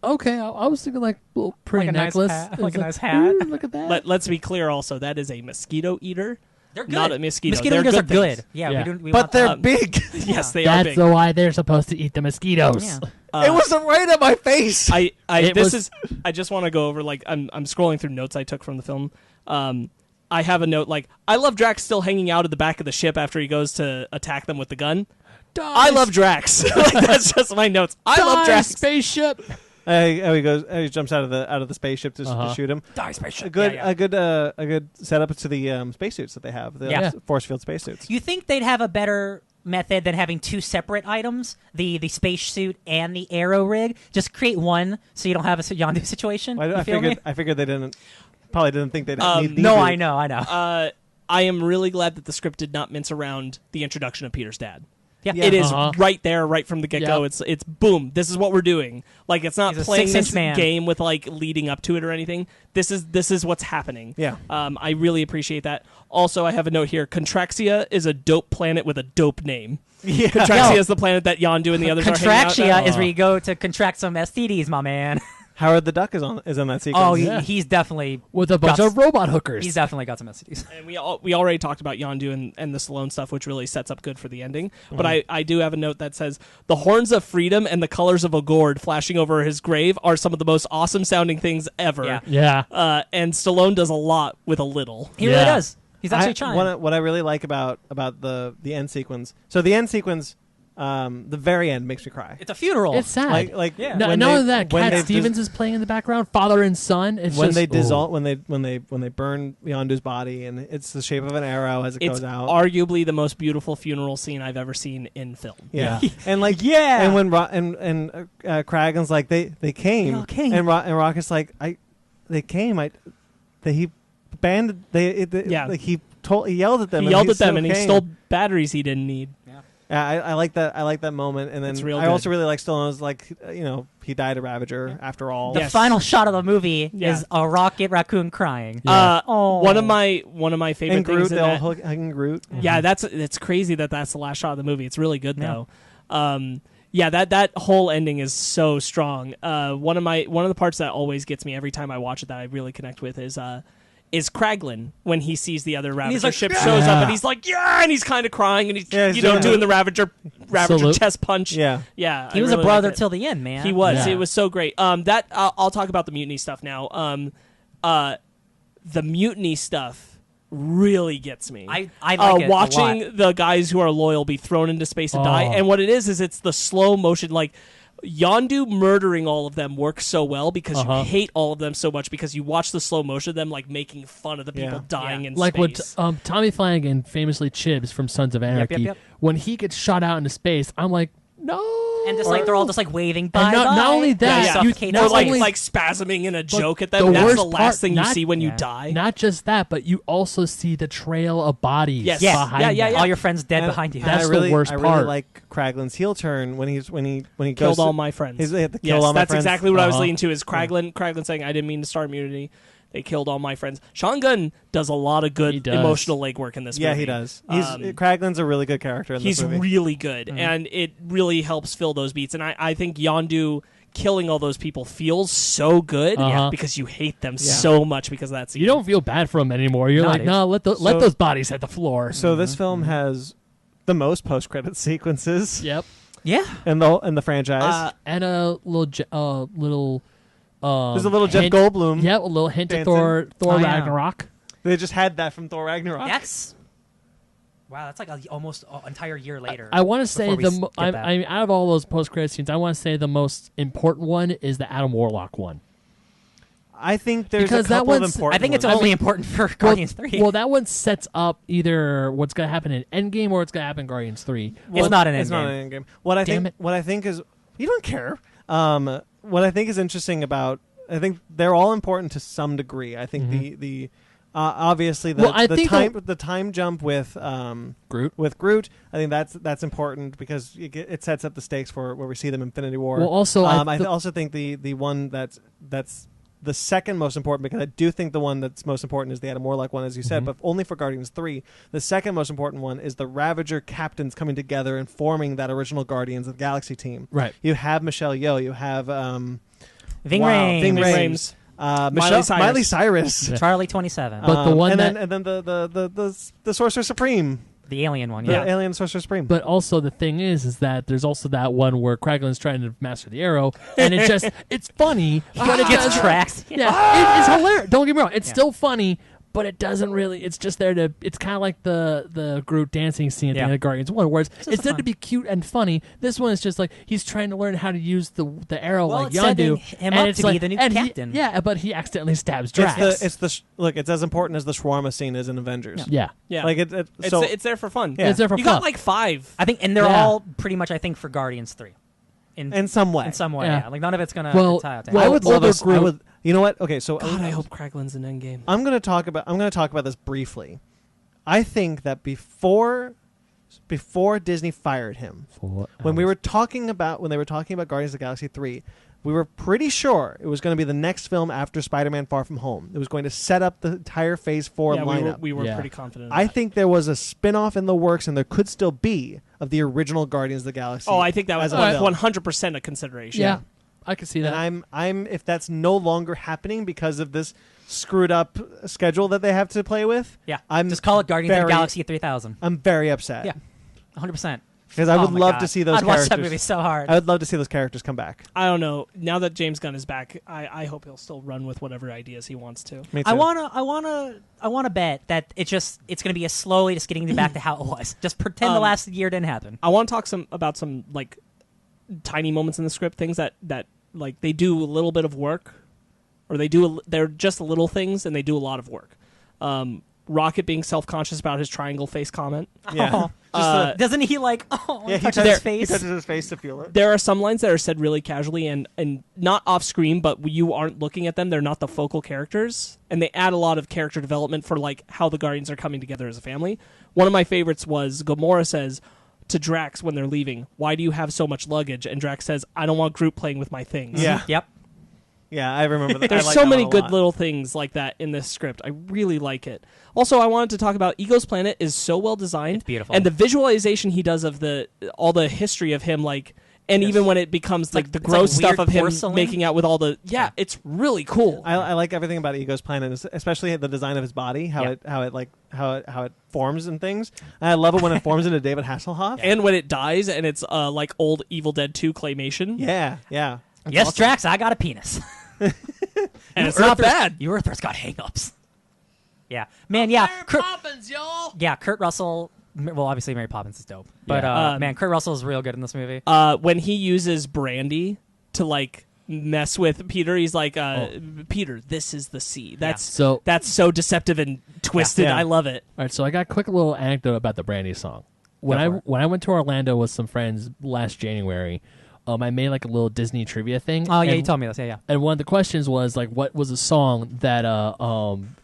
okay, I was thinking like a little pretty Like a nice necklace. hat- And like it's a nice hat. "Ooh, look at that. Let's be clear also, that is a mosquito eater. They're good. Not a mosquito. Mosquito They're eaters are good things. good. Yeah, Yeah. we But want they're that. big. Yes, they are That's big. why they're supposed to eat the mosquitoes. Yeah. It was right at my face. I It just want to go over, like, I'm scrolling through notes I took from the film. I have a note like, I love Drax still hanging out at the back of the ship after he goes to attack them with the gun. I love Drax. Like, that's just my notes. I love Drax. Spaceship. He goes. He jumps out of the spaceship to shoot him. Die spaceship. A good Yeah, a good setup to the spacesuits that they have. The Yeah. force field spacesuits. You think they'd have a better method than having two separate items, the spacesuit and the aero rig? Just create one so you don't have a Yondu situation. I You feel me? figured they probably didn't think they'd need No, to. I know. I am really glad that the script did not mince around the introduction of Peter's dad. Yeah. It is right there, right from the get-go. Yep. It's boom. This is what we're doing. Like, it's not He's a playing 6-inch this man. game with like leading up to it or anything. This is what's happening. Yeah. I really appreciate that. Also, I have a note here. Contraxia is a dope planet with a dope name. Yeah. Contraxia Yo. is the planet that Yondu and the others are hanging out. Contraxia is where you go to contract some STDs, my man. Howard the Duck is in that sequence. Oh, Yeah. he's definitely With a bunch got- of robot hookers. He's definitely got some STDs. And we already talked about Yondu and the Stallone stuff, which really sets up good for the ending. Mm-hmm. But I do have a note that says, the horns of freedom and the colors of a gourd flashing over his grave are some of the most awesome sounding things ever. Yeah. yeah. And Stallone does a lot with a little. He really Yeah. does. He's actually trying. What I really like about the end sequence. So the end sequence, the very end makes me cry. It's a funeral. It's sad. Like Yeah. No, when not they- only that, when Cat they Stevens is playing in the background, father and son. It's when just, they ooh. dissolve when they burn Yondu's body and it's the shape of an arrow as it It's goes out. arguably the most beautiful funeral scene I've ever seen in film. Yeah, and like Yeah. and when Kragan's like they came, They all came. and Rocket's like they came. He banned Yeah. like he yelled at them. He and yelled at them still and he came. stole batteries he didn't need. Yeah, I like that. I like that moment, and then It's real I good. also really like Stallone's like he died a Ravager after all. the Yes. final shot of the movie Yeah. is a rocket raccoon crying. Yeah. One of my favorite And Groot, things in they all that, hugging Groot. yeah, it's crazy that's the last shot of the movie. It's really good Yeah. though. Yeah, that whole ending is so strong. One of the parts that always gets me every time I watch it that I really connect with is Kraglin when he sees the other Ravager like, ship "Yeah!" shows up and he's like, yeah, and he's kind of crying and he's he's doing doing the Ravager Salute. chest punch. Yeah. Yeah. He I was really a brother liked it. till the end, man. He was. Yeah. It was so great. That I'll talk about the mutiny stuff now. The mutiny stuff really gets me. I like it a watching lot. the guys who are loyal be thrown into space and die. Oh. And what it is it's the slow motion, like Yondu murdering all of them works so well because you hate all of them so much because you watch the slow motion of them like making fun of the people Yeah. dying Yeah. in Like space. what Tommy Flanagan famously Chibs from Sons of Anarchy. yep. When he gets shot out into space, I'm like, no. And just like they're all just like waving bye. And not only that, Yeah. you Suffocate not or like only- spasming in a joke at the them. That's worst the last part- thing you not- see when you Yeah. die. Not just that, but you also see the trail of bodies Yes. Yes. behind Yeah. them. all your friends dead And- behind you. and That's I the really, worst I part. really like Kraglin's heel turn when he Killed goes all to- my friends. He's, they have to kill Yes, all my that's friends. exactly what I was Uh-huh. leading to. Is Kraglin saying I didn't mean to start mutiny. They killed all my friends. Sean Gunn does a lot of good emotional legwork in this movie. Yeah, he does. Kraglin's a really good character in this movie. He's really good, and it really helps fill those beats. And I think Yondu killing all those people feels so good because you hate them so much because of that scene. You don't feel bad for them anymore. You're like, no, let those bodies hit the floor. So this film has the most post-credit sequences. Yep. Yeah. In the franchise. And a little there's a little Jeff Goldblum. Yeah, a little hint dancing. to Thor Ragnarok. They just had that from Thor Ragnarok. That's wow. That's like almost an entire year later. I want to say out of all those post-credit scenes, I want to say the most important one is the Adam Warlock one. I think there's because a couple of important I think it's only important for Guardians 3. Well, that one sets up either what's going to happen in Endgame or what's going to happen in Guardians 3. It's not an Endgame. It's not an Endgame. What I think is you don't care. What I think is interesting about I think they're all important to some degree. I think the obviously the time jump with Groot. I think that's important because it sets up the stakes for where we see them in Infinity War. Well, also I also think the one that's the second most important, because I do think the one that's most important is the Adam Warlock one, as you said, but only for Guardians 3. The second most important one is the Ravager captains coming together and forming that original Guardians of the Galaxy team. Right. You have Michelle Yeoh. You have Ving Rhames. Miley Cyrus. Yeah. Charlie 27. But the one and then the Sorcerer Supreme. The alien one, The alien Sorcerer Supreme. But also the thing is that there's also that one where Kraglin's trying to master the arrow, and it's funny, but it gets tracks. Yeah, it's hilarious. Don't get me wrong, it's still funny, but it doesn't really. It's just there to. It's kind of like the Groot dancing scene at the end of Guardians 1, where it's there to be cute and funny. This one is just like he's trying to learn how to use the arrow like Yondu, him up to be the new captain. But he accidentally stabs Drax. It's as important as the shawarma scene is in Avengers. Yeah. Like it's there for fun. Yeah. It's there for you fun. got like 5. I think, and they're all pretty much for Guardians 3. In some way. In some way, Yeah. Like none of it's gonna. tie out to I would love this. You know what? Okay, so God, I hope Kraglin's in Endgame. I'm going to talk about this briefly. I think that before Disney fired him, when they were talking about Guardians of the Galaxy 3, we were pretty sure it was going to be the next film after Spider-Man: Far From Home. It was going to set up the entire Phase 4 lineup. We were pretty confident. I think there was a spin-off in the works, and there could still be, of the original Guardians of the Galaxy. Oh, I think that was 100% a consideration. Yeah. I can see that. And I'm if that's no longer happening because of this screwed up schedule that they have to play with. Yeah, I'm just call it Guardians of the Galaxy 3000. I'm very upset. Yeah, 100%. Because I would love to see those I'd characters. watch that movie so hard. I would love to see those characters come back. I don't know. Now that James Gunn is back, I hope he'll still run with whatever ideas he wants to. Me too. I wanna bet that it's gonna be slowly just getting back to how it was. Just pretend the last year didn't happen. I want to talk about some like tiny moments in the script, things that like they do a little bit of work, or they're just little things and they do a lot of work. Rocket being self-conscious about his triangle face comment. Yeah. Doesn't he touch his face? He touches his face to feel it. There are some lines that are said really casually and not off screen, but you aren't looking at them. They're not the focal characters, and they add a lot of character development for like how the Guardians are coming together as a family. One of my favorites was Gamora says to Drax when they're leaving, "Why do you have so much luggage?" And Drax says, "I don't want Groot playing with my things." Yeah. Yep. Yeah, I remember that. There's so many good little things like that in this script. I really like it. Also, I wanted to talk about Ego's planet is so well designed. It's beautiful. And the visualization he does of all the history of him, like, and even when it becomes like the gross stuff of him making out with all the it's really cool. I like everything about Ego's planet, especially the design of his body, how it forms and things. And I love it when it forms into David Hasselhoff. And when it dies and it's like old Evil Dead 2 claymation. Yeah. Yes, awesome. Drax, I got a penis. And it's not bad. You Earthers got hang-ups. Yeah. Man, yeah. Poppins, y'all. Yeah, Kurt Russell. Well, obviously Mary Poppins is dope. But, man, Kurt Russell is real good in this movie. When he uses brandy to, like, mess with Peter, he's like, Peter, this is the sea. That's so deceptive and twisted. Yeah. I love it. All right, so I got a quick little anecdote about the Brandy song. When I went to Orlando with some friends last January, I made like a little Disney trivia thing. Oh, yeah, you told me this. Yeah. And one of the questions was like, what was a song that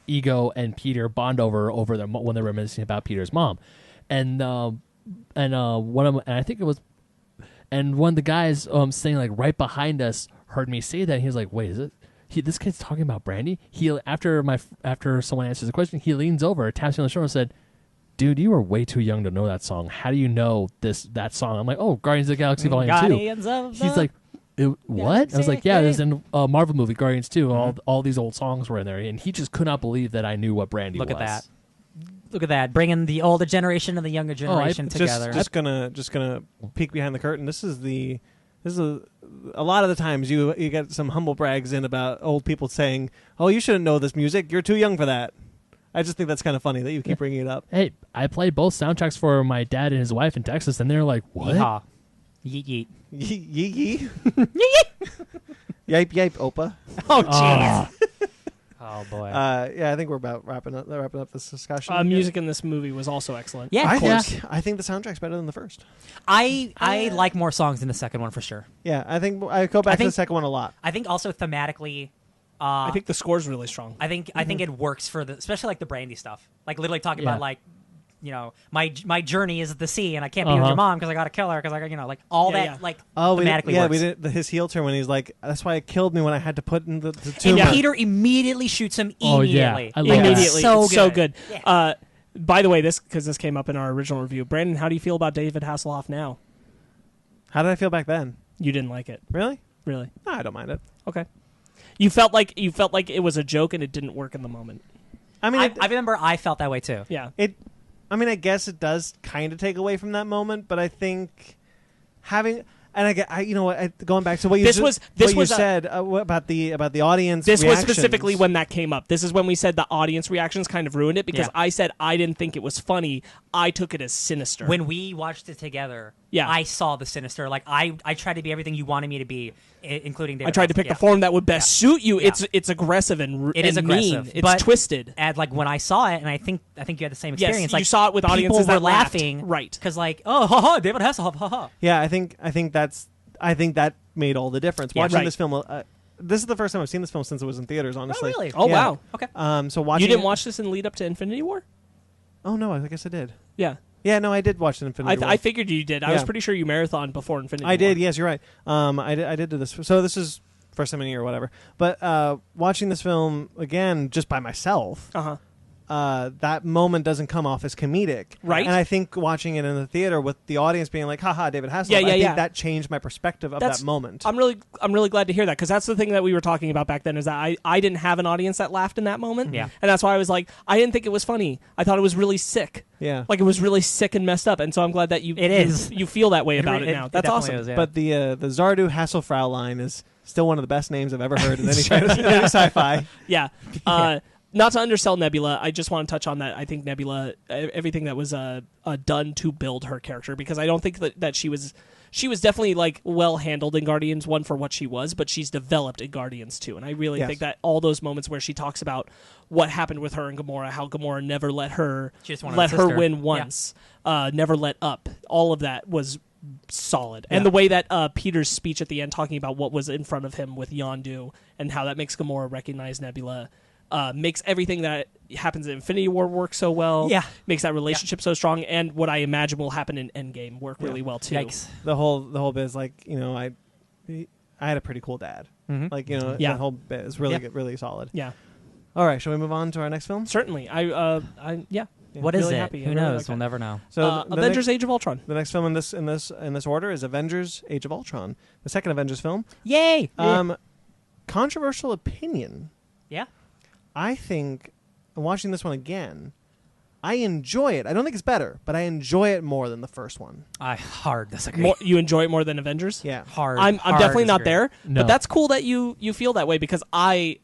Ego and Peter bond over when they were reminiscing about Peter's mom? And one of them, and I think it was, and one of the guys sitting like right behind us heard me say that. And he was like, "Wait, is it this kid's talking about Brandy. After someone answers the question, he leans over, taps me on the shoulder, and said, "Dude, you were way too young to know that song. How do you know that song?" I'm like, "Oh, Guardians of the Galaxy Volume 2. Guardians of He's the like, "What?" I was like, "Yeah, there's in a Marvel movie, Guardians 2. All these old songs were in there," and he just could not believe that I knew what Brandy was. Look at that, bringing the older generation and the younger generation together. Just gonna peek behind the curtain. This is a lot of the times you get some humble brags in about old people saying, "Oh, you shouldn't know this music. You're too young for that." I just think that's kind of funny that you keep bringing it up. Hey, I played both soundtracks for my dad and his wife in Texas, and they're like, "What?" Yeehaw. Yeet yeet. Yee yee. Yipe yipe opa. Oh jeez. Oh boy. Yeah, I think we're about wrapping up this discussion. Music in this movie was also excellent. Yeah, of course. I think the soundtrack's better than the first. I like more songs than the second one for sure. Yeah, I think I go back to the second one a lot. I think also thematically. I think the score's really strong. I think it works for especially like the Brandy stuff. Like literally talking about like, my journey is the sea, and I can't be with your mom because I got to kill her because like all that. Yeah. Like Thematically works. we did his heel turn when he's like, "That's why it killed me when I had to put in the tomb." And Peter immediately shoots him immediately. I love that. Immediately. So It's good. so good. Yeah. By the way, this came up in our original review. Brandon, how do you feel about David Hasselhoff now? How did I feel back then? You didn't like it, Really? really? No, I don't mind it. Okay. You felt like it was a joke and it didn't work in the moment. I mean, I remember I felt that way too. Yeah. I guess it does kind of take away from that moment, but I think having you know what, going back to what you said about the audience. This was reactions. specifically when that came up. This is when we said the audience reactions kind of ruined it because Yeah. I said I didn't think it was funny. I took it as sinister. When we watched it together, Yeah. I saw the sinister. Like I tried to be everything you wanted me to be, including David. I tried to Hasselhoff. pick Yeah. the form that would best suit you. Yeah. It's aggressive and It is and aggressive. mean. It's but twisted. And like when I saw it, and I think you had the same Yes, experience. you like saw it with audiences people were that laughed. laughing, Right. Because like, oh, ha ha, David Hasselhoff, ha ha. Yeah, I think that made all the difference. Yeah, Watching right. this film, this is the first time I've seen this film since it was in theaters. Honestly. Oh really? Oh, Yeah. wow. Okay. So watching You didn't it- watch this in lead up to Infinity War? Oh no, I guess I did. Yeah. Yeah, no, I did watch it in Infinity War. I figured you did. I was Yeah. pretty sure you marathoned before Infinity War. I did. Yes, you're right. I did do this. So this is first time in a year or whatever. But watching this film again just by myself, Uh-huh. that moment doesn't come off as comedic, Right. And I think watching it in the theater with the audience being like, "Haha, David Hasselhoff," Yeah, I think yeah. that changed my perspective of that moment. I'm really glad to hear that because that's the thing that we were talking about back then is that I didn't have an audience that laughed in that moment. Yeah. And that's why I was like, I didn't think it was funny. I thought it was really sick. Yeah. Like it was really sick and messed up. And so I'm glad that It is. you feel that way about it now. That's definitely awesome. is, yeah. But the Zardu Hasselfrau line is still one of the best names I've ever heard in any kind of sci-fi. Yeah. Not to undersell Nebula, I just want to touch on that. I think Nebula, everything that was done to build her character, because I don't think that she was definitely like well handled in Guardians 1 for what she was, but she's developed in Guardians 2, and I really think that all those moments where she talks about what happened with her and Gamora, how Gamora never let her She just wanted a sister. win once, never let up, all of that was solid. Yeah. And the way that Peter's speech at the end talking about what was in front of him with Yondu and how that makes Gamora recognize Nebula makes everything that happens in Infinity War work so well. Yeah. Makes that relationship so strong, and what I imagine will happen in Endgame work really well too. Yikes. The whole bit is like, you know, I had a pretty cool dad. Mhm. Like, you know, Yeah. that whole bit is really Yeah. good, really solid. Yeah, All right, shall we move on to our next film? certainly. Yeah. What is really it? happy. I Who really knows? like We'll that. never know. So Avengers: Age of Ultron. The next film in this order is Avengers: Age of Ultron, the second Avengers film. Yay! Controversial opinion. Yeah. I think watching this one again, I enjoy it. I don't think it's better, but I enjoy it more than the first one. I hard disagree. You enjoy it more than Avengers? Yeah. Hard. I'm hard definitely not disagree. there, No. but that's cool that you feel that way because I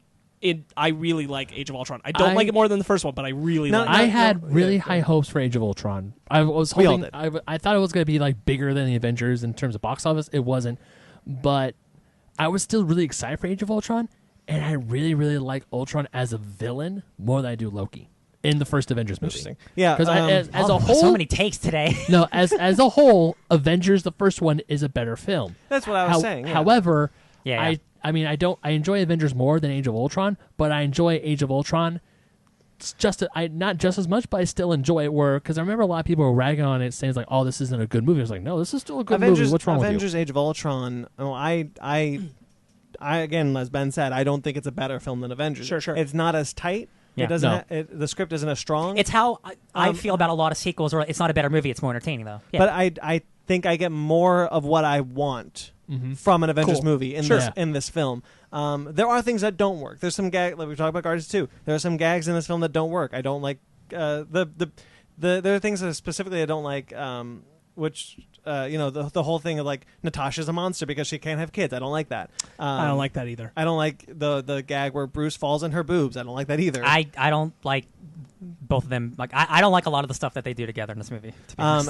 really like Age of Ultron. I don't like it more than the first one, but I really like it. I had really yeah, high hopes for Age of Ultron. I was We all hoping did. I thought it was going to be like bigger than the Avengers in terms of box office. It wasn't, but I was still really excited for Age of Ultron, and I really really like Ultron as a villain more than I do Loki in the first Avengers movie. Interesting. Yeah. Because as Oh, a whole, so many takes today. no, as a whole, Avengers the first one is a better film. that's what I was saying. Yeah. However, Yeah. I mean I enjoy Avengers more than Age of Ultron, but I enjoy Age of Ultron not just as much, but I still enjoy it. Because I remember a lot of people were ragging on it, saying it's like, "Oh, this isn't a good movie." I was like, "No, this is still a good movie. What's wrong with you?" Avengers: Age of Ultron. Oh, I again, as Ben said, I don't think it's a better film than Avengers. Sure. It's not as tight. Yeah. It doesn't. No. The script isn't as strong. It's how I feel about a lot of sequels, where it's not a better movie; it's more entertaining, though. Yeah. But I think I get more of what I want from an Avengers movie in this film. There are things that don't work. There's some gag. Like we talked about Guardians 2. There are some gags in this film that don't work. I don't like there are things that specifically I don't like. Which the whole thing of like Natasha's a monster because she can't have kids. I don't like that. I don't like that either. I don't like the gag where Bruce falls in her boobs. I don't like that either. I don't like both of them. Like I don't like a lot of the stuff that they do together in this movie. To be honest.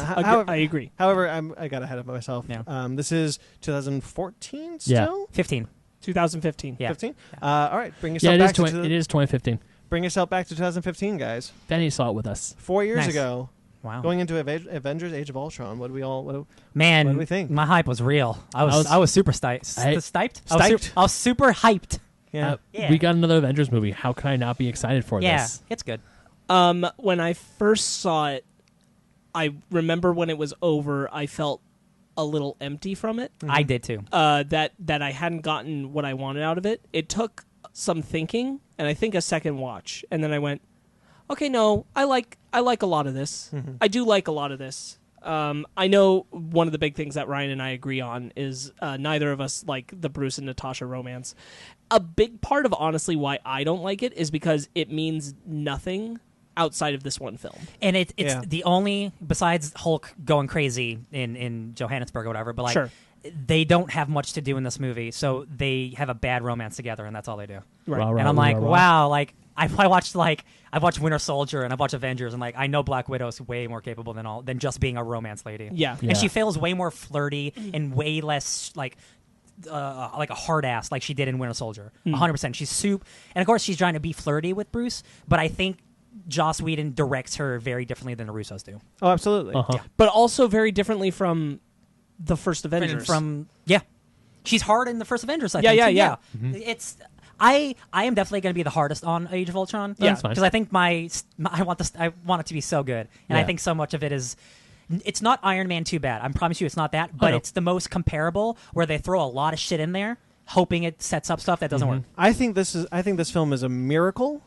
I agree. However, I got ahead of myself. Yeah. This is 2014 still? 15. 2015. Yeah. 15? All right, bring yourself back to it is 2015. bring yourself back to 2015, guys. Benny saw it with us. 4 years Nice. ago. Wow. Going into Avengers: Age of Ultron, what do Man, we think? my hype was real. I was super styked. I was super hyped. Yeah. Yeah. We got another Avengers movie. How can I not be excited for Yeah, this? it's good. When I first saw it, I remember when it was over, I felt a little empty from it. I did too. That I hadn't gotten what I wanted out of it. It took some thinking, and I think a second watch, and then I went, okay, no, I like a lot of this. I do like a lot of this. I know one of the big things that Ryan and I agree on is neither of us like the Bruce and Natasha romance. A big part of honestly why I don't like it is because it means nothing outside of this one film. And it's Yeah. the only, besides Hulk going crazy in Johannesburg or whatever, but like Sure. they don't have much to do in this movie, so they have a bad romance together, and that's all they do. Right. Rah, rah, And I'm rah, like, rah. wow, like I watched Winter Soldier and I watched Avengers, and like I know Black Widow's way more capable than just being a romance lady. Yeah. And she feels way more flirty and way less like a hard ass like she did in Winter Soldier. 100%. She's soup, and of course she's trying to be flirty with Bruce, but I think Joss Whedon directs her very differently than the Russos do. Oh, absolutely. Uh-huh. Yeah. But also very differently from the first Avengers. She's hard in the first Avengers. I Yeah, think, yeah, too. yeah. It's I am definitely going to be the hardest on Age of Ultron. Yeah. That's fine. Because I think I want it to be so good, and I Yeah. think so much of it is. It's not Iron Man 2 bad. I promise you, it's not that. But no. it's the most comparable, where they throw a lot of shit in there, hoping it sets up stuff that doesn't work. I think this film is a miracle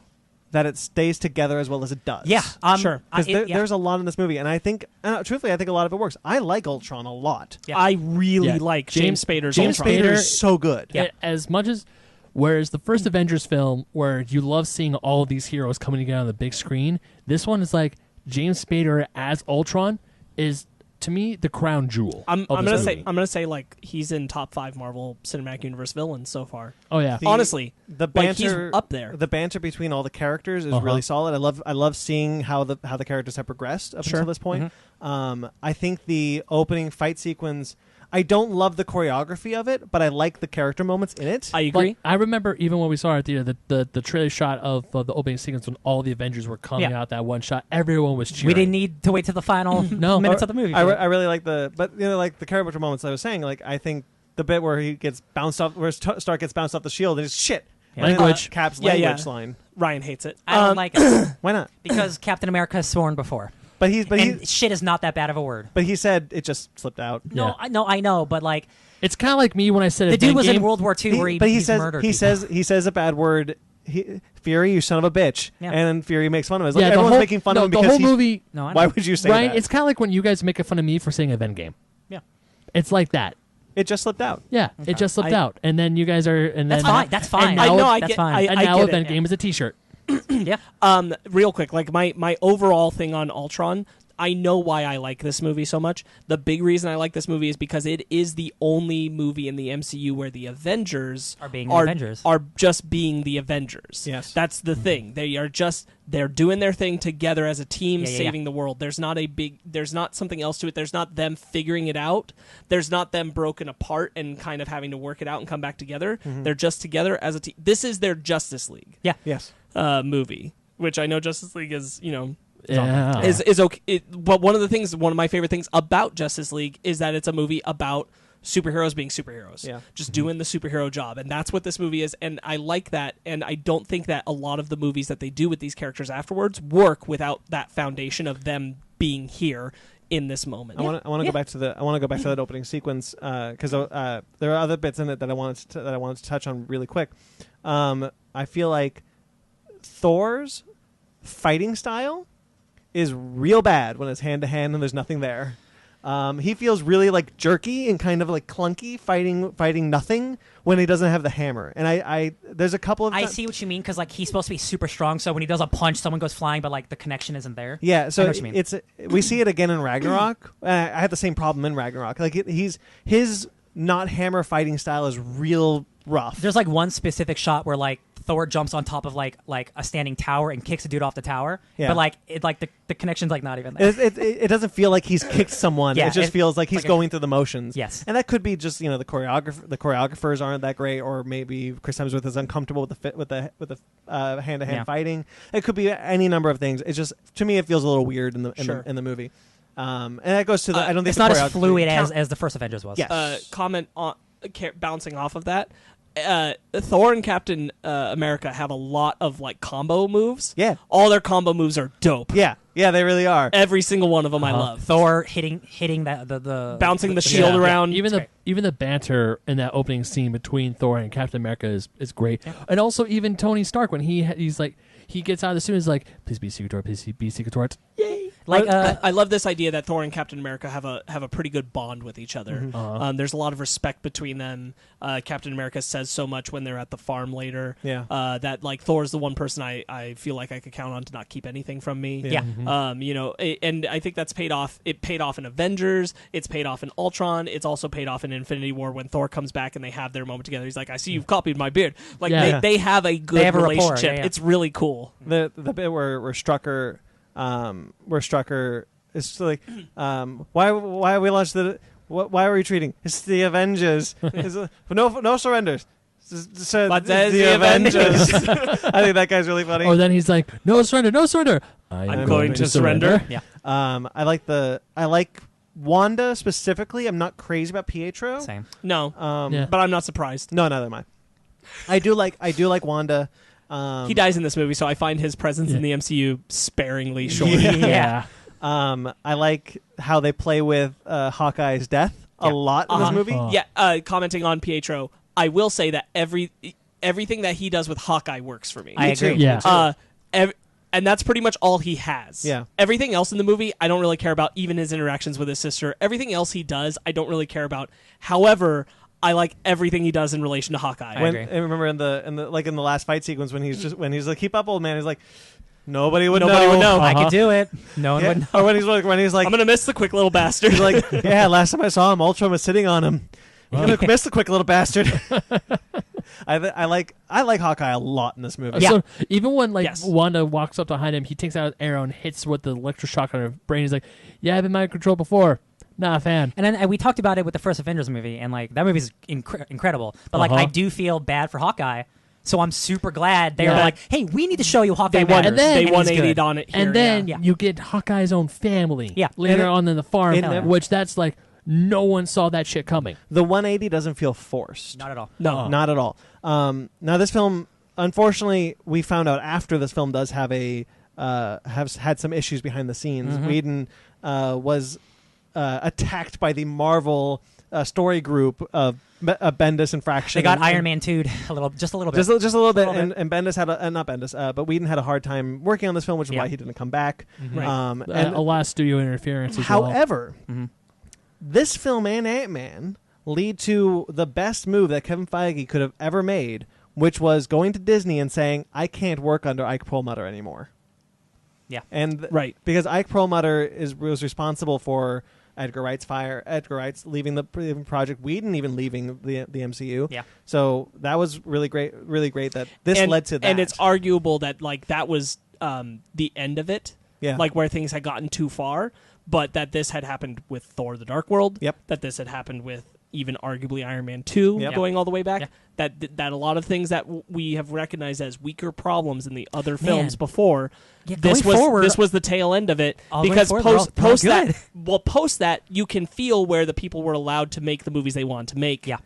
that it stays together as well as it does. Yeah, Sure. Because there's a lot in this movie, and I think, truthfully, I think a lot of it works. I like Ultron a lot. Yeah. I really Yeah. like James Spader's James Ultron. Spader is so good. Yeah. As much as, whereas the first Avengers film, where you love seeing all of these heroes coming together on the big screen, this one is like James Spader as Ultron is, to me, the crown jewel. I'm of this gonna movie. say like he's in top 5 Marvel Cinematic Universe villains so far. Oh yeah, Honestly, the like, he's banter up there. The banter between all the characters is Uh-huh. really solid. I love seeing how the characters have progressed up Sure. until this point. I think the opening fight sequence. I don't love the choreography of it, but I like the character moments in it. I agree. But I remember even when we saw it at the trailer shot of the opening sequence when all the Avengers were coming Yeah. out that one shot, everyone was cheering. We didn't need to wait to the final No. minutes of the movie. I really like like the character moments I was saying. Like I think the bit where he gets bounced off, where Stark gets bounced off the shield, and it's shit. Yeah. And then, Language. Cap's Yeah, language yeah. line. Ryan hates it. I don't like it Why not? because Captain America has sworn before, But he shit is not that bad of a word. but he said it just slipped out. No, Yeah. I know, but like It's kind of like me when I said the at dude was in Endgame- World War II where he says murdered he people. says a bad word. Fury, you son of a bitch, Yeah. and Fury makes fun of him. It's Yeah, like the everyone's whole, making fun no, of him the because whole he's. movie. No, I know. Why would you say Ryan, that? it's kind of like when you guys make fun of me for saying Endgame. Yeah. It's like that. It just slipped out. Yeah, it just slipped out, and then you guys are, and That's then fine. That's fine. And now, I know. I That's get. fine. and I now get it. Endgame is a T-shirt. Yeah. Real quick, like my overall thing on Ultron, I know why I like this movie so much. The big reason I like this movie is because it is the only movie in the MCU where the Avengers Are being the Avengers. are just being the Avengers. Yes. That's the thing. They're doing their thing together as a team, Yeah, yeah, saving the world. There's not something else to it. There's not them figuring it out. There's not them broken apart and kind of having to work it out and come back together. They're just together as a team. This is their Justice League Yeah. Yes. movie, which I know Justice League is, Yeah. is okay. But one of my favorite things about Justice League is that it's a movie about superheroes being superheroes. Yeah. Just doing the superhero job. And that's what this movie is. And I like that. And I don't think that a lot of the movies that they do with these characters afterwards work without that foundation of them being here in this moment. I want to go back to that opening sequence because there are other bits in it that I wanted to touch on really quick. I feel like Thor's fighting style is real bad when it's hand to hand and there's nothing there. He feels really like jerky and kind of like clunky fighting nothing when he doesn't have the hammer. And I there's a couple of I see what you mean, because like he's supposed to be super strong, so when he does a punch, someone goes flying, but like the connection isn't there. Yeah, so I know what you mean. we see it again in Ragnarok. I had the same problem in Ragnarok. Like his not hammer fighting style is real rough. There's like one specific shot where like Thor jumps on top of like a standing tower and kicks a dude off the tower. Yeah. But like the connection's like not even there. It doesn't feel like he's kicked someone. Yeah, it just feels like he's like going through the motions. Yes. And that could be just, the choreographers aren't that great, or maybe Chris Hemsworth is uncomfortable with the hand to hand fighting. It could be any number of things. It's just, to me, it feels a little weird in the movie. And that goes to the I don't think it's not as fluid as the first Avengers was. Yes. Comment on bouncing off of that. Thor and Captain America have a lot of like combo moves. Yeah. All their combo moves are dope. Yeah, they really are. Every single one of them I love. Thor hitting the bouncing the shield around. Even the banter in that opening scene between Thor and Captain America is great. Yeah. And also even Tony Stark when he's like he gets out of the suit and is like, please be Secret Door, please be Secret Door. Yay. Like I love this idea that Thor and Captain America have a pretty good bond with each other. Mm-hmm. Uh-huh. There's a lot of respect between them. Captain America says so much when they're at the farm later. Yeah. That like Thor's the one person I feel like I could count on to not keep anything from me. Yeah. Mm-hmm. And I think that's paid off. It paid off in Avengers. It's paid off in Ultron. It's also paid off in Infinity War when Thor comes back and they have their moment together. He's like, I see you've copied my beard. Like they have a good relationship. Yeah. It's really cool. The bit where Strucker is like, why we launched why are we retreating? It's the Avengers. No surrenders. But there's the the Avengers. I think that guy's really funny. Or then he's like, no surrender. I'm going to surrender. Yeah. I like Wanda specifically. I'm not crazy about Pietro. Same. No, Yeah. but I'm not surprised. No, neither am I. I do like Wanda. He dies in this movie, so I find his presence in the MCU sparingly short. Yeah. I like how they play with Hawkeye's death a lot in this movie. Yeah, commenting on Pietro, I will say that everything that he does with Hawkeye works for me. I agree. Yeah. And that's pretty much all he has. Yeah. Everything else in the movie, I don't really care about, even his interactions with his sister. Everything else he does, I don't really care about. However, I like everything he does in relation to Hawkeye. I remember in the last fight sequence when he's like, keep up, old man. He's like, nobody would know. I could do it. No one would know. Or when he's like, I'm gonna miss the quick little bastard. he's like, yeah, last time I saw him, Ultron was sitting on him. You're gonna miss the quick little bastard. I like Hawkeye a lot in this movie. Yeah. So even when Wanda walks up behind him, he takes out an arrow and hits with the electroshock on her brain. He's like, yeah, I've been mind control before. Not a fan. And then we talked about it with the first Avengers movie, and like that movie's incredible. But like I do feel bad for Hawkeye, so I'm super glad they were like, "Hey, we need to show you Hawkeye." They matters. they And he's 180'd good. on it here. And then yeah. you get Hawkeye's own family Yeah. later And on in the farm, Yeah. which that's like no one saw that shit coming. The 180 doesn't feel forced. Not at all. No. Not at all. Now this film, unfortunately, we found out after this film does have has had some issues behind the scenes. Mm-hmm. Whedon was attacked by the Marvel story group of Bendis and Fraction. They got Iron Man 2'd just a little bit. Just a little bit, little bit. and Bendis had not Bendis, but Whedon had a hard time working on this film, which is why he didn't come back. Right. And a lot of studio interference as well. however, this film and Ant-Man lead to the best move that Kevin Feige could have ever made, which was going to Disney and saying, "I can't work under Ike Perlmutter anymore." Yeah. And Right. because Ike Perlmutter was responsible for Edgar Wright's leaving the project, Whedon even leaving the MCU. Yeah. So that was really great that this led to that. And it's arguable that like that was the end of it. Yeah. Like where things had gotten too far, but that this had happened with Thor: The Dark World. Yep. That this had happened with even arguably Iron Man 2 Yep. going all the way back. Yeah. That a lot of things that we have recognized as weaker problems in the other films before. Yeah, This going forward, was the tail end of it All going because forward, they're post all that good. post that you can feel where the people were allowed to make the movies they wanted to make. Yeah.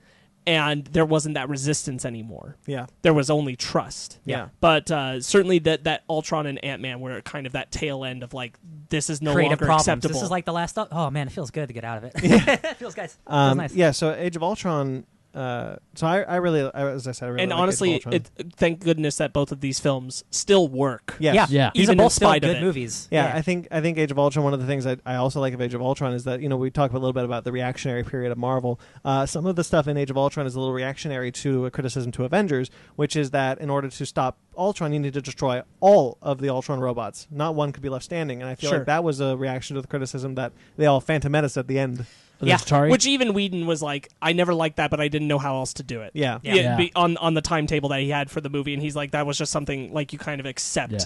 and there wasn't that resistance anymore. Yeah. There was only trust. Yeah. But certainly that Ultron and Ant-Man were kind of that tail end of like, this is no Creative longer problems. acceptable. This is like the last stuff. Oh man, it feels good to get out of it. it feels nice. Feels nice. Yeah, so Age of Ultron. So I really, as I said, I really and like honestly, Age of Ultron. thank goodness that both of these films still work. Yes. Yeah, Yeah. These Even are in both still spite of good it. movies. Yeah, I think Age of Ultron. One of the things I also like of Age of Ultron is that we talked a little bit about the reactionary period of Marvel. Some of the stuff in Age of Ultron is a little reactionary to a criticism to Avengers, which is that in order to stop Ultron, you need to destroy all of the Ultron robots. Not one could be left standing. And I feel Sure. like that was a reaction to the criticism that they all Phantom Menace at the end. Yeah. Chitauri? Which even Whedon was like, I never liked that, but I didn't know how else to do it. Yeah. Yeah. On the timetable that he had for the movie, and he's like, that was just something like you kind of accept. Yeah.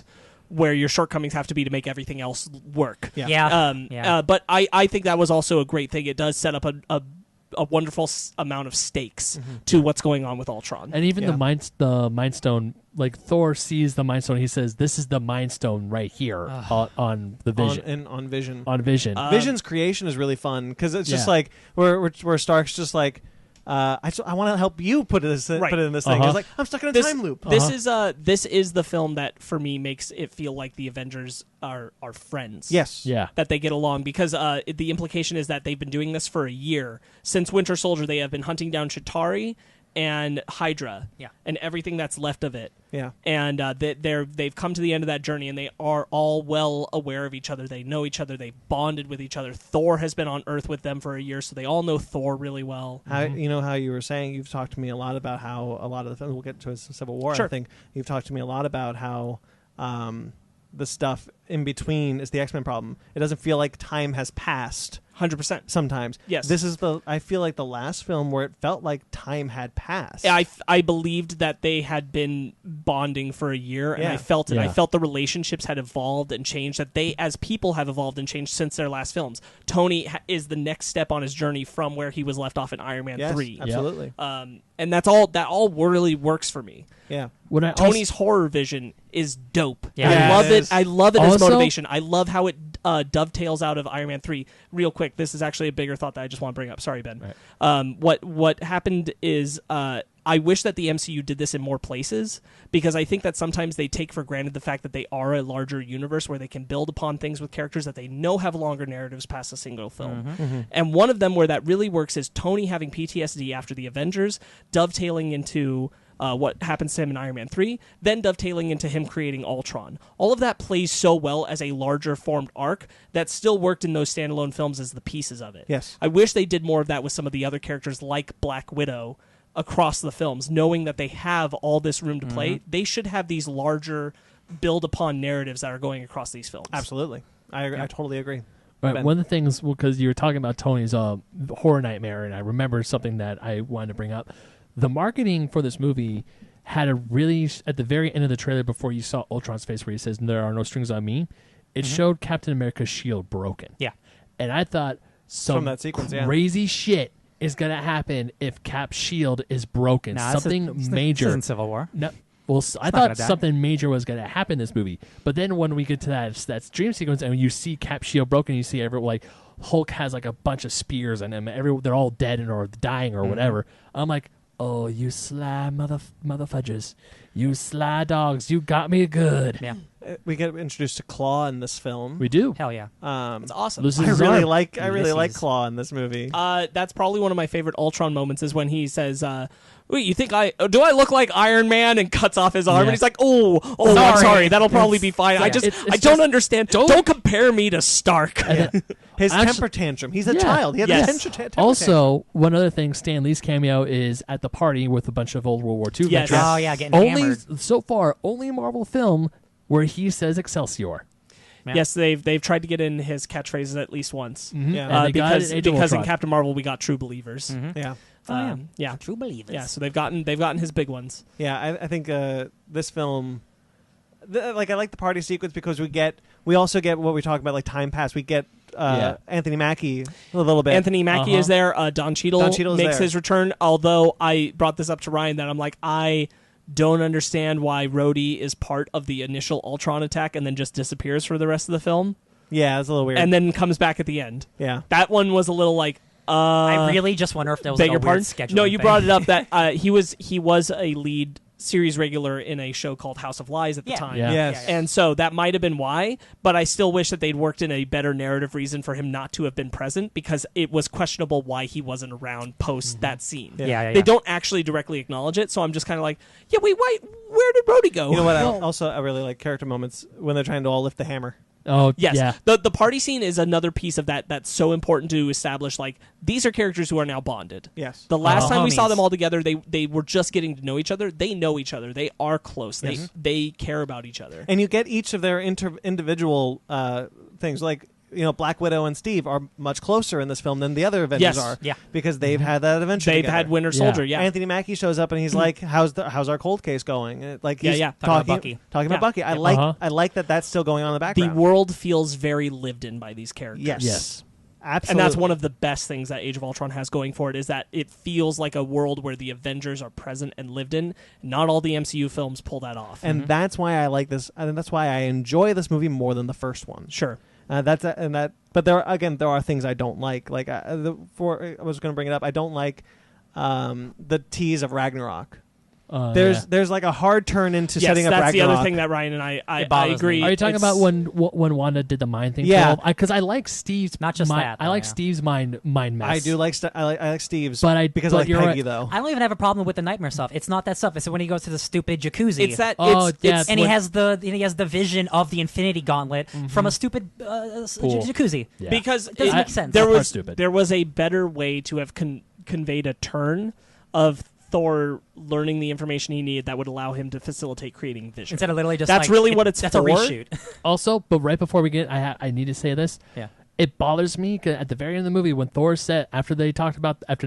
Where your shortcomings have to be to make everything else work. Yeah. Yeah. But I think that was also a great thing. It does set up a wonderful amount of stakes to what's going on with Ultron. And even Yeah. the Mind Stone, like Thor sees the Mind Stone, he says, "This is the Mind Stone right here on the Vision." On Vision. On Vision. Vision's creation is really fun because it's just Yeah. like where Stark's just like, I want to help you put it in this thing. It's like I'm stuck in a time loop. This is the film that for me makes it feel like the Avengers are friends. Yes. Yeah. That they get along because the implication is that they've been doing this for a year. Since Winter Soldier, they have been hunting down Chitauri and Hydra and everything that's left of it. Yeah. And they've come to the end of that journey, and they are all well aware of each other. They know each other. They bonded with each other. Thor has been on Earth with them for a year, so they all know Thor really well. How you were saying you've talked to me a lot about how a lot of the films we'll get to Civil War. Sure. I think you've talked to me a lot about how the stuff in between is the X-Men problem. It doesn't feel like time has passed 100%. sometimes. Yes. This is I feel like the last film where it felt like time had passed. I believed that they had been bonding for a year, and I felt it. Yeah. I felt the relationships had evolved and changed, that they as people have evolved and changed since their last films. Tony is the next step on his journey from where he was left off in Iron Man 3. Absolutely. And that all really works for me. Yeah. When I Tony's horror vision is dope. Yeah. I love it it. I love it as Also- motivation. I love how it dovetails out of Iron Man 3. Real quick, this is actually a bigger thought that I just want to bring up. Sorry, Ben. Right. What happened is I wish that the MCU did this in more places, because I think that sometimes they take for granted the fact that they are a larger universe where they can build upon things with characters that they know have longer narratives past a single film. And one of them where that really works is Tony having PTSD after the Avengers, dovetailing into what happens to him in Iron Man 3, then dovetailing into him creating Ultron. All of that plays so well as a larger formed arc that still worked in those standalone films as the pieces of it. Yes. I wish they did more of that with some of the other characters like Black Widow across the films, knowing that they have all this room to play. They should have these larger build upon narratives that are going across these films. Absolutely. I totally agree. Right, Ben. one of the things, because you were talking about Tony's horror nightmare, and I remember something that I wanted to bring up. The marketing for this movie had a really, at the very end of the trailer before you saw Ultron's face where he says, "There are no strings on me," it showed Captain America's shield broken. Yeah. And I thought some From that sequence, yeah. crazy shit is going to happen if Cap's shield is broken. Something major. This isn't Civil War. No, well, I not thought gonna die. something major was going to happen in this movie, but then when we get to that dream sequence and you see Cap's shield broken, you see like Hulk has like a bunch of spears and they're all dead or dying or whatever. I'm like, oh, you sly motherfudgers, you sly dogs, you got me good. Yeah. We get introduced to Claw in this film. We do. Hell yeah. It's awesome. Loses I his really arm. like Ulysses. Claw in this movie. That's probably one of my favorite Ultron moments is when he says, wait, you think do I look like Iron Man? And cuts off his arm, and he's like, I'm sorry. That'll probably be fine. I it's don't understand. Don't compare me to Stark. And then- His Actually- temper tantrum. He's a Yeah. child. He had Yes. a temper tantrum. Also, one other thing, Stan Lee's cameo is at the party with a bunch of old World War II Yes. veterans. Oh yeah, getting Only hammered. so far, only Marvel film where he says Excelsior. Yeah. Yes, they've tried to get in his catchphrases at least once. Yeah. And they got it Because in Age of in Ultron. Captain Marvel we got True Believers. Yeah. Yeah. True believers. Yeah, so they've gotten his big ones. Yeah, I think this film, I like the party sequence because we also get what we talk about, like time pass. We get Anthony Mackie a little bit. Anthony Mackie is there. Don Cheadle Cheadle's makes there. his return. Although I brought this up to Ryan that I'm like, I don't understand why Rhodey is part of the initial Ultron attack and then just disappears for the rest of the film Yeah, it's a little weird. and then comes back at the end. yeah, That one was a little like, I really just wonder if there was Beg like, your a weird pardon? scheduling No, you thing. brought it up that he was a lead series regular in a show called House of Lies at the time. Yeah. Yes. And so that might have been why, but I still wish that they'd worked in a better narrative reason for him not to have been present, because it was questionable why he wasn't around post that scene. Yeah. They don't actually directly acknowledge it, so I'm just kind of like, yeah, wait, where did Brody go? You know what? I really like character moments when they're trying to all lift the hammer. Oh, Yes, yeah. the party scene is another piece of that that's so important to establish. Like, these are characters who are now bonded. Yes. The last time we saw Homies. them all together, they were just getting to know each other. They know each other. They are close. Yes. They care about each other. And you get each of their individual things. Like, Black Widow and Steve are much closer in this film than the other Avengers Yes. are. Yeah. Because they've had that adventure They've together. had Winter Yeah. Soldier. Yeah, Anthony Mackie shows up and he's like, "How's our cold case going?" And like, Yeah, he's yeah. Talking about talking Bucky. talking Yeah. about Bucky. I Uh-huh. like that. That's still going on in the the background. world feels very lived in by these characters. Yes. And Absolutely. that's one of the best things that Age of Ultron has going for it, is that it feels like a world where the Avengers are present and lived in. Not all the MCU films pull that off. And that's why I like this. And that's why I enjoy this movie more than the first one. sure. But there are things I don't like. Like I was going to bring it up. I don't like the tease of Ragnarok. There's like a hard turn into Yes, setting up that's Ragnarok. the other thing that Ryan and I It bothers agree. me. Are you talking It's- about when Wanda did the mind thing? Yeah. Because I like Steve's Not just mind, that, I though, like yeah. Steve's mind mess. I do like I like Steve's, But because I like you're Peggy right. though. I don't even have a problem with the nightmare stuff. It's not that stuff. It's when he goes to the stupid jacuzzi. It's that. Oh, it's, yeah. it's and he has the vision of the Infinity Gauntlet from a stupid Pool. jacuzzi. Yeah. because It doesn't make sense. There That part's was stupid. there was a better way to have conveyed a turn of Thor learning the information he needed that would allow him to facilitate creating vision. Instead of literally just That's like, really what it's that's for. a reshoot. Also, but right before we get, I need to say this. Yeah. It bothers me 'cause at the very end of the movie when Thor said after they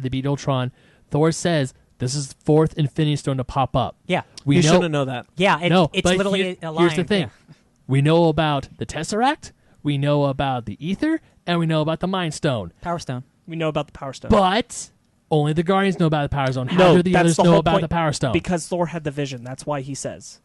beat Ultron, Thor says this is the fourth Infinity Stone to pop up. Yeah. We You know. shouldn't know that. Yeah, No, it's but literally a line. here's the thing. Yeah. We know about the Tesseract, we know about the Ether, and we know about the Mind Stone. Power Stone. We know about the Power Stone. But only the Guardians know about the Power Stone. How no, do the that's others the know whole about point, the Power Stone? Because Thor had the vision. That's why he says.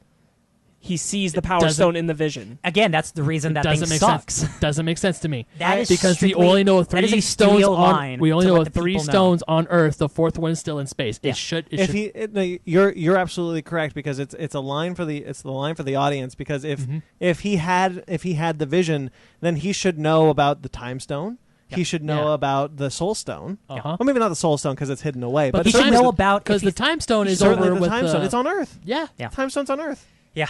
He sees the Power doesn't- Stone in the vision. Again, that's the reason that thing doesn't make sucks. sense. Doesn't make sense to me. That is because we strictly- only know that is three a stones studio on. line We only to know let the three people know. stones on Earth. The fourth one is still in space. Yeah. It should. If he, no, you're absolutely correct, because it's the line for the audience, because if he had the vision, then he should know about the Time Stone. Yeah. He should know Yeah. about the Soul Stone. Uh-huh. Well, maybe not the Soul Stone because it's hidden away, but He should certainly know about Because if the he's- Time Stone is certainly over the with Time Stone. It's on Earth. Yeah. Yeah. Time Stone's on Earth. Yeah.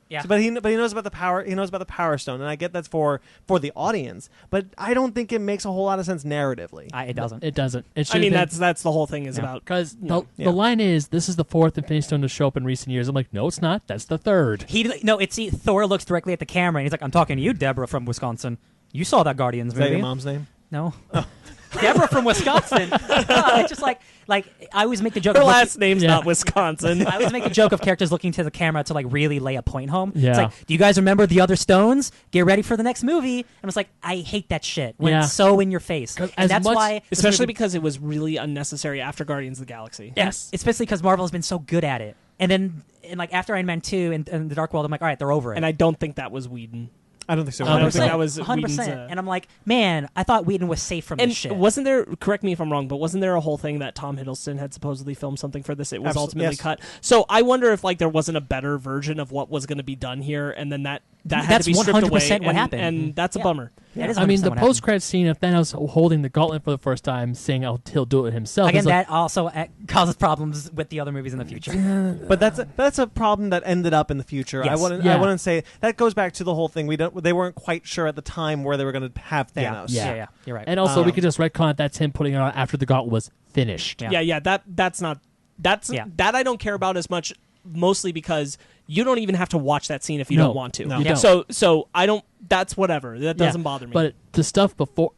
Yeah. So, but he knows about the power. He knows about the Power Stone, and I get that's for the audience. But I don't think it makes a whole lot of sense narratively. It doesn't. It doesn't. It I mean, should've that's the whole thing is Yeah. about. because Yeah. the line is this is the fourth Infinity Stone to show up in recent years. I'm like, no, it's not. That's the third. Thor looks directly at the camera and he's like, "I'm talking to you, Deborah from Wisconsin. You saw that Guardians Is that movie?" your mom's name? No. Deborah from Wisconsin. It's just like I always make the joke. Her of looking- last name's Yeah. not Wisconsin. I always make a joke of characters looking to the camera to like really lay a point home. It's Yeah. like, do you guys remember the other stones? Get ready for the next movie. And it's like, I hate that shit when Yeah. it's so in your face. 'Cause And as that's much- why, this Especially movie- because it was really unnecessary after Guardians of the Galaxy. Yes. especially because Marvel has been so good at it. And then, like after Iron Man 2 and The Dark World, I'm like, all right, they're over it. And I don't think that was Whedon. I don't think so. I don't think 100%. that was 100%. Whedon's, And I'm like, man, I thought Whedon was safe from And this shit. wasn't there, correct me if I'm wrong, but wasn't there a whole thing that Tom Hiddleston had supposedly filmed something for this? It was ultimately yes. cut. So I wonder if like there wasn't a better version of what was going to be done here, and then that had That's to be stripped away. 100% what and, happened. and that's a Yeah. bummer. That is I mean, 100% the what happened. post-credit scene of Thanos holding the gauntlet for the first time, saying he'll do it himself. Again, is like, that also causes problems with the other movies in the future. But that's a problem that ended up in the future. Yes. Yeah. I wouldn't say that goes back to the whole thing. They weren't quite sure at the time where they were going to have Thanos. Yeah. You're right. and also we could just retcon it. That's him putting it on after the gauntlet was finished. Yeah. Yeah, that's not that I don't care about as much. Mostly because you don't even have to watch that scene if you No. don't want to. No. You don't. So I don't. That's whatever. That Yeah, doesn't bother me. But the stuff before,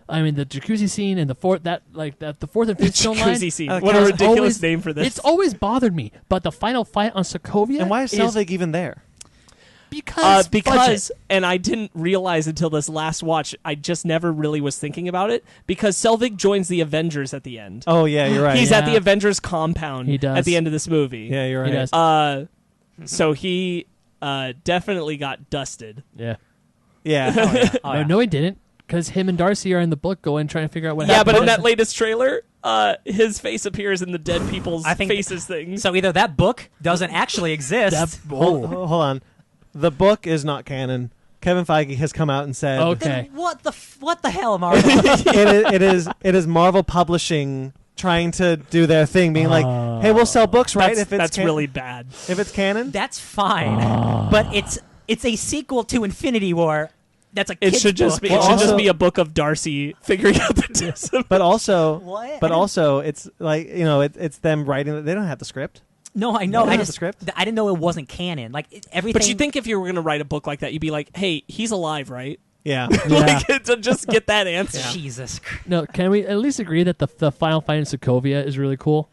I mean, the jacuzzi scene and the fourth Infinity Stone line. Jacuzzi scene. Uh, What a it's ridiculous always- name for this. It's always bothered me. But the final fight on Sokovia, And why is Selvig even there? because because and I didn't realize until this last watch. I just never really was thinking about it because Selvig joins the Avengers at the end. Oh yeah, you're right. He's Yeah. at the Avengers compound He does. at the end of this movie. yeah, you're right. He does. So he definitely got dusted. yeah. Yeah. Oh, No, yeah. no, he didn't. because him and Darcy are in the book going trying to figure out what Yeah, happened. but in that latest trailer, his face appears in the dead people's faces thing. So either that book doesn't actually exist. Hold on. The book is not canon. Kevin Feige has come out and said, Okay. Then what the hell, Marvel? it is Marvel Publishing trying to do their thing, being like, hey, we'll sell books, right? That's really bad. If it's canon, That's fine, but it's a sequel to Infinity War. That's a It kid's should just book. be. It should just Also- be a book of Darcy figuring out the dism. but also, What? but also, it's like it's them writing. They don't have the script. No, I know. They I don't have just the script. I didn't know it wasn't canon. Like everything. But you think if you were going to write a book like that, you'd be like, "Hey, he's alive, right?" Yeah. Yeah. Like to just get that answer. Jesus Christ. No, can we at least agree that the final fight in Sokovia is really cool?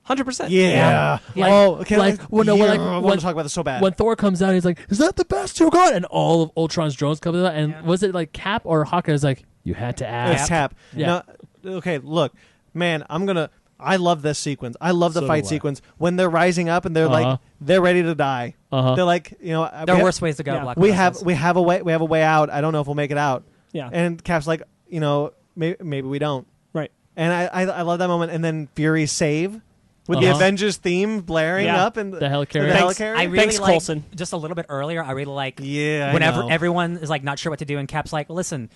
100%. Yeah. Like- oh, okay. like, well, no, yeah, like, I want when- to talk about this so bad. When Thor comes out, he's like, "Is that the best you got?" And all of Ultron's drones come out. And was it like Cap or Hawkeye? Is like, you had to ask. It's Cap. Yeah. Now, okay, look, man, I love this sequence. I love the So fight do I. sequence when they're rising up and they're like they're ready to die. They're like, There are we worse ways to go. Yeah. Black we Widow have says. we have a way out. I don't know if we'll make it out. Yeah. And Cap's like, maybe we don't. Right. And I love that moment. And then Fury's save with the Uh-huh. Avengers theme blaring Yeah. up and The helicarrier. the Thanks. helicarrier. I really Thanks, like Coulson. just a little bit earlier. I really like Yeah, I whenever know. everyone is like not sure what to do, and Cap's like, "Listen,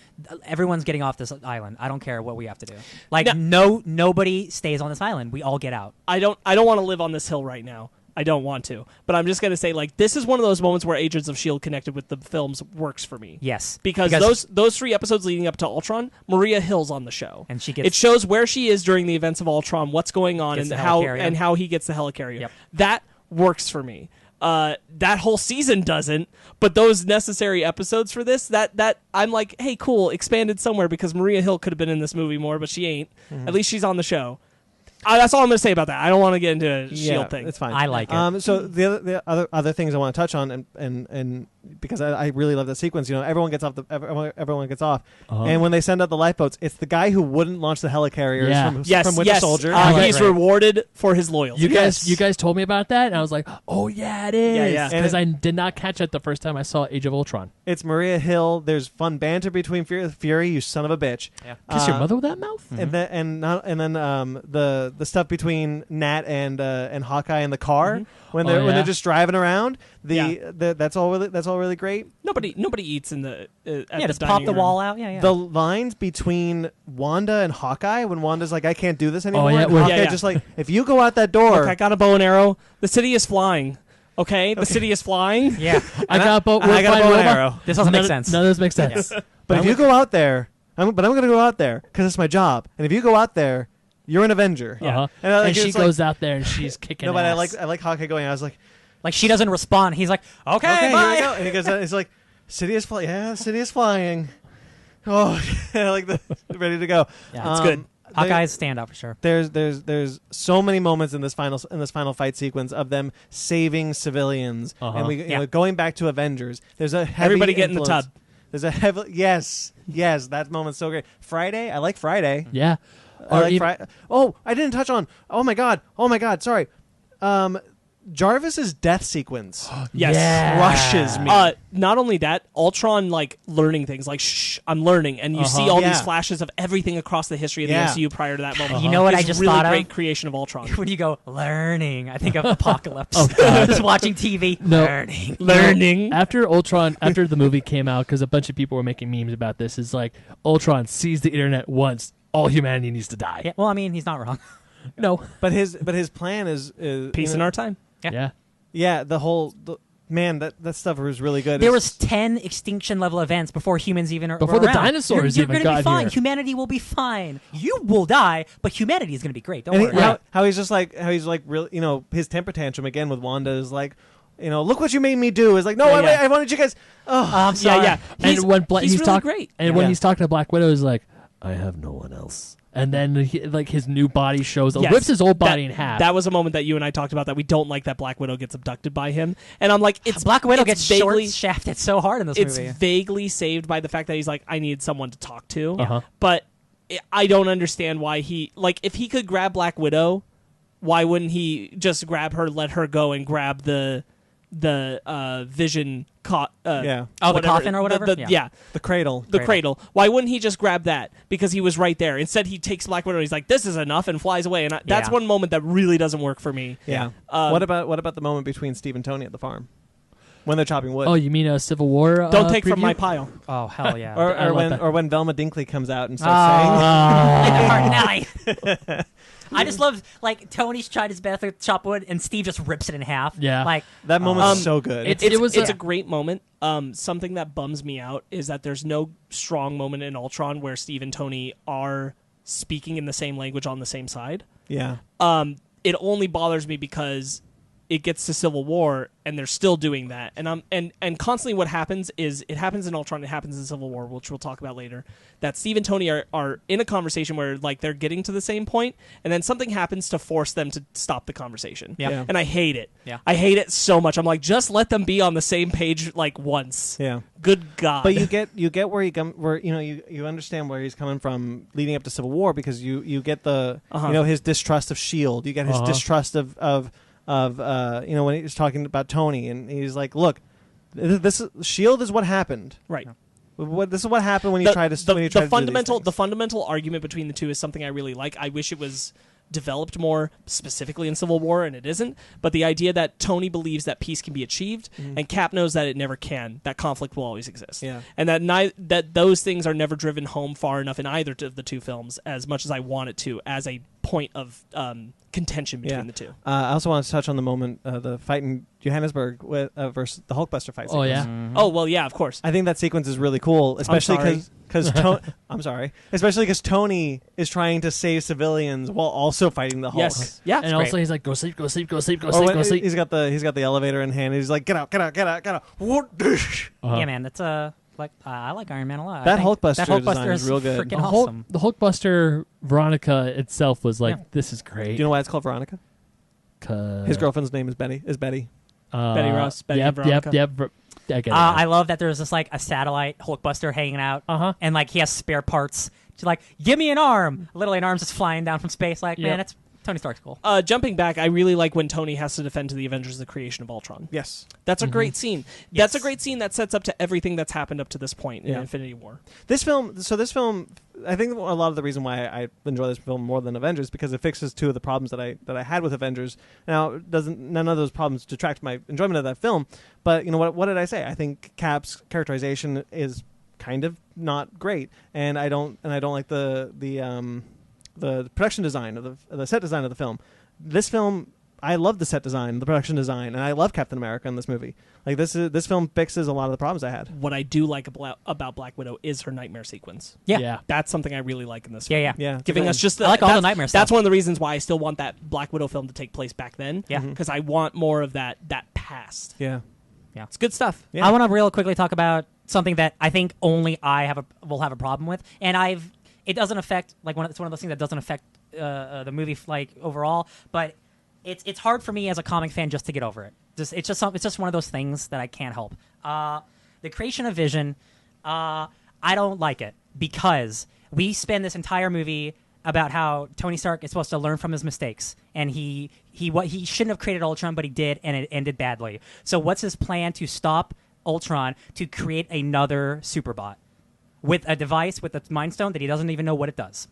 everyone's getting off this island. I don't care what we have to do. Like, nobody stays on this island. We all get out." I don't want to live on this hill right now. I don't want to. But I'm just going to say, like, this is one of those moments where Agents of S.H.I.E.L.D. connected with the films works for me. Yes, Because those 3 episodes leading up to Ultron, Maria Hill's on the show. And she gets- It shows where she is during the events of Ultron, what's going on, Gets and the how helicarrier. he gets the helicarrier. Yep. That works for me. That whole season doesn't, but those necessary episodes for this, that I'm like, hey, cool, expanded somewhere, because Maria Hill could have been in this movie more, but she ain't. At least she's on the show. That's all I'm going to say about that. I don't want to get into a S.H.I.E.L.D. thing. It's fine. I like it. So the other things I want to touch on, and because I really love that sequence. Everyone gets off everyone gets off, and when they send out the lifeboats, it's the guy who wouldn't launch the helicarriers Yeah. from Winter Soldier. He's rewarded for his loyalty. You guys told me about that, and I was like, "Oh yeah, it is." Yeah. Because I did not catch it the first time I saw Age of Ultron. It's Maria Hill. There's fun banter between Fury, you son of a bitch. Yeah. Kiss your mother with that mouth. And then the stuff between Nat and Hawkeye in the car when Oh, they're yeah. just driving around. That's all really great. Nobody eats in the at the just dining pop the room. wall out. Yeah. The lines between Wanda and Hawkeye when Wanda's like, I can't do this anymore. yeah, and well- Hawkeye Yeah. just like, if you go out that door, Look, I got a bow and arrow. The city is flying. Okay, the city is flying. Yeah. I got both. I got a bow and arrow. This doesn't make sense. None of this makes sense. But if you go out there, I'm going to go out there because it's my job. And if you go out there, you're an Avenger. Uh-huh. And, I, like, And she it's like- goes out there and she's kicking No, but ass. I like Hawkeye going. I was like, Like she doesn't respond. He's like, "Okay, bye." here we go. And he goes, it's like, city is flying. Yeah, city is flying. Oh, like ready to go. Yeah, it's good. Hawkeye's standout for sure. There's so many moments in this final fight sequence of them saving civilians, and we going back to Avengers. There's a heavy Everybody get in the influence. tub. There's a heavy yes, that moment's so great. Friday, I like Friday. yeah. I Or like even- Friday. Oh, I didn't touch on. Oh my god. Sorry. Jarvis's death sequence Yes. Yeah. crushes me. Not only that, Ultron like learning things like shh, I'm learning, and you see all these Yeah. flashes of everything across the history of the Yeah. MCU prior to that moment. You know what I It's just really thought great of? creation of Ultron. When you go learning, I think of Apocalypse. God. Just watching TV. No. Learning. Learning. After the movie came out, because a bunch of people were making memes about this, is like Ultron sees the internet once, all humanity needs to die. Yeah, well, I mean, he's not wrong. No. but his plan is Peace in our time. Yeah. Yeah, man, that stuff was really good. There It's- was 10 extinction level events before humans even Before were the around. dinosaurs You're even gonna be got fine. here. Humanity will be fine. You will die, but humanity is going to be great. Don't and worry. how he's just like really, his temper tantrum again with Wanda is like, look what you made me do. Is like, no, Yeah. I wanted you guys. Oh, I'm sorry. Yeah. And when he's really talking, great. and when Yeah. he's talking to Black Widow, he's like, I have no one else. And then his new body shows, Yes. rips his old body in half. That was a moment that you and I talked about, that we don't like that Black Widow gets abducted by him, and I'm like, it's Black Widow it's gets vaguely, short shafted so hard in this It's movie. vaguely saved by the fact that he's like, I need someone to talk to, Uh-huh. but I don't understand why if he could grab Black Widow, why wouldn't he just grab her, let her go, and grab the Vision caught. the coffin or whatever. The cradle. Why wouldn't he just grab that? Because he was right there. Instead, he takes Black Widow. And he's like, "This is enough," and flies away. And that's one moment that really doesn't work for me. Yeah. What about the moment between Steve and Tony at the farm when they're chopping wood? Oh, you mean a Civil War? Don't take preview? from my pile. Oh hell yeah. or when Velma Dinkley comes out and starts saying. I just love Tony's tried his best to chop wood and Steve just rips it in half. Yeah, that moment's so good. It's a great moment. Something that bums me out is that there's no strong moment in Ultron where Steve and Tony are speaking in the same language on the same side. Yeah. It only bothers me because it gets to Civil War and they're still doing that. And constantly what happens is it happens in Ultron, it happens in Civil War, which we'll talk about later, that Steve and Tony are in a conversation where they're getting to the same point and then something happens to force them to stop the conversation. Yeah. And I hate it. Yeah. I hate it so much. I'm like, just let them be on the same page once. Yeah. Good God. But you get where you understand where he's coming from leading up to Civil War because you get the his distrust of S.H.I.E.L.D. You get his distrust of when he was talking about Tony, and he's like, "Look, this S.H.I.E.L.D. is what happened. Right. This is what happened when you try to the fundamental argument between the two is something I really like. I wish it was developed more specifically in Civil War, and it isn't. But the idea that Tony believes that peace can be achieved, and Cap knows that it never can. That conflict will always exist. Yeah. And that those things are never driven home far enough in either of the two films, as much as I want it to, as a point of contention between the two. I also want to touch on the moment, the fight in Johannesburg versus the Hulkbuster fight. Oh, sequence. yeah. Mm-hmm. Oh, well, yeah, of course. I think that sequence is really cool, especially because I'm sorry, especially because Tony is trying to save civilians while also fighting the Hulk. Yes, yeah, and also he's like, "Go sleep, go sleep, go sleep, go sleep, go sleep." He's got the elevator in hand. And he's like, "Get out, get out, get out, get out!" Yeah, man, that's I like Iron Man a lot. That Hulkbuster design is real good. Freaking awesome. The Hulkbuster Veronica itself was this is great. Do you know why it's called Veronica? His girlfriend's name is Betty. Betty Ross. Betty Yep. I get it. I love that there's just a satellite Hulkbuster hanging out, and he has spare parts. She's like, "Give me an arm!" Literally, an arm's just flying down from space. Man, it's Tony Stark's cool. Jumping back, I really like when Tony has to defend to the Avengers the creation of Ultron. Yes. That's a great scene. Yes. That's a great scene that sets up to everything that's happened up to this point in Infinity War. This film, I think a lot of the reason why I enjoy this film more than Avengers because it fixes two of the problems that I had with Avengers. Now, none of those problems detract from my enjoyment of that film, but what did I say? I think Cap's characterization is kind of not great, and I don't like the production design of the set design of the film. This film, I love the set design, the production design, and I love Captain America in this movie. This film fixes a lot of the problems I had. What I do like about Black Widow is her nightmare sequence. Yeah. That's something I really like in this film. Yeah. Giving us just I like all the nightmare stuff. That's one of the reasons why I still want that Black Widow film to take place back then. Yeah. Because I want more of that past. Yeah. It's good stuff. Yeah. I want to real quickly talk about something that I think only I will have a problem with, and it doesn't affect it's one of those things that doesn't affect the movie overall, but it's hard for me as a comic fan just to get over it. It's just one of those things that I can't help. The creation of Vision, I don't like it because we spend this entire movie about how Tony Stark is supposed to learn from his mistakes, and he shouldn't have created Ultron, but he did, and it ended badly. So what's his plan to stop Ultron to create another Superbot with a device with a Mind Stone that he doesn't even know what it does?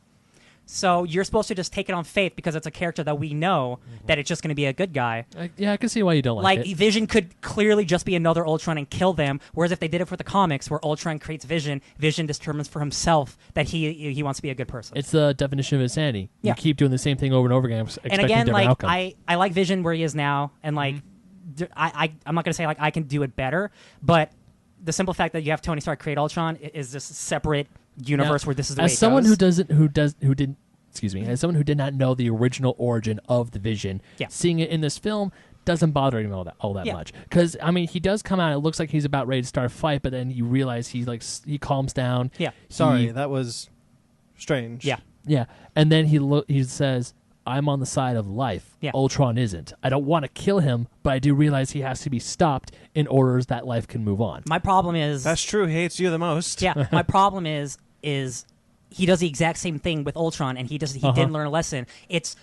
So you're supposed to just take it on faith because it's a character that we know that it's just going to be a good guy. I can see why you don't like it. Vision could clearly just be another Ultron and kill them, whereas if they did it for the comics where Ultron creates Vision determines for himself that he wants to be a good person. It's the definition of insanity. Yeah. You keep doing the same thing over and over again, expecting and again, a different outcome. I like Vision where he is now, and I'm not going to say I can do it better, but the simple fact that you have Tony Stark create Ultron is this separate universe where this is the way it goes. As someone who did not know the original origin of the Vision, seeing it in this film doesn't bother him all that much. Because he does come out. It looks like he's about ready to start a fight, but then you realize he calms down. Yeah, sorry, that was strange. Yeah, and then he says, "I'm on the side of life. Yeah. Ultron isn't. I don't want to kill him, but I do realize he has to be stopped in order that life can move on." My problem is that's true. He hates you the most. Yeah, my problem is he does the exact same thing with Ultron, and he didn't learn a lesson. It's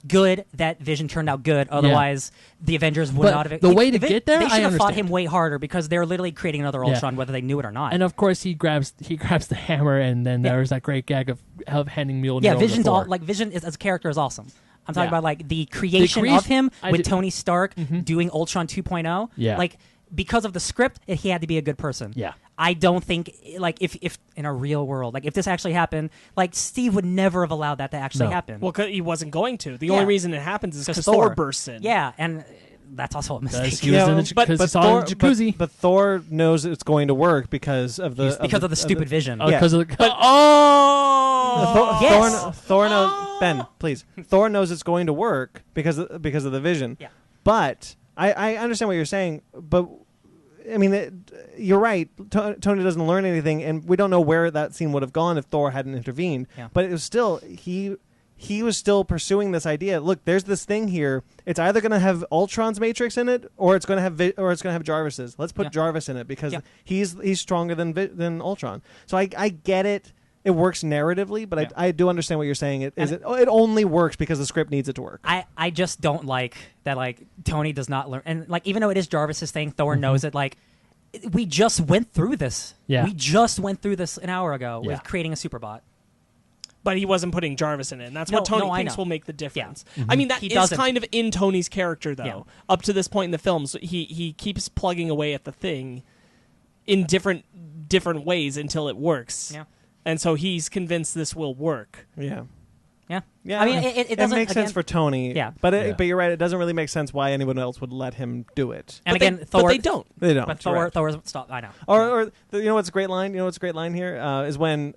good that Vision turned out good. Otherwise, the Avengers would not have. The way to get there, they should I have fought understand. him way harder because they're literally creating another Ultron, whether they knew it or not. And of course, he grabs the hammer, and then there was that great gag of handing Mjolnir. Yeah, over Vision's to Thor. Vision as a character is awesome. I'm talking Yeah. about like the creation of him with Tony Stark Mm-hmm. doing Ultron 2.0. Yeah. Like because of the script, he had to be a good person. Yeah. I don't think like if in a real world, like if this actually happened, like Steve would never have allowed that to actually No. happen. Well, 'cause he wasn't going to. The Yeah. only reason it happens is because 'Cause Thor bursts in. Yeah, and that's also a mistake. Because he was in the because he saw it in the jacuzzi. But Thor knows it's going to work because of the because of the stupid Vision. Yeah. Because of the Oh, Yes. Thor knows. Ben, please. Thor knows it's going to work because of the Vision. Yeah. But I understand what you're saying. But I mean, you're right. Tony doesn't learn anything, and we don't know where that scene would have gone if Thor hadn't intervened. Yeah. But it was still he was still pursuing this idea. Look, there's this thing here. It's either going to have Ultron's Matrix in it, or it's going to have Jarvis's. Let's put Jarvis in it because he's stronger than Ultron. So I get it. It works narratively, but I do understand what you're saying. It only works because the script needs it to work. I just don't like that. Like Tony does not learn, and like even though it is Jarvis's thing, Thor knows it. Like we just went through this. Yeah. We just went through this an hour ago Yeah. with creating a superbot. but he wasn't putting Jarvis in it. And that's No, what Tony no, I thinks know. will make the difference. Yeah. I mean, that He is doesn't. kind of in Tony's character, though. Yeah. Up to this point in the films, he keeps plugging away at the thing in different ways until it works. Yeah. And so he's convinced this will work. Yeah. Yeah. Yeah, I mean, it doesn't makes sense for Tony. Yeah. But you're right. It doesn't really make sense why anyone else would let him do it. And But again, they, Thor. but they don't. They don't. But You're right. Thor's stop. I know. Or you know what's a great line? You know what's a great line here is when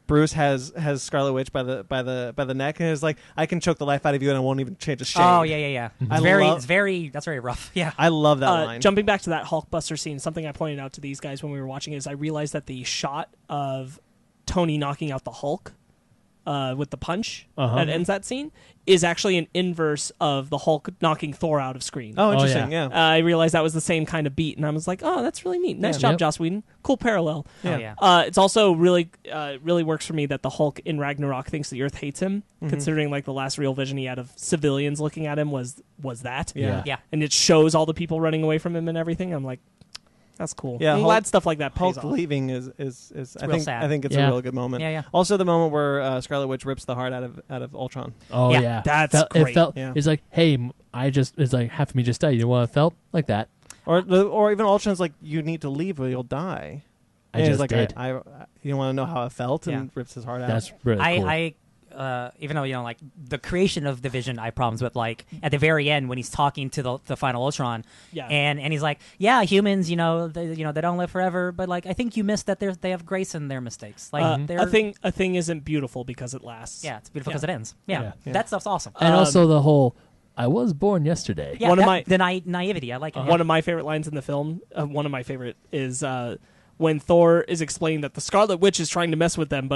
Bruce has Scarlet Witch by the neck and is like, I can choke the life out of you and I won't even change a shade. Oh yeah. I It's very. That's very rough. Yeah. I love that line. Jumping back to that Hulkbuster scene, something I pointed out to these guys when we were watching is I realized that the shot of Tony knocking out the Hulk with the punch that ends that scene is actually an inverse of the Hulk knocking Thor out of screen. Oh, interesting. yeah. Yeah. I realized that was the same kind of beat, and I was like, "Oh, that's really neat. Nice Yeah. job, Yep. Joss Whedon. Cool parallel." Oh, yeah. It's also really works for me that the Hulk in Ragnarok thinks the Earth hates him, considering like the last real vision he had of civilians looking at him was that. Yeah. Yeah. And it shows all the people running away from him and everything. I'm like, that's cool. Yeah, I'm Hulk- glad stuff like that pays Hulk off. leaving is real sad. I think it's Yeah. a really good moment. Yeah. Also, the moment where Scarlet Witch rips the heart out of Ultron. Oh Yeah, yeah, that's It great. felt. Yeah. It's like, hey, it's like half of me just died. You know what it felt like that? Or even Ultron's like, you need to leave or you'll die. I And he's just like, did. I you want to know how it felt, and Yeah. rips his heart out. That's really cool. I even though like the creation of the Vision, I have problems with like at the very end when he's talking to the final Ultron, Yeah. and he's like, yeah, humans, they don't live forever, but like I think you missed that they have grace in their mistakes. Like they're a thing isn't beautiful because it lasts. yeah, it's beautiful because it ends. Yeah. Yeah. That stuff's awesome. and also the whole, I was born yesterday. Yeah, one of my- the naivety, I like it. One of my favorite lines in the film, one of my favorite is when Thor is explaining that the Scarlet Witch is trying to mess with them,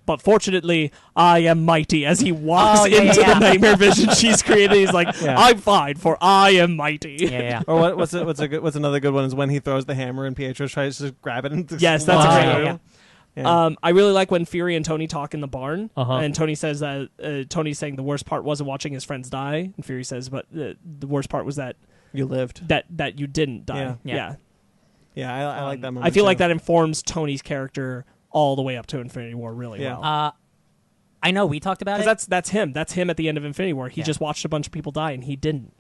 but fortunately, I am mighty. As he walks into the nightmare vision she's created, he's like, Yeah. I'm fine, for I am mighty. Yeah. Or what's another good one is when he throws the hammer and Pietro tries to grab it and Yes, that's a slides great through. one. Yeah. I really like when Fury and Tony talk in the barn, Uh-huh. and Tony says that Tony's saying the worst part wasn't watching his friends die, and Fury says, but the worst part was that You lived. that you didn't die. Yeah. Yeah, I like that moment. I feel like too. that informs Tony's character all the way up to Infinity War really Yeah. well. I know we talked about it. Because that's him. That's him at the end of Infinity War. He Yeah. just watched a bunch of people die, and he didn't.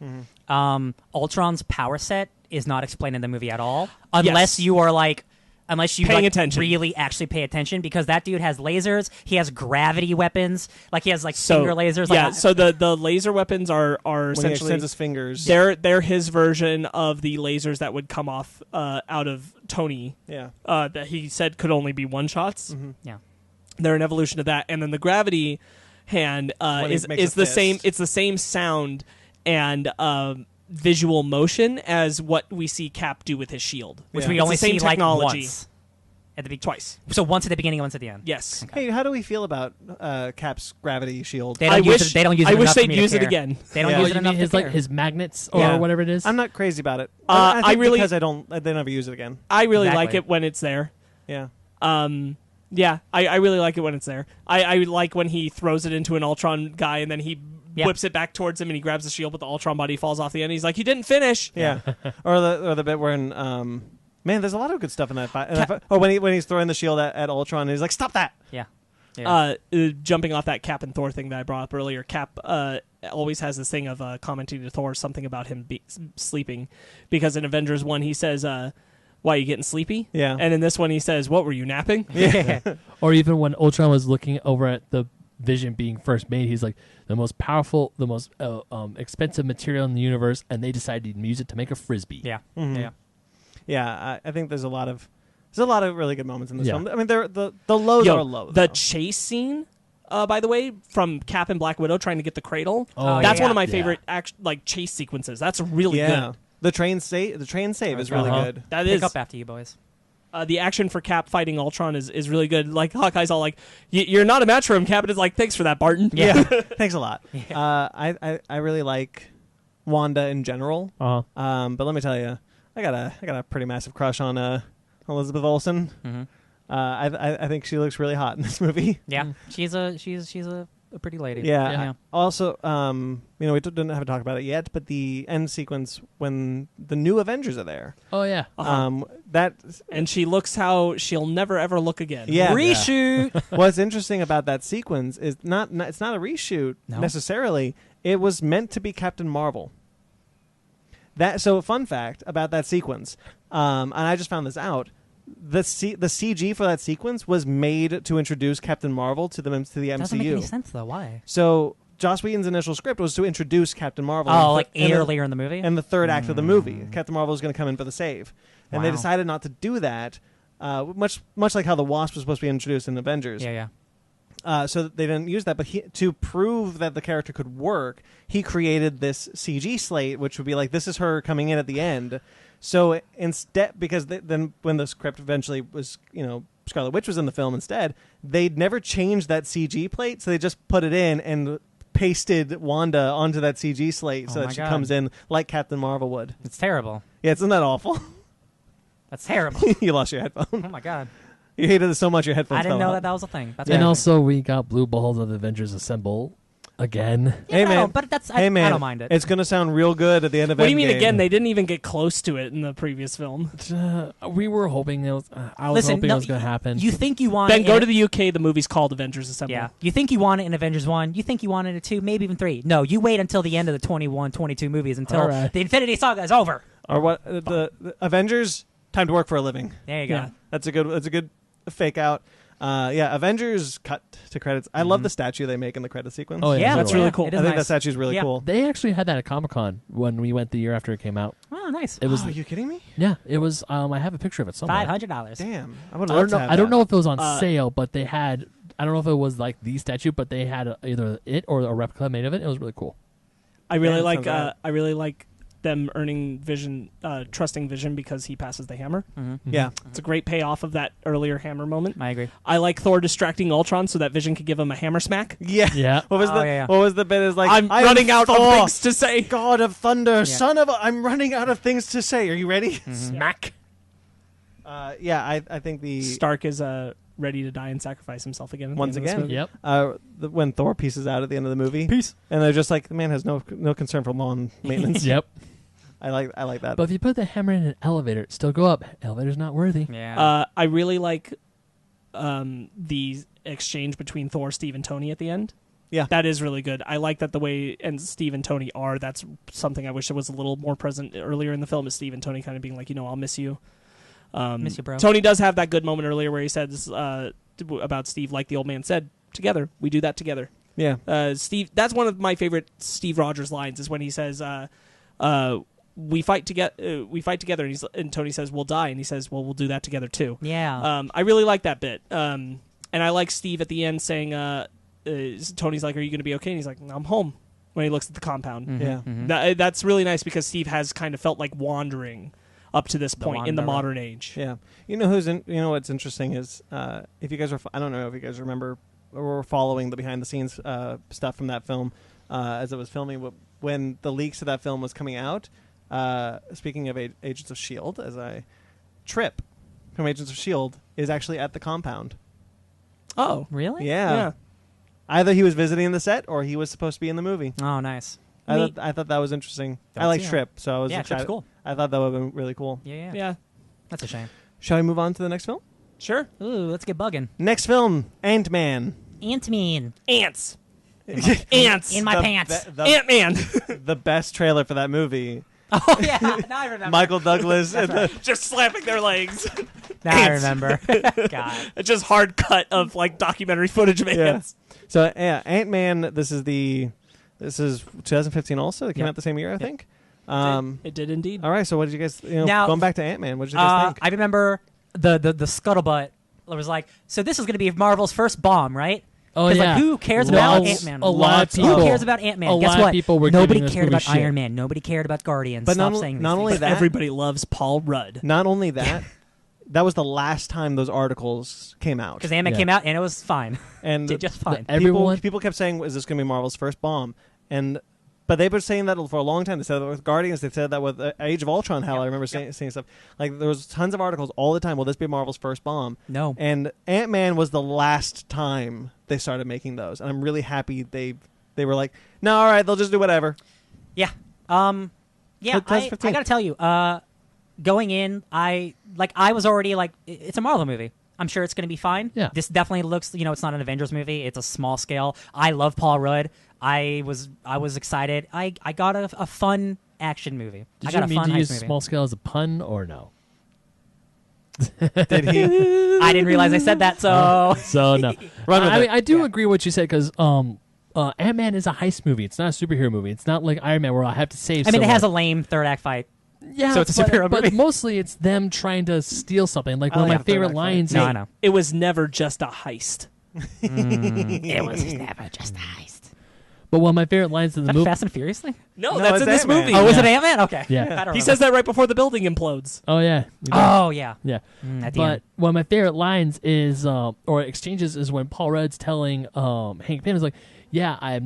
Ultron's power set is not explained in the movie at all, unless Yes. you are like. Unless you Paying like, attention. really actually pay attention, because that dude has lasers, he has gravity weapons, like he has like So finger lasers. yeah. Like, So the laser weapons are when he essentially extends his fingers. they're his version of the lasers that would come off out of Tony. Yeah. That he said could only be one shots. yeah. They're an evolution of that, and then the gravity hand When he is makes a the fist. same. It's the same sound and visual motion as what we see Cap do with his shield, Which Yeah. we It's only the same see like technology. once at the Twice. So once at the beginning, once at the end. Yes. Hey, how do we feel about Cap's gravity shield? They don't use it. They don't use it. I wish enough for they'd me to use it care. again. They don't Yeah. use Oh, it you enough mean to his like care. his magnets or Yeah. whatever it is? I'm not crazy about it. I think really- because they never use it again. I really Exactly. like it when it's there. Yeah. Yeah, I really like it when it's there. I like when he throws it into an Ultron guy and then he whips it back towards him and he grabs the shield, but the Ultron body falls off the end. He's like, "You didn't finish." Yeah, or the bit where man, there's a lot of good stuff in that fight. Or when he's throwing the shield at Ultron, and he's like, "Stop that!" Yeah. Jumping off that Cap and Thor thing that I brought up earlier, Cap always has this thing of commenting to Thor something about him sleeping, because in Avengers 1 he says, "Why are you getting sleepy?" Yeah, and in this one he says, "What were you napping?" Yeah. Or even when Ultron was looking over at the Vision being first made, he's like, the most powerful, the most expensive material in the universe, and they decided to use it to make a frisbee. Yeah. Mm-hmm. Yeah. I think there's a lot of really good moments in this film. I mean, the lows are low. The chase scene, by the way, from Cap and Black Widow trying to get the cradle. Oh, that's yeah. one of my favorite chase sequences. That's really good. The train save is really good. That Pick is up after you, boys. the action for Cap fighting Ultron is really good. Like Hawkeye's all like, "You're not a match for him." Cap is like, "Thanks for that, Barton." Yeah, thanks a lot. Yeah. I really like Wanda in general. Uh-huh. But let me tell you, I got a pretty massive crush on Elizabeth Olsen. Mm-hmm. I think she looks really hot in this movie. Yeah, she's a pretty lady. Yeah. Also, we didn't have to talk about it yet, but the end sequence when the new Avengers are there. Oh yeah. And she looks how she'll never ever look again. Yeah. Reshoot. What's interesting about that sequence is it's not a reshoot necessarily. It was meant to be Captain Marvel. So a fun fact about that sequence, and I just found this out. The CG for that sequence was made to introduce Captain Marvel to the MCU. Doesn't make any sense though. Why? So Joss Whedon's initial script was to introduce Captain Marvel. Earlier in the movie. In the third act of the movie, Captain Marvel was going to come in for the save, and they Wow. decided not to do that. Much like how the Wasp was supposed to be introduced in Avengers. Yeah. So they didn't use that, but to prove that the character could work, he created this CG slate, which would be like, this is her coming in at the end. So instead, because then when the script eventually was, Scarlet Witch was in the film instead, they'd never changed that CG plate, so they just put it in and pasted Wanda onto that CG slate so that she comes in like Captain Marvel would. It's terrible. Yeah, isn't that awful? That's terrible. You lost your headphone. Oh my god. You hated it so much your headphones I didn't fell know out. that was a thing. That's And amazing. also we got blue balls of the Avengers Assemble again. Hey man, but that's I don't mind it. It's gonna sound real good at the end of Endgame. What do you mean again? They didn't even get close to it in the previous film. We were hoping it was. I was hoping it was going to happen. You think you want Ben, it go in to the UK. The movie's called Avengers Assemble. Yeah. You think you want it in Avengers 1. You think you wanted it 2, maybe even 3. No, you wait until the end of the 21, 22 movies until All right. the Infinity Saga is over. Or what? The Avengers. Time to work for a living. There you go. Yeah. That's a good fake out. Avengers cut to credits. I love the statue they make in the credit sequence. Oh, yeah, that's really cool. It I is think that nice. statue's really Yeah. cool. They actually had that at Comic-Con when we went the year after it came out. Oh, nice. It was. Are you kidding me? Yeah, it was. I have a picture of it somewhere. $500. Damn, I would I love don't to know. have I don't that. know if it was on sale, but they had. I don't know if it was like the statue, but they had either it or a replica made of it. It was really cool. I really Yeah, like. sounds right. I really like them earning Vision, trusting Vision because he passes the hammer. Mm-hmm. Yeah, It's a great payoff of that earlier hammer moment. I agree. I like Thor distracting Ultron so that Vision could give him a hammer smack. yeah. Yeah. What was Oh, the yeah. What was the bit? Is like I'm I am running out Thor, of things to say. God of Thunder, son of a. I'm running out of things to say. Are you ready? Smack. I think the Stark is ready to die and sacrifice himself again. At the Once end of this again. movie. Yep. when Thor pieces out at the end of the movie, Peace. and they're just like, the man has no concern for lawn maintenance. Yep. I like that. But if you put the hammer in an elevator, it still go up. Elevator's not worthy. Yeah. I really like the exchange between Thor, Steve, and Tony at the end. Yeah. That is really good. I like that the way and Steve and Tony are. That's something I wish it was a little more present earlier in the film. Is Steve and Tony kind of being like, I'll miss you. Miss you, bro. Tony does have that good moment earlier where he says about Steve, like the old man said, together we do that together. yeah. Steve, that's one of my favorite Steve Rogers lines is when he says, we fight together, and Tony says, we'll die, and he says, well, we'll do that together too. Yeah. I really like that bit. And I like Steve at the end saying, Tony's like, are you going to be okay? And he's like, I'm home, when he looks at the compound. Mhm, Yeah. mhm. That's really nice because Steve has kind of felt like wandering up to this point in the wanderer. modern age. Yeah. You know what's interesting is if you guys are I don't know if you guys remember or were following the behind the scenes stuff from that film as it was filming when the leaks of that film was coming out. Speaking of Agents of S.H.I.E.L.D., Trip from Agents of S.H.I.E.L.D. is actually at the compound Oh, Really? Yeah. Either he was visiting the set or he was supposed to be in the movie. Oh, nice. I thought that was interesting. Don't I like see Trip, so I was Trip's excited. cool. I thought that would have been really cool. Yeah. Yeah. That's a shame. Shall we move on to the next film? Sure. Ooh, let's get bugging. Next film, Ant-Man. Ant-Man. Ants. Ants. In my pants. Ant-Man. The best trailer for that movie. Oh, yeah. Now I remember. Michael Douglas. That's right. Just slapping their legs. Now I Ants. remember. God. It's just hard cut of like documentary footage of ants. So yeah, Ant-Man. This is 2015 also. It came out the same year, I think. It did indeed. All right. So what did you guys? Now- going back to Ant-Man. What did you guys think? I remember the scuttlebutt was like, so this is going to be Marvel's first bomb, right? Oh 'Cause, yeah. like, who cares about Ant-Man? A lot of people. Who cares about Ant-Man? A Guess lot what? of people were Nobody giving this cared movie about shit. Iron Man. Nobody cared about Guardians. But Stop not- saying not these only things. that- Everybody loves Paul Rudd. Not only that, that was the last time those articles came out. Because Ant-Man Yeah. came out and it was fine. And Did just fine. Everyone- people kept saying, "Is this going to be Marvel's first bomb?" But they've been saying that for a long time. They said that with Guardians. They said that with Age of Ultron. Hell, I remember saying stuff like there was tons of articles all the time. Will this be Marvel's first bomb? No. And Ant-Man was the last time they started making those, and I'm really happy they were like, no, all right, they'll just do whatever. Yeah. Yeah, But that's I 15. got to tell you, going in, I was already like, it's a Marvel movie. I'm sure it's going to be fine. Yeah. This definitely looks, it's not an Avengers movie. It's a small scale. I love Paul Rudd. I was excited. I got a fun action movie. Did I got you a mean fun to heist use movie. small scale as a pun or no? Did he? I didn't realize I said that, so So no. Run with I it. mean, I do agree with what you said because Ant-Man is a heist movie. It's not a superhero movie. It's not like Iron Man where I have to save. I mean, it has a someone. lame third act fight. Yeah, so it's a superhero but movie. mostly it's them trying to steal something. Like I one of like my the favorite third act lines. No, I know. It was never just a heist. It was never just a heist. But one of my favorite lines in Is the that movie. Fast and Furious thing? No, No, that's it's in this Ant-Man. movie. Oh, was Yeah. it Ant-Man? Okay. Yeah. I don't He remember. says that right before the building implodes. Oh yeah. you do. Oh, yeah. Yeah. At the But end. one of my favorite lines is, or exchanges, is when Paul Rudd's telling Hank Pym is like, "Yeah,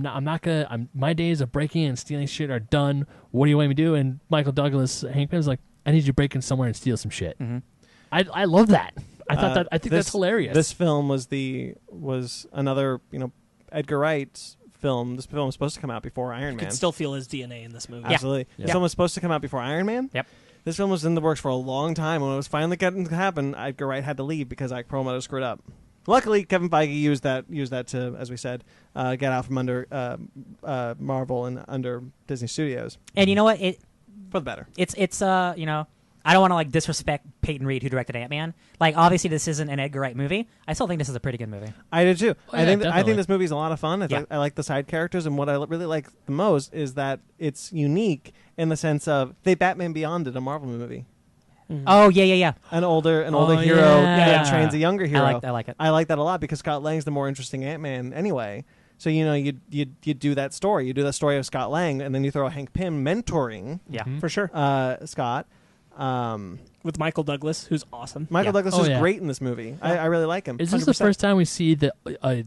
my days of breaking and stealing shit are done. What do you want me to do?" And Michael Douglas, Hank Pym's like, "I need you to break in somewhere and steal some shit." Mm-hmm. I love that. I think that's hilarious. This film was another Edgar Wright's film. This film was supposed to come out before Iron You Man. can still feel his DNA in this movie. Absolutely. Yeah. This film was supposed to come out before Iron Man. Yep. This film was in the works for a long time. When it was finally getting to happen, Edgar Wright had to leave because Ike Perlmutter screwed up. Luckily, Kevin Feige used that to, as we said, get out from under Marvel and under Disney Studios And you know what? for the better. It's I don't want to disrespect Peyton Reed, who directed Ant-Man. Obviously this isn't an Edgar Wright movie. I still think this is a pretty good movie. I did too. Oh, I yeah, think definitely. this movie's a lot of fun. Yeah. I like the side characters, and what I really like the most is that it's unique in the sense of they Batman Beyonded a Marvel movie. Oh yeah. An older Oh, hero yeah. that trains a younger hero. I like it. I like that a lot because Scott Lang's the more interesting Ant-Man anyway. So you do that story. You do the story of Scott Lang, and then you throw Hank Pym mentoring Yeah. For sure. Scott. With Michael Douglas, who's awesome. Michael Yeah. Douglas Oh, is yeah. great in this movie. I really like him. Is this the 100%. first time we see the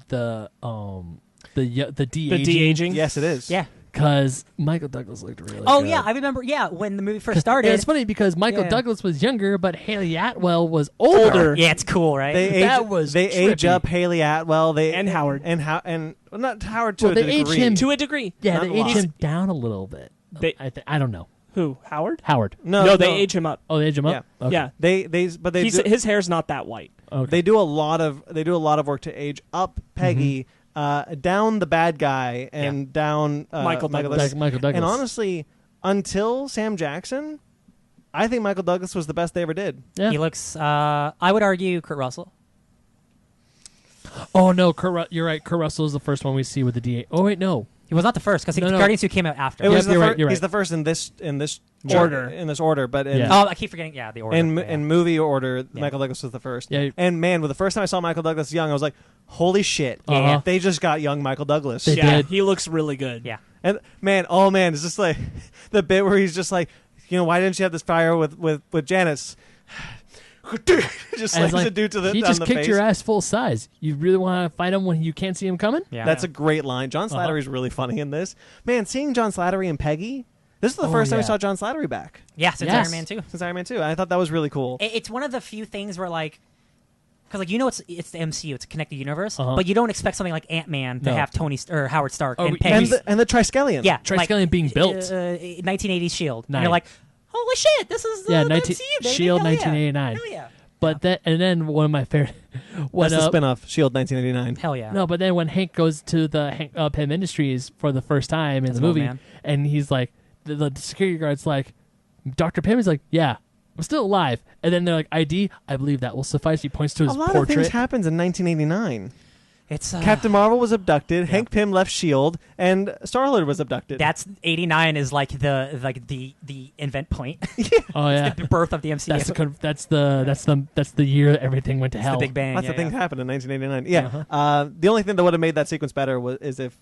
de-aging? The de-aging? Yes, it is. Yeah. Because Michael Douglas looked really Oh good. yeah, I remember. Yeah, when the movie first started. And it's funny because Michael Yeah. Douglas was younger, but Haley Atwell was older. Yeah, it's cool, right? They age trippy. up Haley Atwell. And Howard. and well, not Howard to Well, a they age degree. him- To a degree. Yeah, Not they a lot. age him down a little bit. They- I don't know. Who? Howard? Howard. No, they age him up. Oh, they age him up. Yeah. Okay. Yeah. They do, His hair's not that white. Okay. they do a lot of work to age up Peggy, down the bad guy, and down Michael Douglas. Michael Douglas. And honestly, until Sam Jackson, I think Michael Douglas was the best they ever did. yeah. He looks. I would argue Kurt Russell. Oh no, you're right. Kurt Russell is the first one we see with the DA. Oh wait, no. He was not the first because No. Guardians 2 came out after. It was you're the right, you're He's right. the first in this Order. In this order, but in Yeah. Oh, I keep forgetting. Yeah, the order. in, Yeah. in movie order, Yeah. Michael Douglas was the first. Yeah. And man, the first time I saw Michael Douglas young, I was like, "Holy shit! Uh-huh. They just got young Michael Douglas." They Yeah, did. he looks really good. Yeah. And man, it's just like the bit where he's just like, why didn't you have this fire with Janice? Just And slams it's a dude to the he on just the kicked face. your ass full size. You really want to fight him when you can't see him coming? Yeah. That's a great line. John Slattery's really funny in this. Man, seeing John Slattery and Peggy. This is the first time we yeah. saw John Slattery back Yeah, since Yes. Iron Man 2. since Iron Man 2. I thought that was really cool. It's one of the few things where Because like it's the MCU, it's a connected universe, Uh-huh. but you don't expect something like Ant-Man to No. have or Howard Stark Oh, and yeah, Peggy. and the Triskelion. Yeah, Triskelion being built. 1980s Shield. And Nine. you're like, holy shit, this is Yeah, the 19 MCU, baby. Shield Hell yeah. 1989. Hell yeah. But then one of my favorite. When, That's the spinoff, Shield 1989. Hell yeah. No, but then when Hank goes to the Pym Industries for the first time in As the an old movie, man. and he's like, the security guard's like, Dr. Pym is like, yeah, I'm still alive. And then they're like, ID, I believe that will suffice. He points to his A lot portrait. of things happens in 1989. It's Captain Marvel was abducted. Hank Pym left Shield, and Star-Lord was abducted. That's 89 is like the invent point. Oh yeah, The birth of the MCU. that's the year that everything went to It's hell. the Big Bang. Lots yeah, of things yeah. happened in 1989. Yeah. Uh-huh. The only thing that would have made that sequence better is if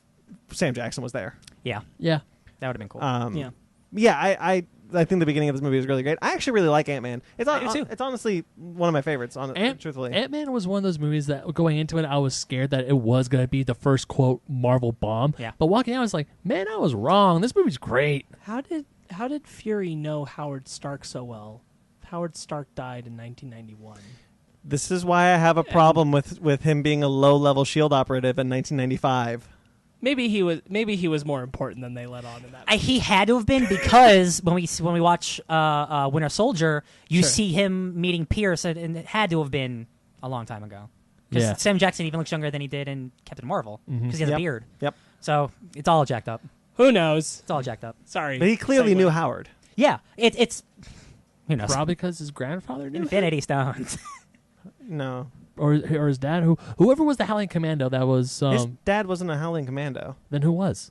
Sam Jackson was there. Yeah, Yeah, that would have been cool. Yeah. Yeah, I think the beginning of this movie is really great. I actually really like Ant-Man. I do too. It's honestly one of my favorites, truthfully. Ant-Man was one of those movies that going into it, I was scared that it was going to be the first quote Marvel bomb. Yeah. But walking out, I was like, man, I was wrong. This movie's great. How did Fury know Howard Stark so well? Howard Stark died in 1991. This is why I have a problem with him being a low-level SHIELD operative in 1995. Maybe he was more important than they let on in that. He had to have been because when we watch Winter Soldier, you Sure. see him meeting Pierce, and it had to have been a long time ago. Because Yeah. Sam Jackson even looks younger than he did in Captain Marvel because he has Yep. a beard. Yep. So it's all jacked up. Who knows? It's all jacked up. Sorry, But he clearly Segue. knew Howard. Yeah, it's who knows. Probably because his grandfather knew him. Infinity Stones. No. Or his dad, whoever was the Howling Commando that was, His dad wasn't a Howling Commando. then who was?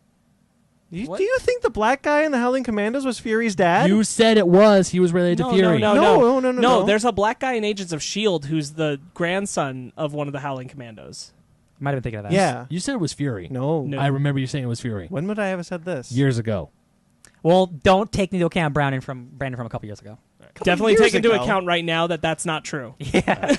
Do you think the black guy in the Howling Commandos was Fury's dad? You said it was. He was related to Fury. No. There's a black guy in Agents of S.H.I.E.L.D. who's the grandson of one of the Howling Commandos. Might have been thinking of that. Yeah. You said it was Fury. No. No. I remember you saying it was Fury. When would I ever said this? Years ago. Well, don't take into account Brandon from a couple years ago. Definitely years take into ago. account right now that that's not true. Yeah.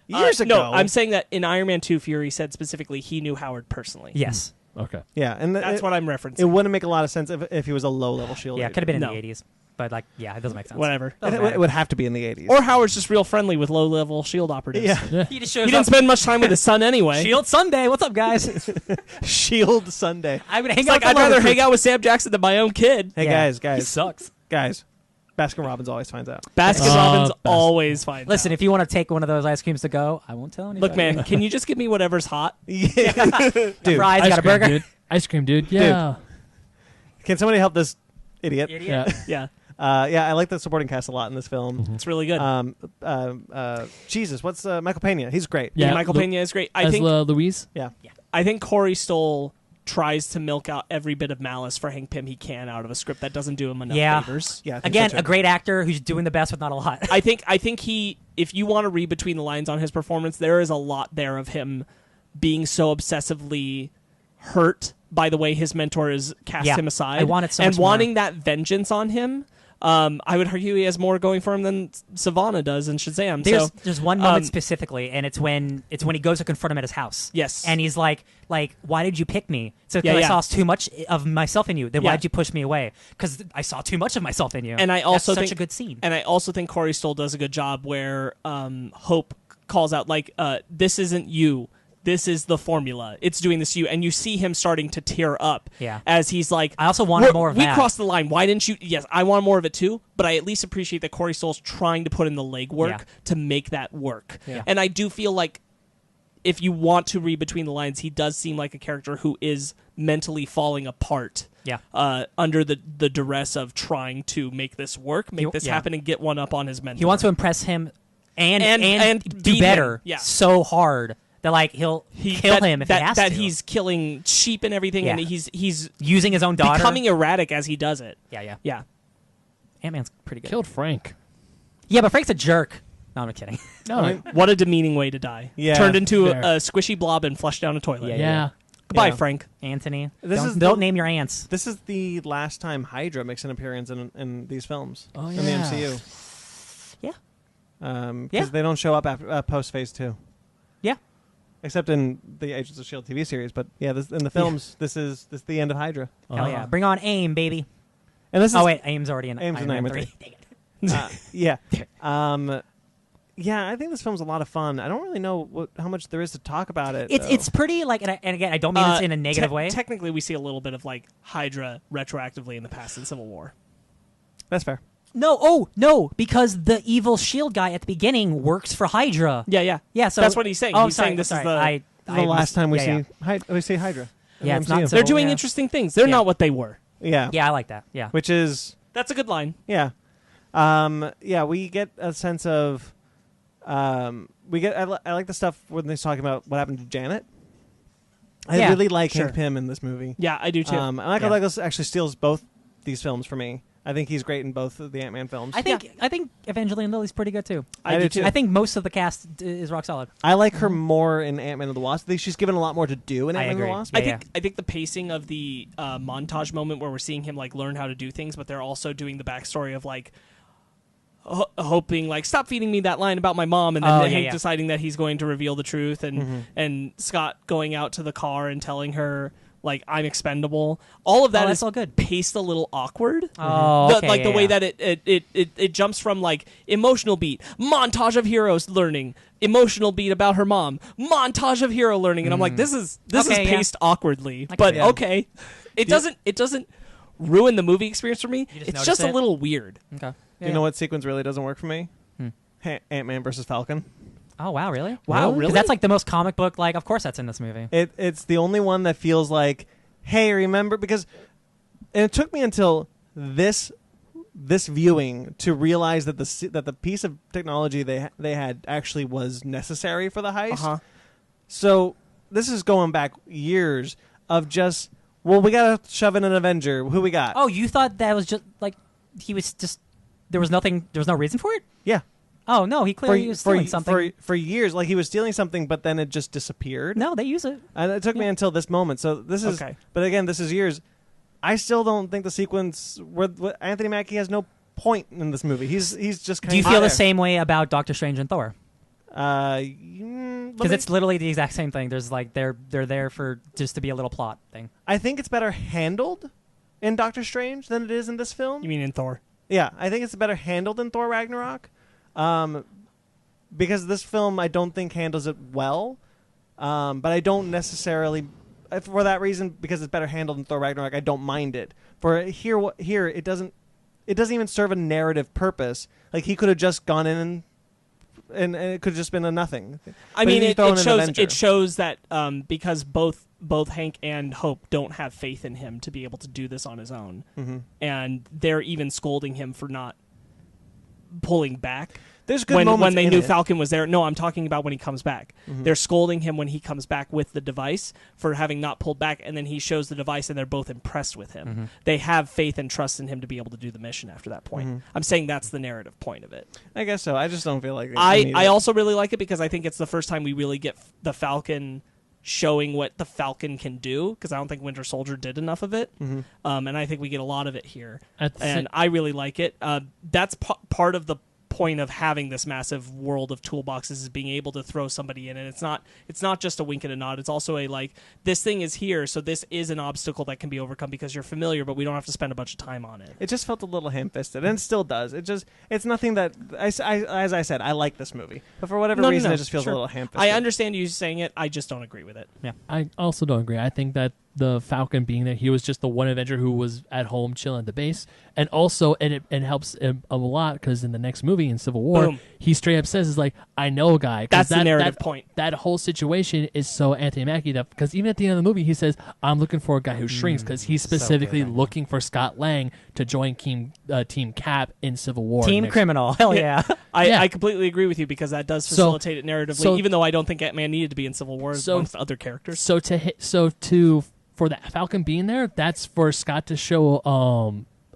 Years ago. No, I'm saying that in Iron Man 2, Fury said specifically he knew Howard personally. yes. Okay. Yeah, and That's what I'm referencing. It wouldn't make a lot of sense if he was a low-level SHIELD Yeah, it agent. could have been in No. the 80s, but like, yeah, it doesn't make sense. Whatever. It would have to be in the 80s. Or Howard's just real friendly with low-level S.H.I.E.L.D. operatives. yeah. He just He shows didn't up. spend much time with his son anyway. Shield Sunday. What's up, guys? SHIELD Sunday. I'm gonna hang It's out like, with I'd the rather lover hang out with Sam Jackson than my own kid. Hey, Yeah. guys. He sucks. Baskin Robbins always finds out. Baskin Robbins always finds Listen, out. if you want to take one of those ice creams to go, I won't tell anybody. Look, man, can you just give me whatever's hot? Yeah. Dude, Fries, Ice got a cream, burger. dude. Ice cream, dude. Yeah. can somebody help this idiot? Idiot. Yeah. Yeah, Yeah, I like the supporting cast a lot in this film. it's really good. Jesus, what's Michael Pena? He's great. Yeah. Michael Pena is great. As Louise. I think Corey Stoll tries to milk out every bit of malice for Hank Pym he can out of a script that doesn't do him enough Yeah. favors. Yeah, I think Again, so, too. a great actor who's doing the best with not a lot. I think he, if you want to read between the lines on his performance, there is a lot there of him being so obsessively hurt by the way his mentor has cast Yeah. him aside. I want it so and much more. wanting that vengeance on him. I would argue he has more going for him than Savannah does in Shazam. There's one moment specifically, and it's when he goes to confront him at his house. Yes. And he's like, why did you pick me? So Yeah, I yeah. saw too much of myself in you. Then Yeah. why'd you push me away? Because I saw too much of myself in you. And I also That's think such a good scene. And I also think Corey Stoll does a good job where Hope calls out this isn't you. This is the formula. It's doing this to you. And you see him starting to tear up Yeah. as he's like, I also wanted more of we that. crossed the line. Why didn't you? Yes, I want more of it too. But I at least appreciate that Corey Stoll's trying to put in the legwork Yeah. to make that work. Yeah. And I do feel like if you want to read between the lines, he does seem like a character who is mentally falling apart. Yeah. Under the duress of trying to make this work, make this happen, and get one up on his mentor. He wants to impress him and beat do better him. Yeah. so hard that he'll kill him if he has to. That he's killing sheep and everything, and Yeah. he's using his own daughter. becoming erratic as he does it. Yeah. Yeah. Ant-Man's pretty good. Killed Frank. Yeah, but Frank's a jerk. No, I'm kidding. No. What a demeaning way to die. Yeah, Turned into fair. a squishy blob and flushed down a toilet. Yeah, Yeah. Goodbye, Yeah. Frank. Anthony. This is Don't the- name your ants. This is the last time Hydra makes an appearance in these films. Oh, In the yeah. MCU. Yeah. Because Yeah. they don't show up after post Phase 2. Yeah. Except in the Agents of S.H.I.E.L.D. TV series. But yeah, in the films, this is the end of Hydra. Hell yeah. Bring on AIM, baby. And this is Oh, wait. AIM's already in AIM's in Iron Iron Man Man 3. Dang it. yeah. Yeah, I think this film's a lot of fun. I don't really know how much there is to talk about it. It's pretty like, and again, I don't mean this in a negative way. Technically, we see a little bit of like Hydra retroactively in the past in Civil War. That's fair. No, because the evil shield guy at the beginning works for Hydra. Yeah. So that's what he's saying. Oh, he's saying this is the last time we yeah. see Hydra. Yeah, it's MCU. not. They're doing yeah. interesting things. They're not what they were. Yeah. Yeah, I like that. Yeah. Which is That's a good line. yeah. We get a sense of I like the stuff when they're talking about what happened to Janet. I really like Hank Pym in this movie. Yeah, I do too. Michael Douglas actually steals both these films for me. I think he's great in both of the Ant-Man films. I think Evangeline Lilly's pretty good too. I do too. I think most of the cast is rock solid. I like her more in Ant-Man and the Wasp. I think she's given a lot more to do in Ant-Man and the Wasp. Yeah, I think the pacing of the montage moment where we're seeing him like learn how to do things, but they're also doing the backstory of like hoping like stop feeding me that line about my mom, and then Hank deciding that he's going to reveal the truth, and Scott going out to the car and telling her like I'm expendable. All of that is all good. Paced a little awkward. Oh, okay, the way that it jumps from like emotional beat, montage of heroes learning, emotional beat about her mom, montage of hero learning, and I'm like, this is paced awkwardly, but okay, it doesn't ruin the movie experience for me. It's just a little weird. Okay. You know what sequence really doesn't work for me? Ant-Man versus Falcon. Oh wow, really? Wow, really? Because that's like the most comic book. Like, of course, that's in this movie. It's the only one that feels like, hey, remember? Because and it took me until this viewing to realize that the piece of technology they had actually was necessary for the heist. So this is going back years of just, well, we gotta shove in an Avenger. Who we got? Oh, you thought that was just like he was just there was no reason for it? Yeah. Oh no, he clearly was stealing something for years. Like he was stealing something, but then it just disappeared. No, they use it. And it took me until this moment. So this is, but again, this is years. I still don't think the sequence where Anthony Mackie has no point in this movie. He's just kind of. Do you feel the same way about Doctor Strange and Thor? Because it's literally the exact same thing. There's like they're there for just to be a little plot thing. I think it's better handled in Doctor Strange than it is in this film. You mean in Thor? Yeah, I think it's better handled in Thor Ragnarok. Because this film I don't think handles it well, but I don't necessarily, for that reason, because it's better handled in Thor Ragnarok, I don't mind it. For here it doesn't even serve a narrative purpose. Like he could have just gone in and it could have just been a nothing. I mean, it shows that because both Hank and Hope don't have faith in him to be able to do this on his own, and they're even scolding him for not pulling back. There's good moments when they knew it. Falcon was there. No, I'm talking about when he comes back. They're scolding him when he comes back with the device for having not pulled back, and then he shows the device, and they're both impressed with him. They have faith and trust in him to be able to do the mission after that point. I'm saying that's the narrative point of it. I guess so. I just don't feel like I also really like it because I think it's the first time we really get the Falcon showing what the Falcon can do, because I don't think Winter Soldier did enough of it, and I think we get a lot of it here, and I really like it. That's part of the point of having this massive world of toolboxes is being able to throw somebody in, and it's not just a wink and a nod. It's also a like, this thing is here, so this is an obstacle that can be overcome because you're familiar, but we don't have to spend a bunch of time on it. It just felt a little ham-fisted, and it still does. It's nothing that as I said, I like this movie, but for whatever reason, it just feels a little ham-fisted. I understand you saying it. I just don't agree with it. Yeah, I also don't agree. I think that the Falcon being there, he was just the one Avenger who was at home chilling at the base, and also it helps him a lot because in the next movie in Civil War, he straight up says, "Is like, I know a guy." That's the narrative point. That whole situation is so Anthony Mackie that because even at the end of the movie, he says, "I'm looking for a guy who shrinks," because he's specifically looking for Scott Lang to join Team Cap in Civil War. Team Criminal, hell yeah! I completely agree with you because that does facilitate it narratively, even though I don't think Ant-Man needed to be in Civil War amongst other characters. For that Falcon being there, that's for Scott to show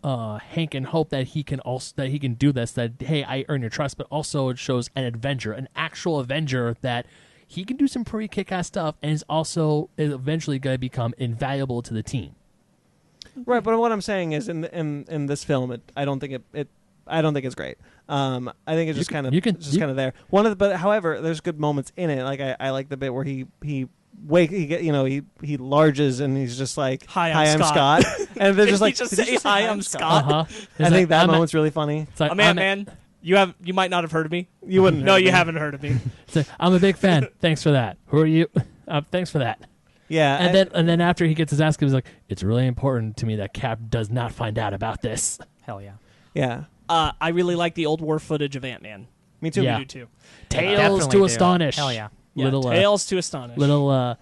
Hank and Hope that he can do this. That hey, I earn your trust, but also it shows an Avenger, an actual Avenger, that he can do some pretty kick-ass stuff, and is eventually going to become invaluable to the team. Right, but what I'm saying is, in this film, I don't think it's great. I think it's just kind of there. But however, there's good moments in it. Like I like the bit where he larges and he's just like, "Hi, I'm Scott," and they're just like, "Hi, I'm Scott." I think that moment's really funny. It's like, man. You might not have heard of me. You wouldn't. No, heard you me. haven't heard of me. It's like, I'm a big fan. Thanks for that. Who are you? Thanks for that. Yeah, And then after he gets his ass kicked, he's like, it's really important to me that Cap does not find out about this. Hell yeah. yeah. I really like the old war footage of Ant-Man. Me too. Yeah. You do too. Tales Definitely to do. astonish. Hell yeah. Yeah, Little Tales to astonish.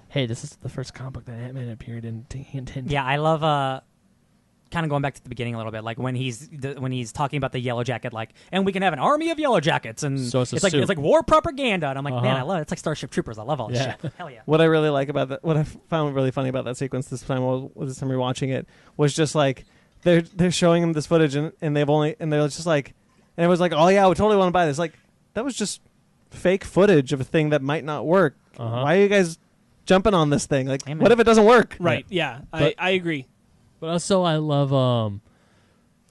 hey, this is the first comic book that Ant-Man appeared in. Yeah, I love kind of going back to the beginning a little bit, like when he's talking about the Yellow Jacket, like, and we can have an army of Yellow Jackets, and So it's a like suit. it's like war propaganda, and I'm like, man, Uh-huh. I love it. It's like Starship Troopers. I love all this Yeah. shit. Hell yeah. What I really like about that, what I found really funny about that sequence this time was time rewatching it, was just like they're showing him this footage and they're just like, and it was like, oh yeah, I would totally want to buy this. Like, that was just fake footage of a thing that might not work. Uh-huh. Why are you guys jumping on this thing? Like, Amen. what if it doesn't work? Right. Yeah. But- I agree. But also, I love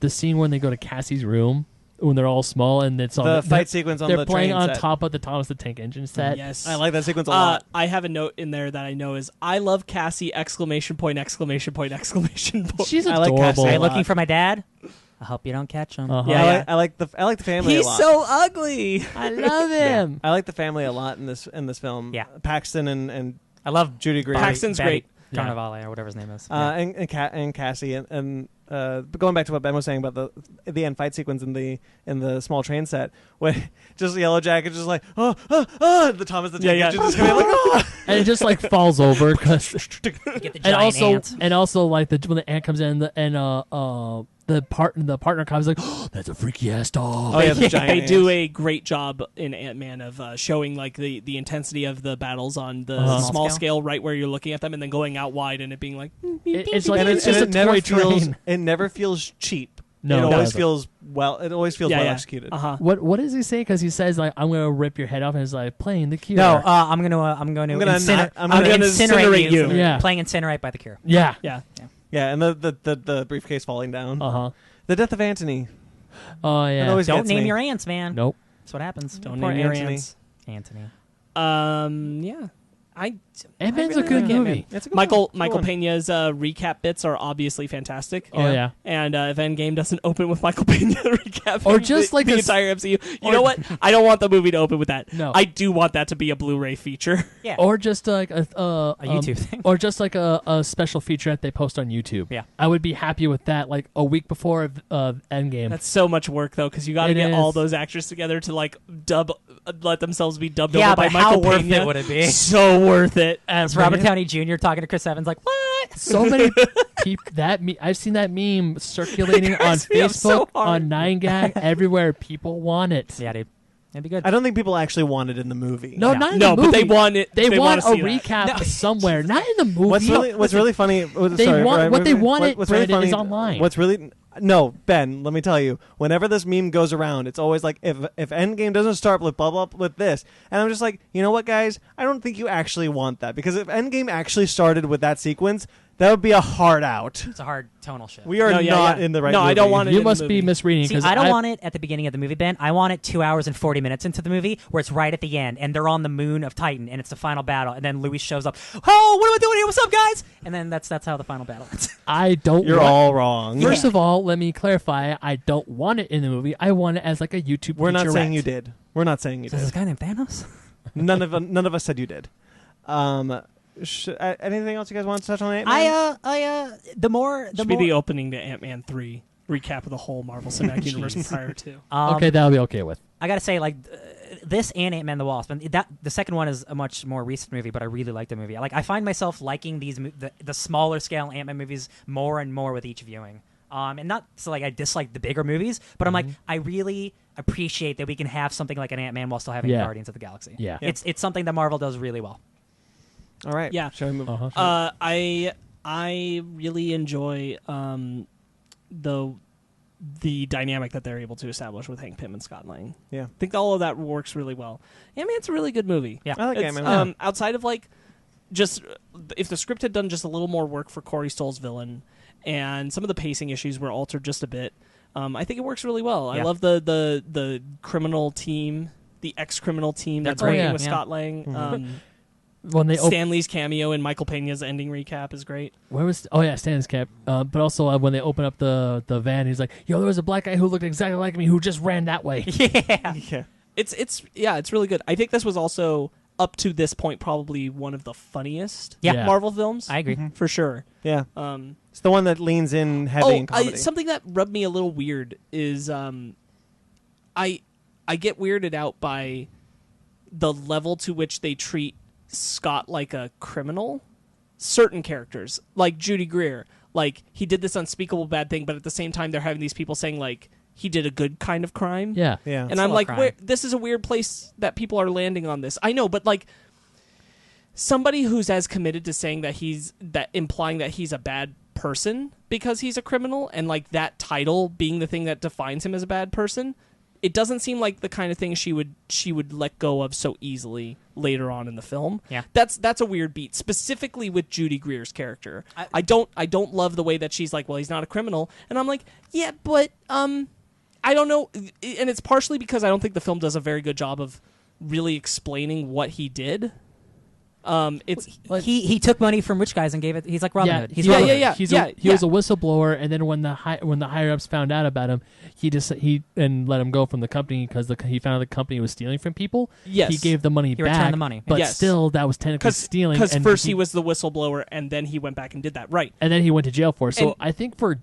the scene when they go to Cassie's room when they're all small and it's on The fight sequence on they're the playing train on set. top of the Thomas the Tank Engine set. Yes. I like that sequence a lot. I have a note in there that I know is I love Cassie! Exclamation point! Exclamation point! Exclamation point! She's I like adorable. Cassie Hey, a lot. looking for my dad? I hope you don't catch him. Uh-huh. Yeah, I like the family He's a lot. so ugly. I love him. I like the family a lot in this film. Yeah. Paxton and I love Judy Greer. Paxton's great. Yeah. Carnivale or whatever his name is. and Cassie and but going back to what Ben was saying about the end fight sequence in the small train set, when just Yellow Jacket just like the Thomas the Tank Engine just coming like And it just like falls over because You get the and giant ant. also like when the ant comes in the partner comes like, oh, that's a freaky ass dog. Oh yeah, the giant They ants. do a great job in Ant-Man of showing like the intensity of the battles on the Uh-huh. small Small scale, right where you're looking at them, and then going out wide and it being like, It's like and it's it, just a and it never toy feels train. it never feels cheap. No, it it always doesn't. feels well. It always feels yeah, well yeah. executed. What does he say? Because he says like, I'm gonna rip your head off, and it's like playing the Cure. No, I'm going to I'm gonna incinerate you. Yeah. Playing Incinerate by The Cure. Yeah. yeah. Yeah, and the briefcase falling down. Uh-huh. The death of Antony. Oh yeah. It always Don't gets name me. your ants, man. Nope. That's what happens. Don't Poor name your Anthony. ants. Anthony. Yeah. Ant-Man's I a good like movie. Ant-Man. It's a good Michael one. Pena's recap bits are obviously fantastic. Oh yeah. And if Endgame doesn't open with Michael Pena recapping Or just the, like the a- entire MCU, you or- know what? I don't want the movie to open with that. No. I do want that to be a Blu-ray feature. Yeah. Or just like a YouTube thing. or just like a special featurette they post on YouTube. Yeah. I would be happy with that. Like a week before Endgame. That's so much work though, because you got to It get all is. those actors together to like let themselves be dubbed Yeah, over by but how Michael worth Pena. it would it be? So worth it. It's Robert Downey Jr. talking to Chris Evans like, what? So many people I've seen that meme circulating on cracks me up so Facebook, hard. on 9gag, everywhere. People want it. Yeah, dude. That'd be good. I don't think people actually want it in the movie. No, Yeah. not in No, the but movie. they want it. They want to a see that. recap somewhere, not in the movie. What's really funny? They sorry, want- right, what they what's want it, really Brandon, is funny- online. What's really no, Ben? Let me tell you. Whenever this meme goes around, it's always like if Endgame doesn't start with blah blah with this, and I'm just like, you know what, guys? I don't think you actually want that, because if Endgame actually started with that sequence, that would be a hard out. It's a hard tonal shift. We are No, yeah, not yeah. in the right. No, I movie. don't want it. You in the must be movie. misreading. See, 'cause I don't want it at the beginning of the movie, Ben. I want it 2 hours and 40 minutes into the movie, where it's right at the end, and they're on the moon of Titan, and it's the final battle, and then Louis shows up. Oh, what am I doing here? What's up, guys? And then that's how the final battle ends. I don't. You're want- all wrong. First of all, let me clarify. I don't want it in the movie. I want it as like a YouTube. We're not featurette. saying you did. We're not saying you So this did. guy named Thanos? None of us said you did. Anything else you guys want to touch on? Ant-Man? The more Should be the opening to Ant-Man 3 recap of the whole Marvel Cinematic Universe prior to. Okay, that'll be okay with. I gotta say, like, this and Ant-Man the Wasp, and the second one is a much more recent movie, but I really like the movie. I find myself liking the smaller scale Ant-Man movies more and more with each viewing. And not so like I dislike the bigger movies, but I'm like, I really appreciate that we can have something like an Ant-Man while still having Yeah. Guardians of the Galaxy. Yeah. It's something that Marvel does really well. All right. Yeah. Shall we move? Uh-huh. I really enjoy the dynamic that they're able to establish with Hank Pym and Scott Lang. Yeah. I think all of that works really well. Ant-Man's a really good movie. Yeah. I like It's, Ant-Man. outside of like just if the script had done just a little more work for Corey Stoll's villain, and some of the pacing issues were altered just a bit, I think it works really well. I Yeah. love the criminal team, the ex-criminal team that's They're working great. with Yeah. Scott Lang. when they Stan Lee's cameo in Michael Pena's ending recap is great. where was Stan's cap? But also when they open up the van, he's like, "Yo, there was a black guy who looked exactly like me who just ran that way." Yeah. Yeah. It's really good. I think this was also up to this point probably one of the funniest Yeah. Marvel films. I agree. for sure. Yeah. It's the one that leans in heavy in comedy. Something that rubbed me a little weird is I get weirded out by the level to which they treat Scott like a criminal. Certain characters, like Judy Greer, like he did this unspeakable bad thing, but at the same time they're having these people saying like he did a good kind of crime. Yeah. Yeah. And It's I'm still a like, crime. this is a weird place that people are landing on this. I know, but like somebody who's as committed to saying that implying that he's a bad person because he's a criminal, and like that title being the thing that defines him as a bad person, it doesn't seem like the kind of thing she would let go of so easily later on in the film. Yeah. That's a weird beat, specifically with Judy Greer's character. I don't love the way that she's like, well, he's not a criminal, and I'm like, yeah, but I don't know, and it's partially because I don't think the film does a very good job of really explaining what he did. He took money from rich guys and gave it. He's like Robin Hood. He's Yeah, Robin yeah, Hood. yeah. He was a whistleblower, and then when the higher ups found out about him, he let him go from the company because he found out the company was stealing from people. Yes. He gave the money He back. returned the money. But Yes. still, that was technically stealing. Because and first he was the whistleblower, and then he went back and did that. Right. and then he went to jail for it. So And- I think for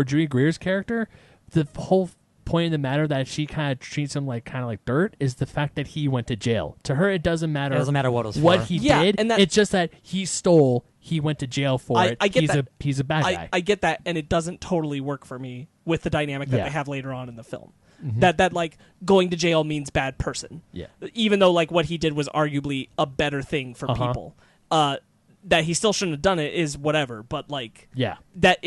Judy Greer's character, the whole point of the matter that she kind of treats him like dirt is the fact that he went to jail. To her, it doesn't matter. It doesn't matter what it was what for. he Yeah, did. and that- It's just that he stole. He went to jail for it. I get he's that. He's a bad guy. I get that, and it doesn't totally work for me with the dynamic that Yeah. they have later on in the film. That like going to jail means bad person. Yeah. Even though like what he did was arguably a better thing for people. That he still shouldn't have done it is whatever, but like Yeah. that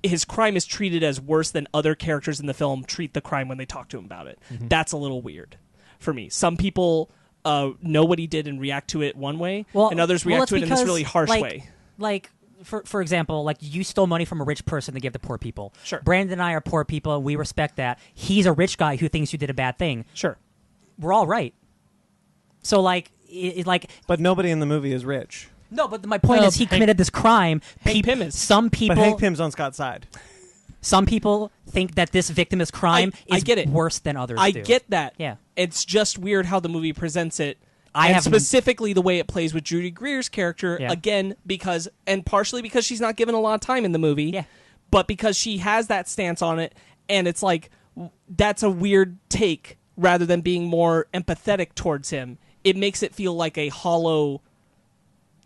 his crime is treated as worse than other characters in the film treat the crime when they talk to him about it. That's a little weird for me. Some people know what he did and react to it one way, and others react it's to it in this because, really harsh way. Like, for example, like you stole money from a rich person to give to poor people. Sure. Brandon and I are poor people, and we respect that. He's a rich guy who thinks you did a bad thing. Sure. We're all right. So like, But nobody in the movie is rich. no, but my point Well, is he committed this crime. Hank Pym is. Some people, But Hank Pym's on Scott's side. some people think that this victimless crime I is get it. worse than others I do. get that. Yeah. It's just weird how the movie presents it. I and have- specifically the way it plays with Judy Greer's character, Yeah. again, and partially because she's not given a lot of time in the movie, Yeah. but because she has that stance on it, and it's like, that's a weird take rather than being more empathetic towards him. It makes it feel like a hollow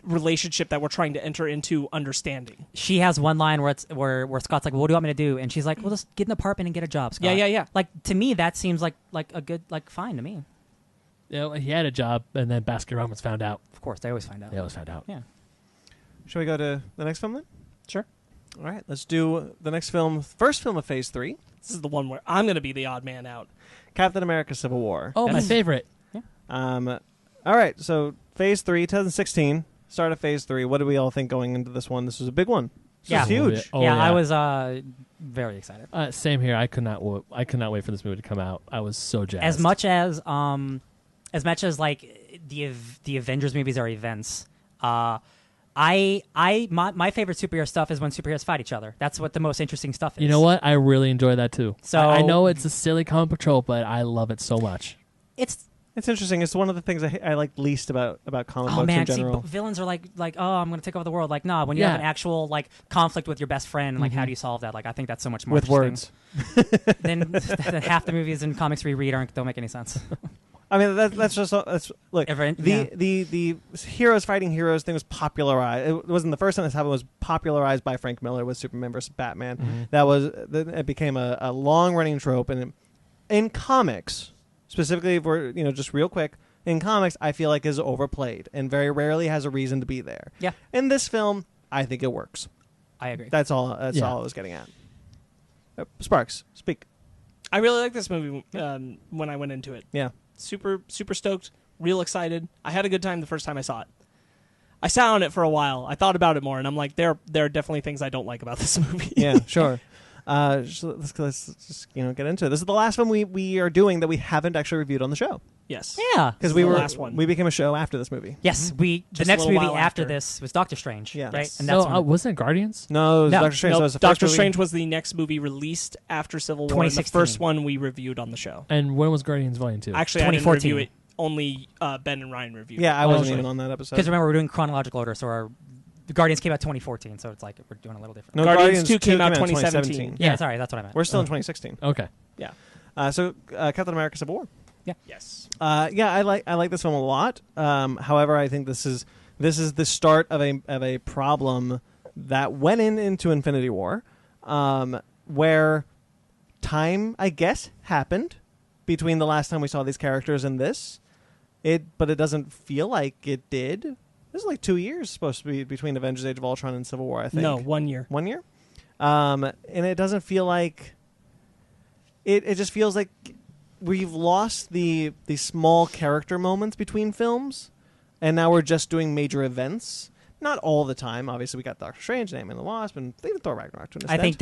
relationship that we're trying to enter into understanding. She has one line where it's where Scott's like, well, "What do you want me to do?" And she's like, "Well, just get an apartment and get a job, Scott." Yeah. Like to me, that seems like a good fine to me. Yeah, he had a job, and then Baskin Robbins found out. Of course, they always find out. They always found out. Yeah. Shall we go to the next film then? Sure. All right, let's do the next film. First film of Phase 3, This is the one where I'm going to be the odd man out. Captain America: Civil War. Oh, my That's- favorite. All right, so Phase 3, 2016, start of Phase 3. What did we all think going into this one? This was a big one. This Yeah. was huge. Oh, yeah, yeah. I was very excited. Same here. I could not wait for this movie to come out. I was so jazzed. As much as like the Avengers movies are events. My favorite superhero stuff is when superheroes fight each other. That's what the most interesting stuff is. You know what? I really enjoy that too. So- I know it's a silly comic book trope, but I love it so much. It's interesting. It's one of the things I like least about comic Oh books man, in general. see, villains are like, oh, I'm gonna take over the world. Like, nah, when you have Yeah. an actual like conflict with your best friend, like, how do you solve that? Like, I think that's so much more with interesting. words. Then half the movies and comics we read don't make any sense. I mean, that's look. Yeah. The heroes fighting heroes thing was popularized. It wasn't the first time this happened. It was popularized by Frank Miller with Superman versus Batman. It became a long running trope, and in comics, specifically, if we're just real quick. In comics, I feel like is overplayed and very rarely has a reason to be there. Yeah. In this film, I think it works. I agree. That's all I was getting at. Sparks, speak. I really like this movie when I went into it. Yeah. Super stoked, real excited. I had a good time the first time I saw it. I sat on it for a while. I thought about it more, and I'm like, there are definitely things I don't like about this movie. Yeah, sure. So let's just get into it. This is the last one we are doing that we haven't actually reviewed on the show. Yes. Yeah. Because The last one. we became a show after this movie. Yes, the Just a next little movie while after after. this was Doctor Strange, Yeah. right? Yes. And that's So wasn't it Guardians? No, it was No. Doctor Strange. No, so it was the Doctor first movie. Strange was the next movie released after Civil War. And the 2016. first one we reviewed on the show. And when was Guardians Volume 2? Actually, I didn't 2014. review it. Only Ben and Ryan reviewed. Yeah, I Oh, wasn't okay. even on that episode. because remember we're doing chronological order, so the Guardians came out 2014, so it's like we're doing a little different. No, Guardians 2 2 came out 2017. Yeah, sorry, that's what I meant. We're still in 2016. Okay. So Captain America: Civil War. Yes. Yeah, I like this film a lot. However, I think this is the start of a problem that went into Infinity War, where time, I guess, happened between the last time we saw these characters and this. But it doesn't feel like it did. This is like 2 years supposed to be between Avengers: Age of Ultron and Civil War. I think No, 1 year. 1 year, and it doesn't feel like it just feels like we've lost the small character moments between films, and now we're just doing major events. Not all the time. Obviously, we got Doctor Strange, Ant-Man and the Wasp, and even Thor Ragnarok to an I extent. think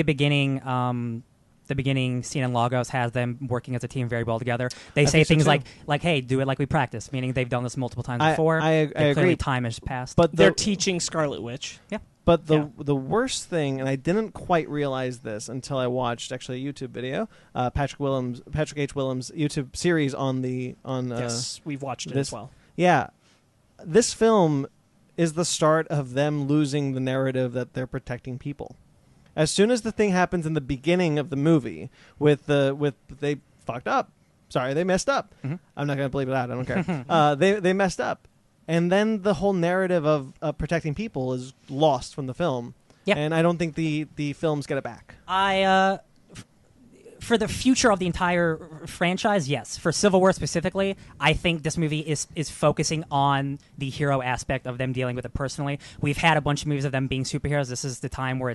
the beginning scene in Lagos has them working as a team very well together. They say think so things too. like, "Hey, do it like we practice," meaning they've done this multiple times I before. agree. Clearly, time has passed. But They're teaching Scarlet Witch. But Yeah. the worst thing, and I didn't quite realize this until I watched actually a YouTube video, Patrick H. Willems' YouTube series on Yes, we've watched it this- as well. Yeah, this film is the start of them losing the narrative that they're protecting people. As soon as the thing happens in the beginning of the movie with they fucked up, sorry, they messed up. Mhm. I'm not gonna bleep it out. I don't care. They messed up. And then the whole narrative of protecting people is lost from the film. Yeah. And I don't think the films get it back. For the future of the entire franchise, yes. For Civil War specifically, I think this movie is focusing on the hero aspect of them dealing with it personally. We've had a bunch of movies of them being superheroes. This is the time where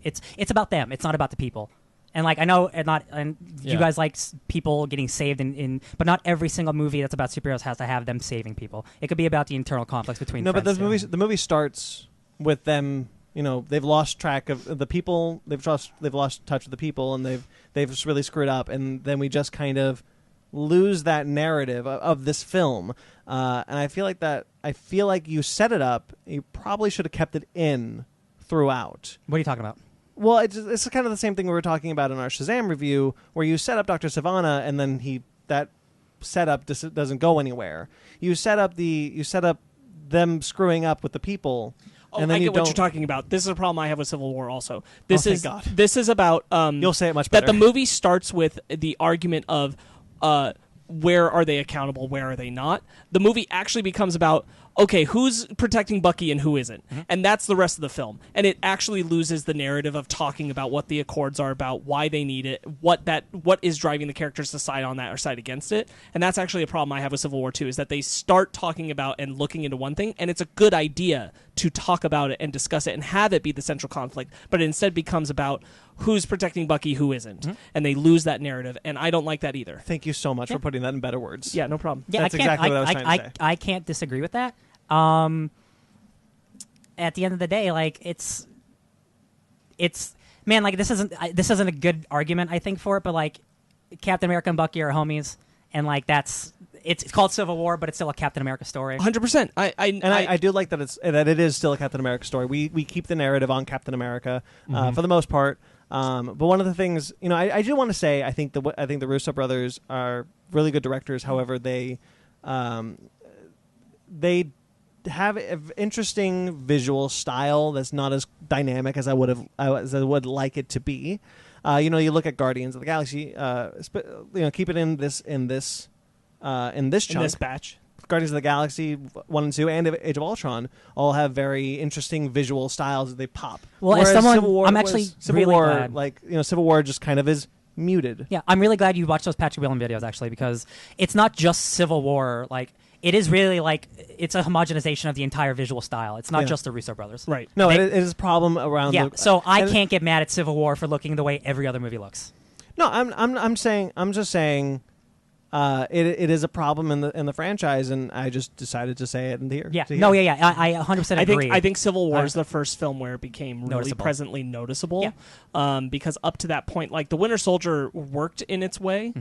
it's about them. It's not about the people. And like I know, you Yeah. guys like people getting saved but not every single movie that's about superheroes has to have them saving people. It could be about the internal conflicts between. No, but friends, too. the movie starts with them. You know, they've lost track of the people. They've lost touch with the people, and they've just really screwed up. And then we just kind of lose that narrative of this film. And I feel like you set it up. You probably should have kept it in throughout. What are you talking about? Well, it's kind of the same thing we were talking about in our Shazam review, where you set up Dr. Sivana, and then that setup doesn't go anywhere. You set up them screwing up with the people. Oh, And then I you get what don't- you're talking about. This is a problem I have with Civil War also. This thank is God. This is about You'll say it much that better. the movie starts with the argument of where are they accountable, where are they not. The movie actually becomes about, okay, who's protecting Bucky and who isn't. And that's the rest of the film. And it actually loses the narrative of talking about what the Accords are about, why they need it, what is driving the characters to side on that or side against it. And that's actually a problem I have with Civil War 2, is that they start talking about and looking into one thing, and it's a good idea to talk about it and discuss it and have it be the central conflict, but it instead becomes about who's protecting Bucky, who isn't. And they lose that narrative, and I don't like that either. Thank you so much for putting that in better words. Yeah, no problem. Yeah, That's I can't, exactly what I was trying to say. I can't disagree with that. At the end of the day, like it's man, like this isn't a good argument I think for it, but like Captain America and Bucky are homies, and like it's called Civil War, but it's still a Captain America story. 100%. I do like that it is still a Captain America story. We keep the narrative on Captain America for the most part. But one of the things, I do want to say, I think the Russo brothers are really good directors. However, they have an interesting visual style that's not as dynamic as I would like it to be. You look at Guardians of the Galaxy. Keep it in this chunk. in this batch. Guardians of the Galaxy 1 and 2 and Age of Ultron all have very interesting visual styles that they pop. Well, as Whereas someone, Civil War I'm actually Civil really War, glad. Civil War just kind of is muted. Yeah, I'm really glad you watched those Patrick Whelan videos actually, because it's not just Civil War. Like it is really it's a homogenization of the entire visual stile. It's not Yeah. just the Russo brothers. Right. No, They- it is a problem around. Yeah, the, so I and- can't get mad at Civil War for looking the way every other movie looks. No, I'm just saying. It is a problem in the franchise, and I just decided to say it in here. Yeah, to here. no, yeah. I 100% agree. I think Civil War is the first film where it became really Noticeable. presently noticeable. Because up to that point, like The Winter Soldier worked in its way,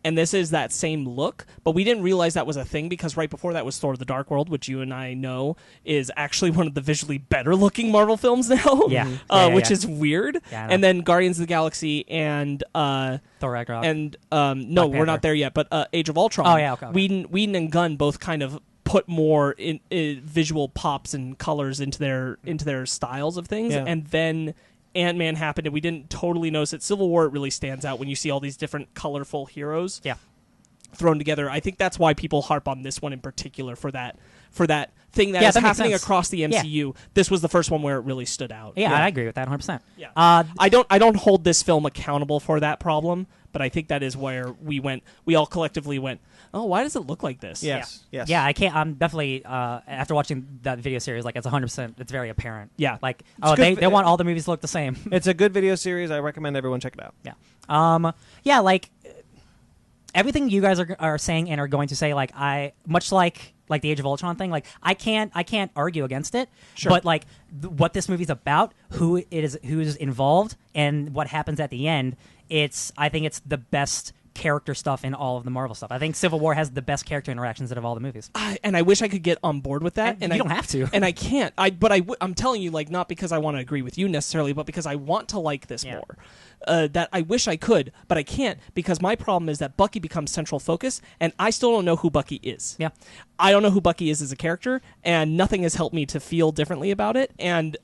and this is that same look, but we didn't realize that was a thing because right before that was Thor: The Dark World, which you and I know is actually one of the visually better looking Marvel films now. Which is weird. Yeah, I know. And then Guardians of the Galaxy and Thor Ragnarok. and Black no, we're Panther. not there yet, but Age of Ultron. Oh, yeah, okay. Whedon and Gunn both kind of put more in visual pops and colors into their styles of things, and then Ant-Man happened, and we didn't totally notice it. Civil War, it really stands out when you see all these different colorful heroes thrown together. I think that's why people harp on this one in particular for that thing that is that makes happening sense. across the MCU. This was the first one where it really stood out. Yeah, I agree with that 100%. Yeah. I don't hold this film accountable for that problem, but I think that is where we all collectively went, oh, why does it look like this? Yes. Yeah, I can't. I'm definitely after watching that video series, like it's 100%. It's very apparent. Yeah. Like good they want all the movies to look the same. It's a good video series. I recommend everyone check it out. Yeah. Like everything you guys are saying and are going to say, like much like the Age of Ultron thing, like I can't argue against it. Sure. But like what this movie's about, who's involved, and what happens at the end, I think it's the best character stuff in all of the Marvel stuff. I think Civil War has the best character interactions out of all the movies. And I wish I could get on board with that. And you don't have to. And I can't. I'm telling you, like, not because I want to agree with you necessarily, but because I want to like this more. That I wish I could, but I can't, because my problem is that Bucky becomes central focus, and I still don't know who Bucky is. Yeah. I don't know who Bucky is as a character, and nothing has helped me to feel differently about it, and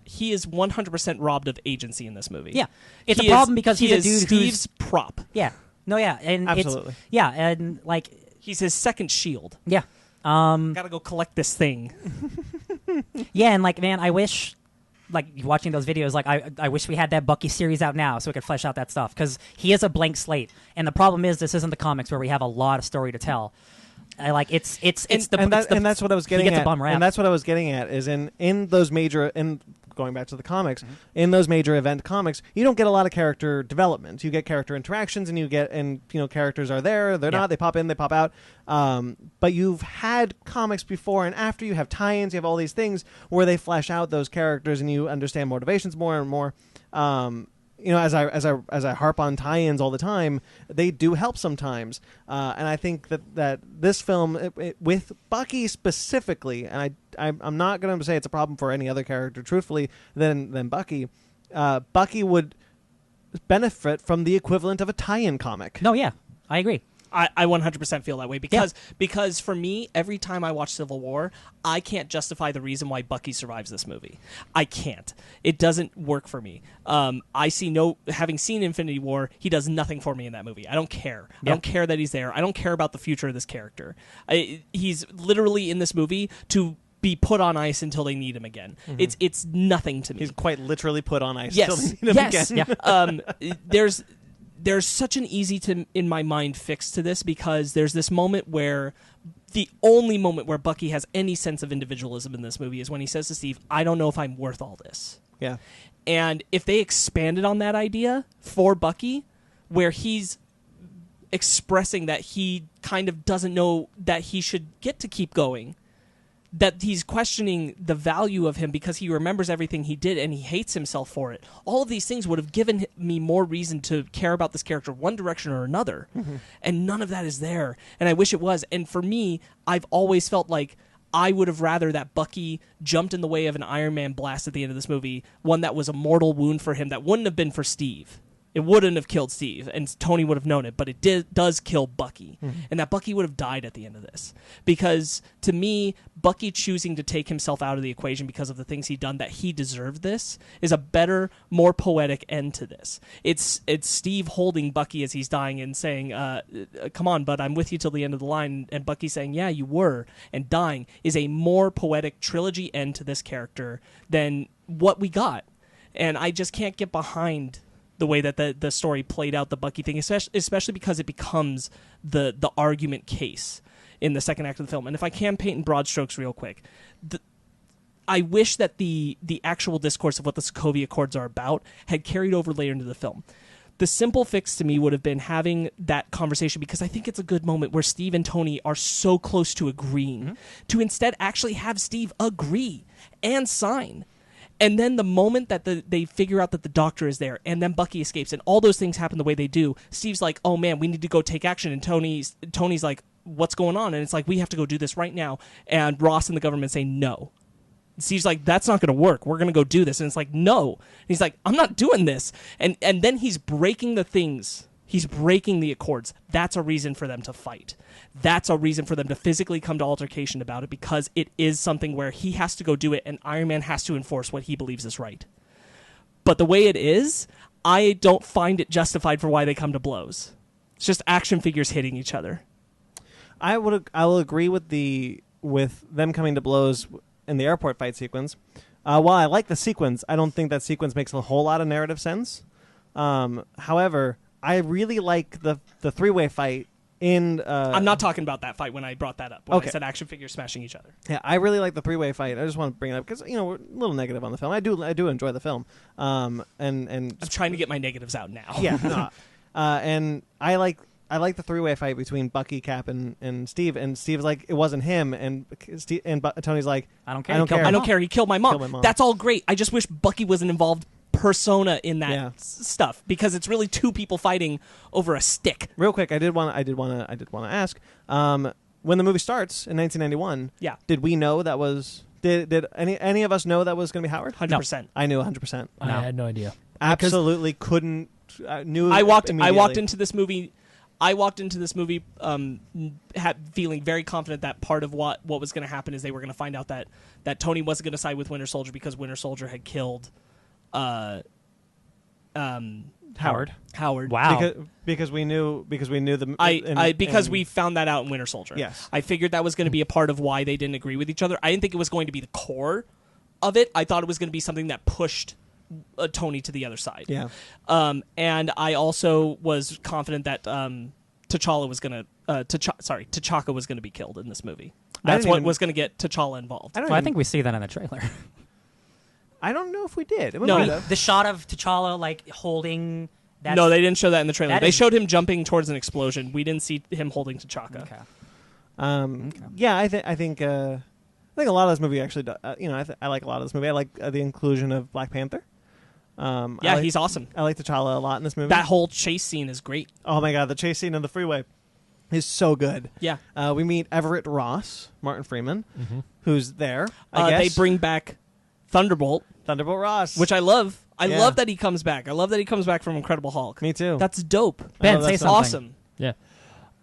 he is 100% robbed of agency in this movie. Yeah. It's a problem because he's a dude Steve's prop. Yeah. No, yeah. And Absolutely. And like He's his second shield. yeah. Gotta go collect this thing. Yeah, and like, man, I wish, like, watching those videos, like, I wish we had that Bucky series out now so we could flesh out that stuff, because he is a blank slate, and the problem is this isn't the comics where we have a lot of story to tell. Like it's that's what I was getting he gets at. a bum rap. And that's what I was getting at is in those major going back to the comics, in those major event comics, you don't get a lot of character development. You get character interactions, and characters are there, they're not, they pop in, they pop out. But you've had comics before and after, you have tie-ins, you have all these things where they flesh out those characters and you understand motivations more and more. As I harp on tie-ins all the time, they do help sometimes, and I think that this film, with Bucky specifically, and I'm not going to say it's a problem for any other character, truthfully, than Bucky. Bucky would benefit from the equivalent of a tie-in comic. No, yeah, I agree. I 100% feel that way because for me, every time I watch Civil War, I can't justify the reason why Bucky survives this movie. I can't. It doesn't work for me. Having seen Infinity War, he does nothing for me in that movie. I don't care. I don't care that he's there. I don't care about the future of this character. He's literally in this movie to be put on ice until they need him again. It's nothing to me. He's quite literally put on ice Yes. until they need him again. Yeah. There's such an easy in my mind fix to this, because there's this moment where the only moment where Bucky has any sense of individualism in this movie is when he says to Steve, I don't know if I'm worth all this. Yeah. And if they expanded on that idea for Bucky, where he's expressing that he kind of doesn't know that he should get to keep going, that he's questioning the value of him because he remembers everything he did and he hates himself for it. All of these things would have given me more reason to care about this character one direction or another. And none of that is there. And I wish it was. And for me, I've always felt like I would have rather that Bucky jumped in the way of an Iron Man blast at the end of this movie, one that was a mortal wound for him that wouldn't have been for Steve. It wouldn't have killed Steve, and Tony would have known it, but it does kill Bucky. And that Bucky would have died at the end of this. Because, to me, Bucky choosing to take himself out of the equation because of the things he'd done, that he deserved this, is a better, more poetic end to this. It's Steve holding Bucky as he's dying and saying, come on, bud, I'm with you till the end of the line, and Bucky saying, yeah, you were, and dying, is a more poetic trilogy end to this character than what we got. And I just can't get behind the way that the story played out, the Bucky thing, especially because it becomes the argument case in the second act of the film. And if I can paint in broad strokes real quick, I wish that the actual discourse of what the Sokovia Accords are about had carried over later into the film. The simple fix to me would have been having that conversation, because I think it's a good moment where Steve and Tony are so close to agreeing, to instead actually have Steve agree and sign. And then the moment that they figure out that the doctor is there, and then Bucky escapes, and all those things happen the way they do, Steve's like, oh man, we need to go take action. And Tony's like, what's going on? And it's like, we have to go do this right now. And Ross and the government say no. Steve's like, that's not going to work. We're going to go do this. And it's like, no. And he's like, I'm not doing this. And then he's breaking the things. He's breaking the accords. That's a reason for them to fight. That's a reason for them to physically come to altercation about it, because it is something where he has to go do it and Iron Man has to enforce what he believes is right. But the way it is, I don't find it justified for why they come to blows. It's just action figures hitting each other. I will agree with them coming to blows in the airport fight sequence. While I like the sequence, I don't think that sequence makes a whole lot of narrative sense. However, I really like the three-way fight in... I'm not talking about that fight when I brought that up. When Okay. I said action figures smashing each other. Yeah, I really like the three-way fight. I just want to bring it up because, we're a little negative on the film. I do enjoy the film. And I'm trying to get my negatives out now. yeah, no. And I like the three-way fight between Bucky, Cap, and Steve. And Steve's like, it wasn't him. And Tony's like, I don't care. I don't care. I don't care. He killed my mom. Killed my mom. That's all great. I just wish Bucky wasn't involved persona in that Yeah. stuff, because it's really two people fighting over a stick. Real quick, I did want to ask. When the movie starts in 1991, Yeah. did we know that was? Did any of us know that was going to be Howard? 100%. I knew 100%. I had no idea. Absolutely couldn't. Knew. I walked immediately. into this movie. Feeling very confident that part of what was going to happen is they were going to find out that Tony wasn't going to side with Winter Soldier because Winter Soldier had killed Howard. Wow. Because we knew the because we found that out in Winter Soldier. Yes. I figured that was going to be a part of why they didn't agree with each other. I didn't think it was going to be the core of it. I thought it was going to be something that pushed Tony to the other side. Yeah. And I also was confident that T'Challa was going to T'Chaka was going to be killed in this movie. That's what was going to get T'Challa involved. I think we see that in the trailer. I don't know if we did. No. The shot of T'Challa like holding. No, they didn't show that in the trailer. That They is- showed him jumping towards an explosion. We didn't see him holding T'Chaka. Okay. Yeah, I think a lot of this movie actually. I like a lot of this movie. I like the inclusion of Black Panther. Yeah, he's awesome. I like T'Challa a lot in this movie. That whole chase scene is great. Oh my god, the chase scene on the freeway is so good. Yeah. We meet Everett Ross, Martin Freeman, who's there. They bring back Thunderbolt, Ross, which I love. I Yeah. love that he comes back. I love that he comes back from Incredible Hulk. Me too. That's dope. Ben, love say that something. Awesome. Yeah.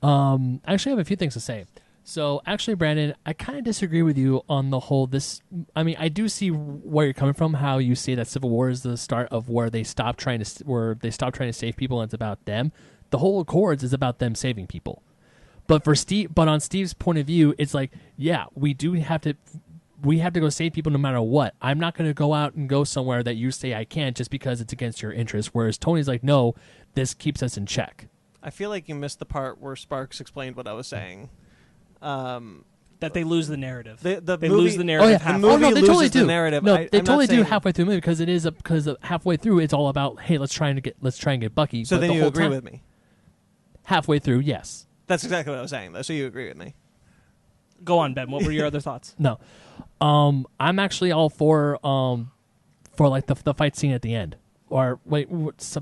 I actually have a few things to say. So, actually, Brandon, I kind of disagree with you on the whole. I do see where you're coming from. How you say that Civil War is the start of where they stop trying to save people, and it's about them. The whole Accords is about them saving people. But on Steve's point of view, it's like, yeah, we have to go save people no matter what. I'm not going to go out and go somewhere that you say I can't just because it's against your interest. Whereas Tony's like, no, this keeps us in check. I feel like you missed the part where Sparks explained what I was saying. That they lose the narrative. The they movie- lose the narrative. Oh yeah, The halfway. movie no, they totally loses the do. narrative. No, I'm they not totally do saying- halfway through the movie because halfway through it's all about, hey, let's try and get Bucky. So But then the you whole agree time- with me. halfway through, yes. That's exactly what I was saying, though. So you agree with me. Go on, Ben. What were your other thoughts? No, I'm actually all for like the fight scene at the end. Or wait,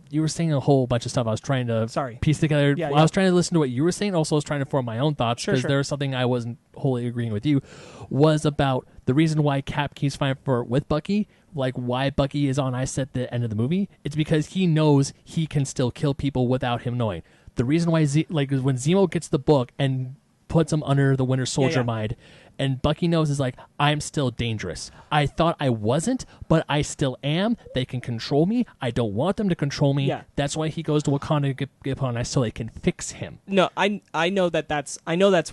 you were saying a whole bunch of stuff. I was trying to piece together. Yeah, I was trying to listen to what you were saying. Also, I was trying to form my own thoughts Sure. there was something I wasn't wholly agreeing with you. Was about the reason why Cap keeps fighting with Bucky, like why Bucky is on ice at the end of the movie. It's because he knows he can still kill people without him knowing. The reason why when Zemo gets the book and puts him under the Winter Soldier mind, and Bucky knows is like, I'm still dangerous. I thought I wasn't, but I still am. They can control me. I don't want them to control me. Yeah. That's why he goes to Wakanda to get on ice so they can fix him. No, I know that's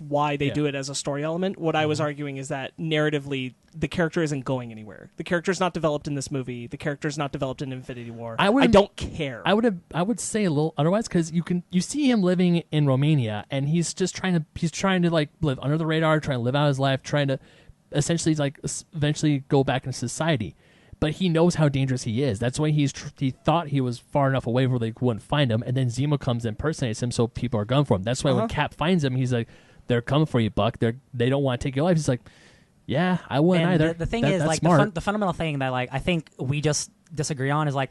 why they Yeah. do it as a story element. What I was arguing is that narratively the character isn't going anywhere. The character's not developed in this movie. The character's not developed in Infinity War. I don't care. I would say a little otherwise because you see him living in Romania and he's just trying to like live under the radar, trying to live out his life, trying to essentially like eventually go back into society. But he knows how dangerous he is. That's why he thought he was far enough away where they wouldn't find him. And then Zemo comes and impersonates him, so people are gunning for him. That's why when Cap finds him, he's like, "They're coming for you, Buck. They don't want to take your life." He's like, Yeah, I wouldn't And either. the thing That- is, that's like, smart. the fundamental thing that, like, I think we just disagree on is, like,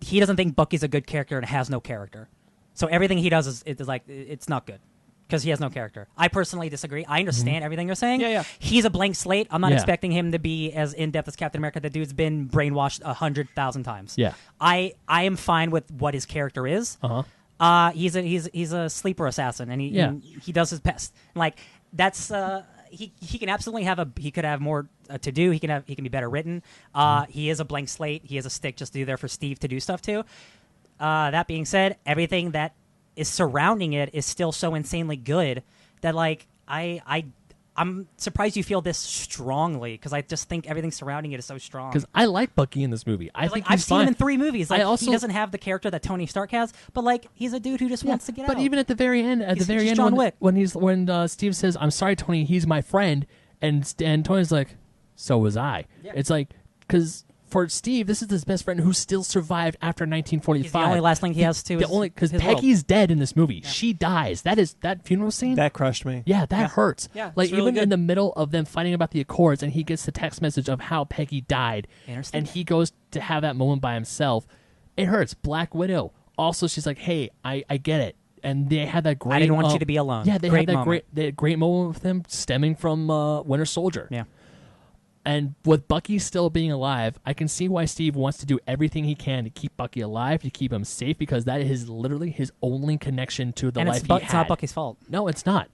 he doesn't think Bucky's a good character and has no character. So everything he does is like, it's not good because he has no character. I personally disagree. I understand everything you're saying. Yeah. He's a blank slate. I'm not Yeah. expecting him to be as in-depth as Captain America. The dude's been brainwashed 100,000 times. Yeah. I am fine with what his character is. He's a sleeper assassin, and he does his best. Like, that's he can absolutely he could have more to do. He can be better written. He is a blank slate. He has a stick just to do there for Steve to do stuff to. That being said, everything that is surrounding it is still so insanely good that, like, I'm surprised you feel this strongly, because I just think everything surrounding it is so strong. Because I like Bucky in this movie. I think I've he's seen fine. him in 3 movies. Like, he he doesn't have the character that Tony Stark has, but, like, he's a dude who just wants to get out. But even at the very end, He's John Wick. when Steve says, "I'm sorry, Tony, he's my friend," and Tony's like, "So was I." Yeah. It's like, because for Steve, this is his best friend who still survived after 1945. He's the only last link he has to because his Peggy's dead in this movie. She dies. That funeral scene. That crushed me. Yeah, that hurts. Yeah, like it's really even good. in the middle of them fighting about the Accords, and he gets the text message of how Peggy died, Interesting. and he goes to have that moment by himself. It hurts. Black Widow. Also, she's like, "Hey, I get it." And they had that great. I didn't want you to be alone. Yeah, they Great had that moment. great moment with him stemming from Winter Soldier. Yeah. And with Bucky still being alive, I can see why Steve wants to do everything he can to keep Bucky alive, to keep him safe, because that is literally his only connection to the And life it's he had. not Bucky's fault. No, it's not.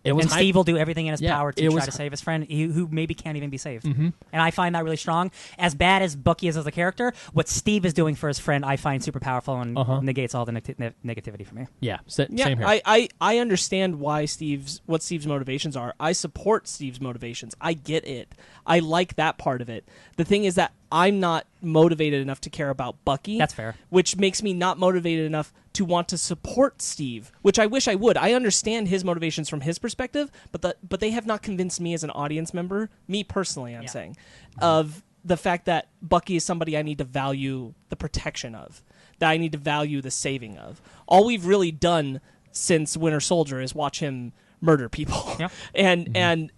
It was And Steve will do everything in his power to it try was- to save his friend, who maybe can't even be saved. And I find that really strong. As bad as Bucky is as a character, what Steve is doing for his friend, I find super powerful and negates all the negativity for me. Yeah, same Yeah, here. I understand why what Steve's motivations are. I support Steve's motivations. I get it. I like that part of it. The thing is that I'm not motivated enough to care about Bucky. That's fair. Which makes me not motivated enough to want to support Steve, which I wish I would. I understand his motivations from his perspective, but they have not convinced me as an audience member, me personally, I'm saying, of the fact that Bucky is somebody I need to value the protection of, that I need to value the saving of. All we've really done since Winter Soldier is watch him murder people. Yeah. And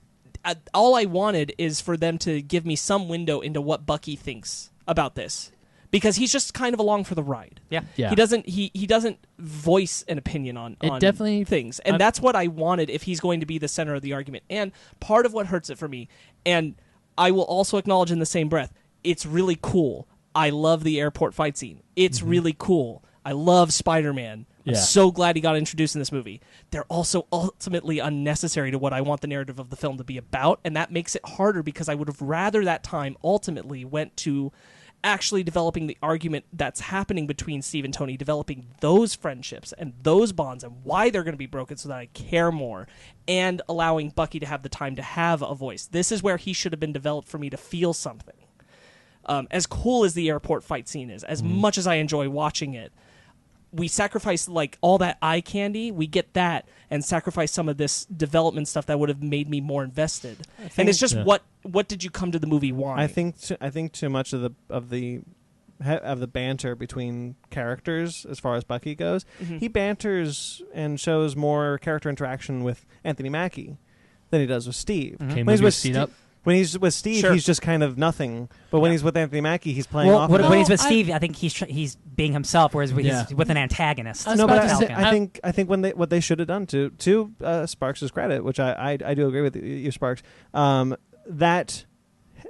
all I wanted is for them to give me some window into what Bucky thinks about this, because he's just kind of along for the ride. Yeah. Yeah. He doesn't voice an opinion on definitely- things, and that's what I wanted if he's going to be the center of the argument. And part of what hurts it for me, and I will also acknowledge in the same breath, it's really cool. I love the airport fight scene. It's really cool. I love Spider-Man. I'm Yeah. so glad he got introduced in this movie. They're also ultimately unnecessary to what I want the narrative of the film to be about, and that makes it harder because I would have rather that time ultimately went to actually developing the argument that's happening between Steve and Tony, developing those friendships and those bonds and why they're going to be broken so that I care more, and allowing Bucky to have the time to have a voice. This is where he should have been developed for me to feel something. As cool as the airport fight scene is, as much as I enjoy watching it, we sacrifice like all that eye candy. We get that and sacrifice some of this development stuff that would have made me more invested. And it's just what did you come to the movie wanting? I think too much of the banter between characters as far as Bucky goes. He banters and shows more character interaction with Anthony Mackie than he does with Steve. Okay, When move he's your with seat Steve, up. when he's with Steve, Sure. he's just kind of nothing. But when he's with Anthony Mackie, he's playing Well, off. when of he's with I- Steve, I think he's being himself, whereas he's with an antagonist. I was No, but about to say- I think what they should have done to Sparks' credit, which I do agree with you, Sparks,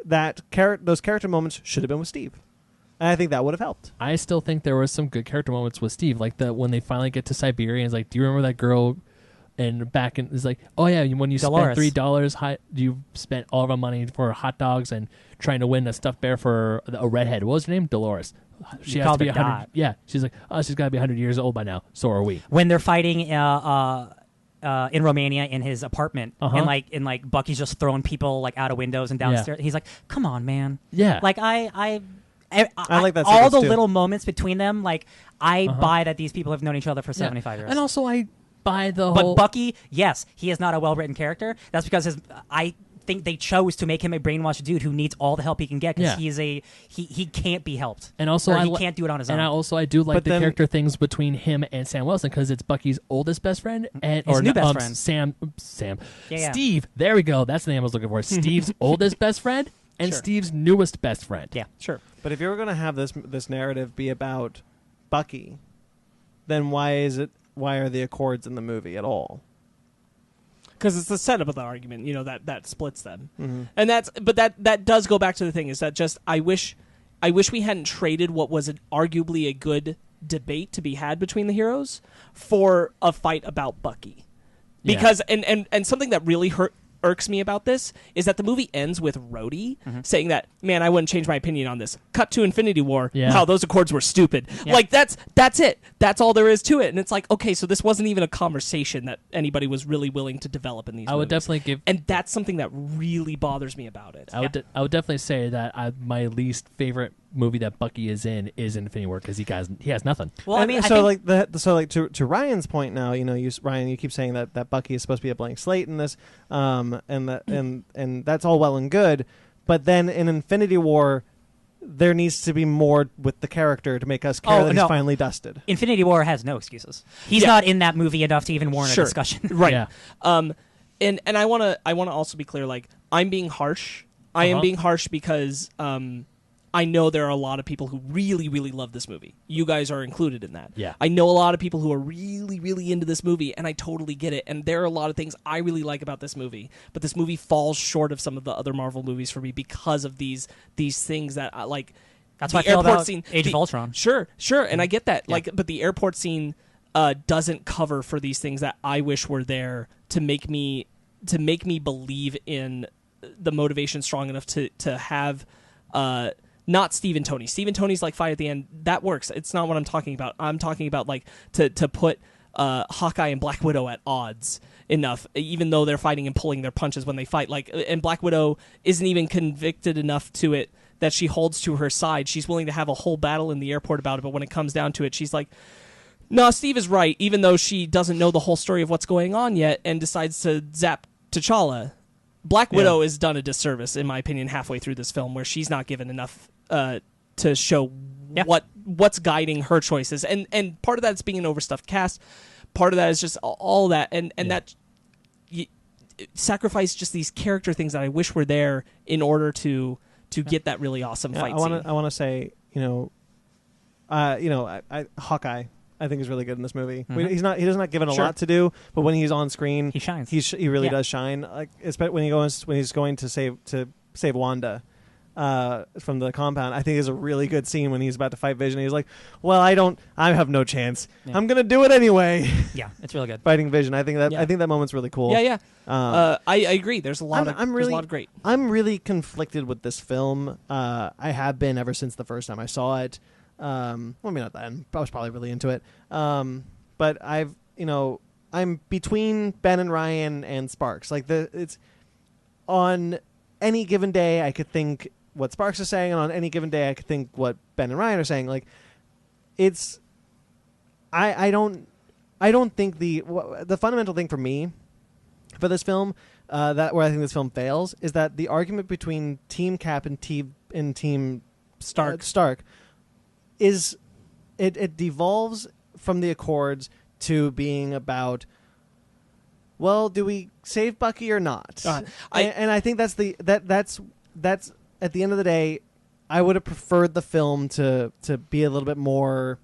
those character moments should have been with Steve, and I think that would have helped. I still think there was some good character moments with Steve, like when they finally get to Siberia. And it's like, do you remember that girl? And back in, it's like, oh yeah, when you Dolores. spent $3, you spent all of our money for hot dogs and trying to win a stuffed bear for a redhead. What was her name? Dolores. She You has to called be her 100. Dot. Yeah, she's like, oh, she's got to be 100 years old by now. So are we. When they're fighting in Romania in his apartment, and like Bucky's just throwing people like out of windows and downstairs. He's like, "Come on, man!" Yeah, Like I like that all sequence, the too. little moments between them. Like I buy that these people have known each other for 75 years. And also, I buy the But whole. Bucky, yes, he is not a well-written character. That's because I think they chose to make him a brainwashed dude who needs all the help he can get because Yeah. he can't be helped. And also, Or he can't do it on his own. And I do like But the then- character things between him and Sam Wilson because it's Bucky's oldest best friend and His or new no, best friend. Sam, Yeah. Steve. There we go. That's the name I was looking for. Steve's oldest best friend and Sure. Steve's newest best friend. Yeah. Sure. But if you were going to have this narrative be about Bucky, then why are the Accords in the movie at all? Because it's the setup of the argument, that splits them, Mm-hmm. and that does go back to the thing is that just I wish we hadn't traded what was arguably a good debate to be had between the heroes for a fight about Bucky, Yeah. because and something that really irks me about this is that the movie ends with Rhodey saying that, man, I wouldn't change my opinion on this. Cut to Infinity War. Yeah. Wow, those Accords were stupid. Yeah. Like that's it. That's all there is to it. And it's like, okay, so this wasn't even a conversation that anybody was really willing to develop in these I would movies. definitely give. And that's something that really bothers me about it. I would definitely say that my least favorite movie that Bucky is in is Infinity War because he has nothing. Well, I And mean, so I think, to Ryan's point now, Ryan, you keep saying that Bucky is supposed to be a blank slate in this, and that's all well and good, but then in Infinity War, there needs to be more with the character to make us care that he's finally dusted. Infinity War has no excuses. He's Yeah. not in that movie enough to even warrant Sure. a discussion. Right. Yeah. And I wanna also be clear, like, I'm being harsh. I am being harsh because I know there are a lot of people who really, really love this movie. You guys are included in that. Yeah. I know a lot of people who are really, really into this movie, and I totally get it. And there are a lot of things I really like about this movie, but this movie falls short of some of the other Marvel movies for me because of these things that I like. That's the what I feel airport about scene, Age of Ultron. Sure, and I get that. Like, but the airport scene doesn't cover for these things that I wish were there to make me believe in the motivation strong enough to have not Steve and Tony. Steve and Tony's like fight at the end. That works. It's not what I'm talking about. I'm talking about like to put Hawkeye and Black Widow at odds enough, even though they're fighting and pulling their punches when they fight. Like, and Black Widow isn't even convicted enough to it that she holds to her side. She's willing to have a whole battle in the airport about it, but when it comes down to it, she's like, no, Steve is right, even though she doesn't know the whole story of what's going on yet and decides to zap T'Challa. Black Widow is done a disservice, in my opinion, halfway through this film, where she's not given enough to show what's guiding her choices. And part of that is being an overstuffed cast. Part of that is just all that. And that sacrifice just these character things that I wish were there in order to get that really awesome fight scene. I want to say, Hawkeye, I think is really good in this movie. He does not given a lot to do, but when he's on screen, He shines. He really does shine. Like, especially when he's going to save Wanda from the compound. I think is a really good scene when he's about to fight Vision. He's like, "Well, I have no chance. Yeah. I'm gonna do it anyway." Yeah, it's really good. Fighting Vision. I think that moment's really cool. Yeah. I agree. There's a lot there's a lot of great. I'm really conflicted with this film. I have been ever since the first time I saw it. Well, I mean, not then. I was probably really into it. But I'm between Ben and Ryan and Sparks. Like it's on any given day I could think what Sparks is saying, and on any given day I could think what Ben and Ryan are saying. Like it's I don't think the fundamental thing for me for this film that where I think this film fails is that the argument between Team Cap and Team Stark is it devolves from the Accords to being about, well, do we save Bucky or not? And I think that's at the end of the day, I would have preferred the film to be a little bit more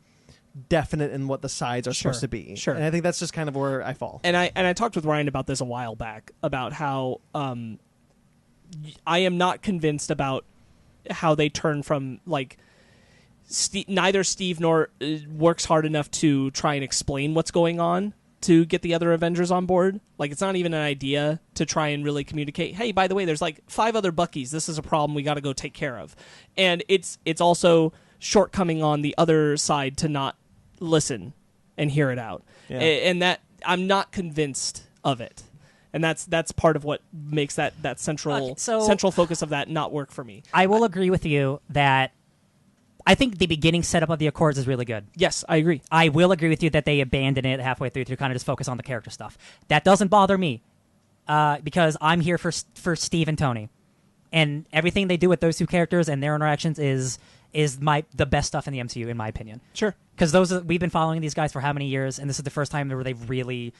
definite in what the sides are supposed to be. Sure. And I think that's just kind of where I fall. And I talked with Ryan about this a while back about how I am not convinced about how they turn from like neither Steve nor works hard enough to try and explain what's going on to get the other Avengers on board. Like, it's not even an idea to try and really communicate, hey, by the way, there's like 5 other Buckys. This is a problem we got to go take care of. And it's also shortcoming on the other side to not listen and hear it out. Yeah. And that I'm not convinced of it. And that's part of what makes that central focus of that not work for me. I will agree with you that I think the beginning setup of the Accords is really good. Yes, I agree. I will agree with you that they abandon it halfway through to kind of just focus on the character stuff. That doesn't bother me. because I'm here for Steve and Tony, and everything they do with those two characters and their interactions is the best stuff in the MCU in my opinion. Sure. Because we've been following these guys for how many years, and this is the first time where they've really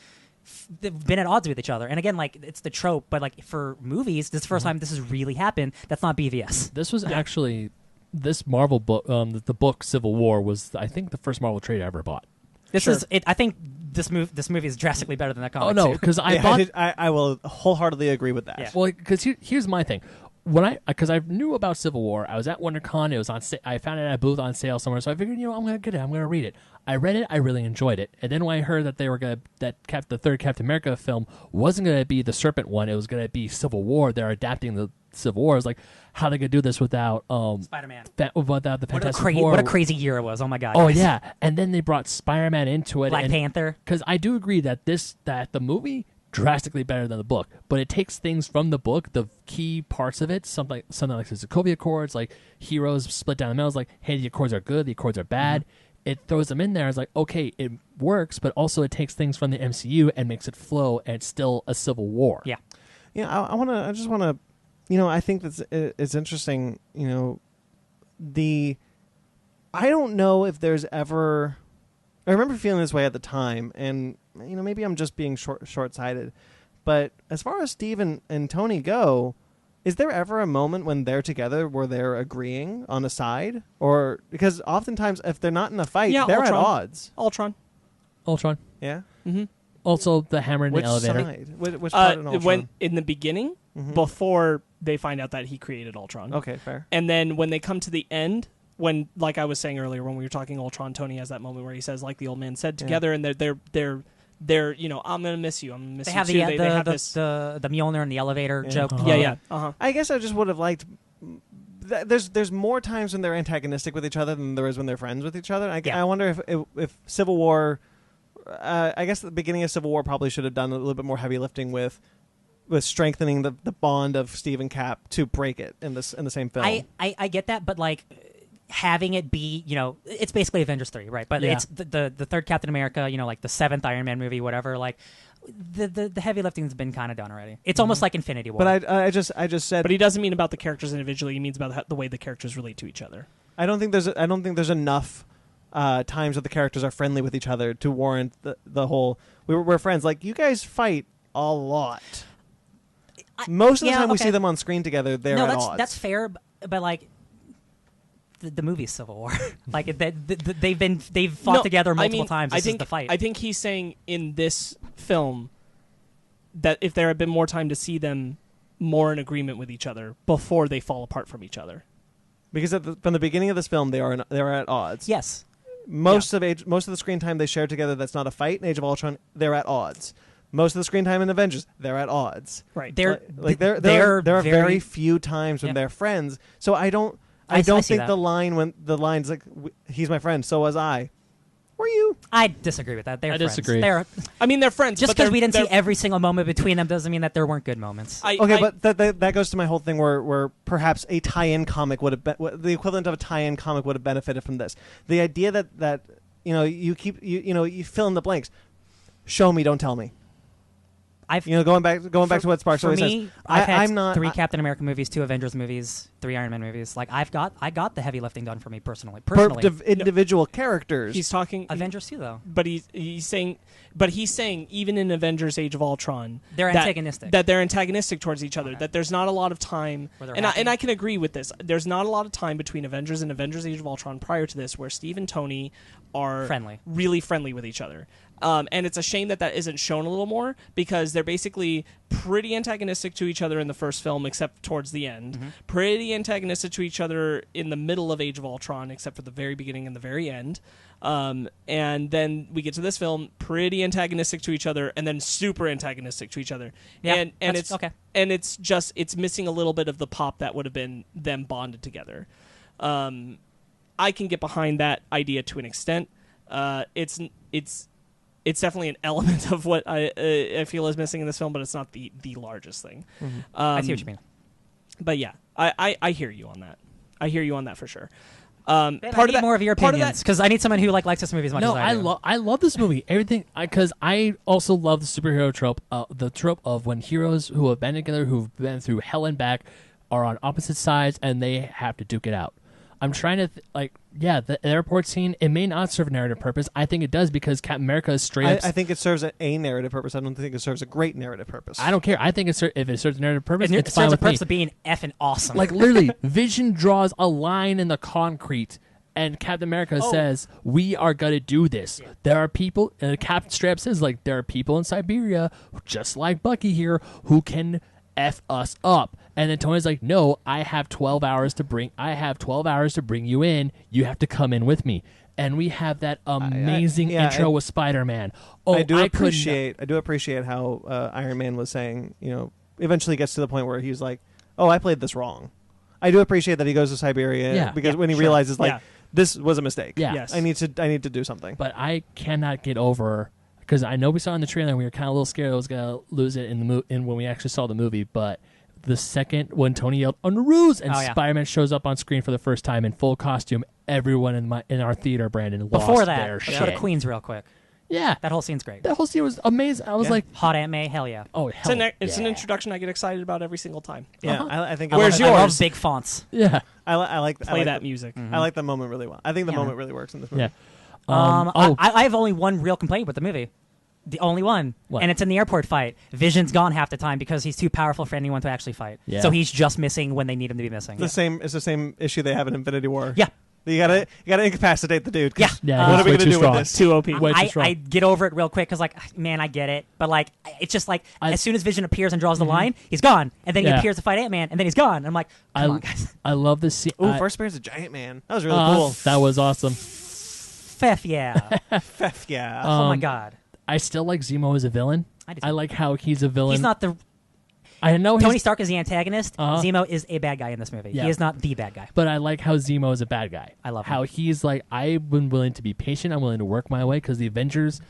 they've been at odds with each other. And again, like, it's the trope, but like for movies, this is the first time this has really happened. That's not BVS. This was actually this Marvel book. The book Civil War was, I think, the first Marvel trade I ever bought. This is it. I think this movie is drastically better than that comic. Oh no, too. because I bought. I will wholeheartedly agree with that. Yeah. Well, because here's my thing. Because I knew about Civil War, I was at WonderCon. It was on. I found it at a booth on sale somewhere, so I figured, I'm gonna get it. I'm gonna read it. I read it. I really enjoyed it. And then when I heard that the third Captain America film wasn't gonna be the Serpent one, it was gonna be Civil War. They're adapting the Civil War. I was like, how they gonna do this without Spider-Man? Without the Fantastic Four? What a crazy year it was! Oh my god! Oh guys. yeah, and then they brought Spider-Man into it. Black Panther. Because I do agree that the movie drastically better than the book, but it takes things from the book, the key parts of it, something like the Sokovia Accords, like heroes split down the middle. It's like, hey, the Accords are good, the Accords are bad. It throws them in there. It's like, okay, it works, but also it takes things from the MCU and makes it flow, and it's still a Civil War. Yeah. Yeah, I just want to, I think it's interesting, I don't know if there's ever, I remember feeling this way at the time, and, maybe I'm just being short-sighted, but as far as Steve and Tony go, is there ever a moment when they're together where they're agreeing on a side? Or, because oftentimes if they're not in a fight, they're Ultron. at odds. Ultron. Yeah? Mm-hmm. Also, the hammer in Which the elevator. side? Which part in Ultron? When in the beginning, Mhm. before they find out that he created Ultron. Okay, fair. And then when they come to the end, when, like I was saying earlier, when we were talking Ultron, Tony has that moment where he says, like the old man said, together, and they're I'm gonna miss you. I'm gonna miss They you have too. the They have this. the Mjolnir in the elevator Yeah. joke. Yeah. Uh-huh. I guess I just would have liked. There's more times when they're antagonistic with each other than there is when they're friends with each other. I wonder if Civil War. I guess the beginning of Civil War probably should have done a little bit more heavy lifting with strengthening the bond of Steve and Cap to break it in the same film. I get that, but like having it be, it's basically Avengers 3, right? But it's the third Captain America, like the seventh Iron Man movie, whatever. Like the heavy lifting's been kind of done already. It's almost like Infinity War. But I just said. But he doesn't mean about the characters individually. He means about the way the characters relate to each other. I don't think there's enough times that the characters are friendly with each other to warrant the whole. We're friends. Like, you guys fight a lot. Most of the time we see them on screen together, they're at odds. That's fair, but like the movie's Civil War. Like they've fought together multiple times. This is the fight. I think he's saying in this film that if there had been more time to see them more in agreement with each other before they fall apart from each other. Because from the beginning of this film, they are at odds. Yes. Most of the screen time they share together that's not a fight in Age of Ultron, they're at odds. Most of the screen time in Avengers, they're at odds. Right. There are very few times when they're friends. So I don't think the line's like, he's my friend, so was I. Were you? I disagree with that. They're friends. disagree. They're friends. just because we didn't see every single moment between them doesn't mean that there weren't good moments. But that goes to my whole thing where perhaps a tie-in comic would have the equivalent of a tie-in comic would have benefited from this. The idea that you keep you fill in the blanks. Show me, don't tell me. Going back to what Sparks always says. I've had 3 Captain America movies, 2 Avengers movies, 3 Iron Man movies. Like I got the heavy lifting done for me personally. Individual characters. He's talking Avengers too, though. But he's saying even in Avengers: Age of Ultron, they're antagonistic. That they're antagonistic towards each other. Okay. That there's not a lot of time, and I can agree with this. There's not a lot of time between Avengers and Avengers: Age of Ultron prior to this, where Steve and Tony are really friendly with each other. And it's a shame that isn't shown a little more, because they're basically pretty antagonistic to each other in the first film, except towards the end. Mm-hmm. Pretty antagonistic to each other in the middle of Age of Ultron, except for the very beginning and the very end. And then we get to this film, pretty antagonistic to each other, and then super antagonistic to each other. Yeah, and it's okay. And it's missing a little bit of the pop that would have been them bonded together. I can get behind that idea to an extent. It's definitely an element of what I feel is missing in this film, but it's not the largest thing. Mm-hmm. I see what you mean. But yeah, I hear you on that. I hear you on that for sure. Ben, part I of need that, more of your part of opinions that, because I need someone who likes this movie as much No, as I do. I love this movie. Everything, because I also love the superhero trope. The trope of when heroes who have been together, who've been through hell and back, are on opposite sides and they have to duke it out. I'm trying to the airport scene. It may not serve a narrative purpose. I think it does because Captain America is straight up. I think it serves a narrative purpose. I don't think it serves a great narrative purpose. I don't care. I think if it serves a narrative purpose, It it's fine serves the with me. purpose of being effing awesome. Like literally, Vision draws a line in the concrete, and Captain America says, "We are gonna do this." Yeah. There are people. Captain straight up says, "Like there are people in Siberia, just like Bucky here, who can F us up." And then Tony's like, "No, I have 12 hours to bring you in. You have to come in with me." And we have that amazing intro with Spider-Man. Oh, I do appreciate how Iron Man was saying, eventually gets to the point where he's like, "Oh, I played this wrong." I do appreciate that he goes to Siberia because when he realizes this was a mistake. Yeah. Yes. I need to do something. But I cannot get over, because I know we saw in the trailer and we were kind of a little scared I was gonna lose it in when we actually saw the movie, but the second when Tony yelled "on the ruse" and Spider-Man shows up on screen for the first time in full costume, everyone in our theater, Brandon, lost their shit. Go to Queens real quick. Yeah, that whole scene's great. That whole scene was amazing. I was like, hot Aunt May, hell yeah. Oh, hell it's an introduction I get excited about every single time. Yeah, I think. Where's yours? I love big fonts. Yeah, I like that music. I like the moment really well. I think the moment really works in this movie. Yeah. I have only one real complaint with the movie. The only one. What? And it's in the airport fight. Vision's gone half the time because he's too powerful for anyone to actually fight. Yeah. So he's just missing when they need him to be missing. It's the same issue they have in Infinity War. Yeah. You gotta incapacitate the dude. Yeah. What are we gonna do with this? Too OP. I get over it real quick because, man, I get it. But, it's just as soon as Vision appears and draws the line, he's gone. And then he appears to fight Ant-Man, and then he's gone. And I'm like, come on, guys. I love this scene. Ooh, first appearance of Giant Man. That was really cool. That was awesome. Feff, yeah. Feff, yeah. Oh, my God. I still like Zemo as a villain. I like how he's a villain. He's not the... I know Tony Stark is the antagonist. Uh-huh. Zemo is a bad guy in this movie. Yeah. He is not the bad guy. But I like how Zemo is a bad guy. I love how him. he's like, I've been willing to be patient. I'm willing to work my way because the Avengers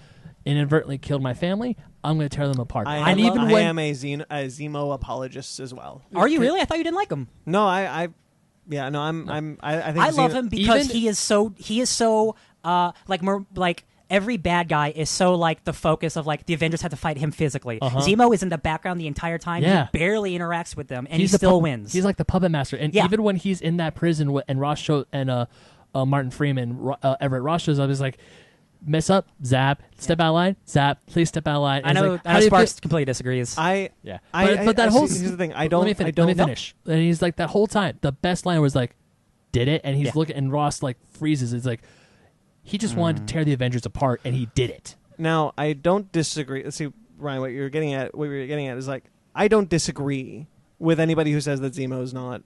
inadvertently killed my family. I'm going to tear them apart. I am a Zemo apologist as well. Are you really? I thought you didn't like him. No, I think I love him because he is so every bad guy is so the focus of the Avengers had to fight him physically. Uh-huh. Zemo is in the background the entire time. Yeah. He barely interacts with them, and he still wins. He's like the puppet master. And even when he's in that prison and Martin Freeman, Everett Ross shows up, he's like, mess up, zap, step out of line, zap, please step out of line. I know Sparks completely disagrees. But that whole... Here's the thing. Let me finish. And he's like, that whole time, the best line was like, did it? And he's looking, and Ross freezes. It's like, he just wanted to tear the Avengers apart, and he did it. Now, I don't disagree. Let's see, Ryan, what you're getting at is I don't disagree with anybody who says that Zemo is not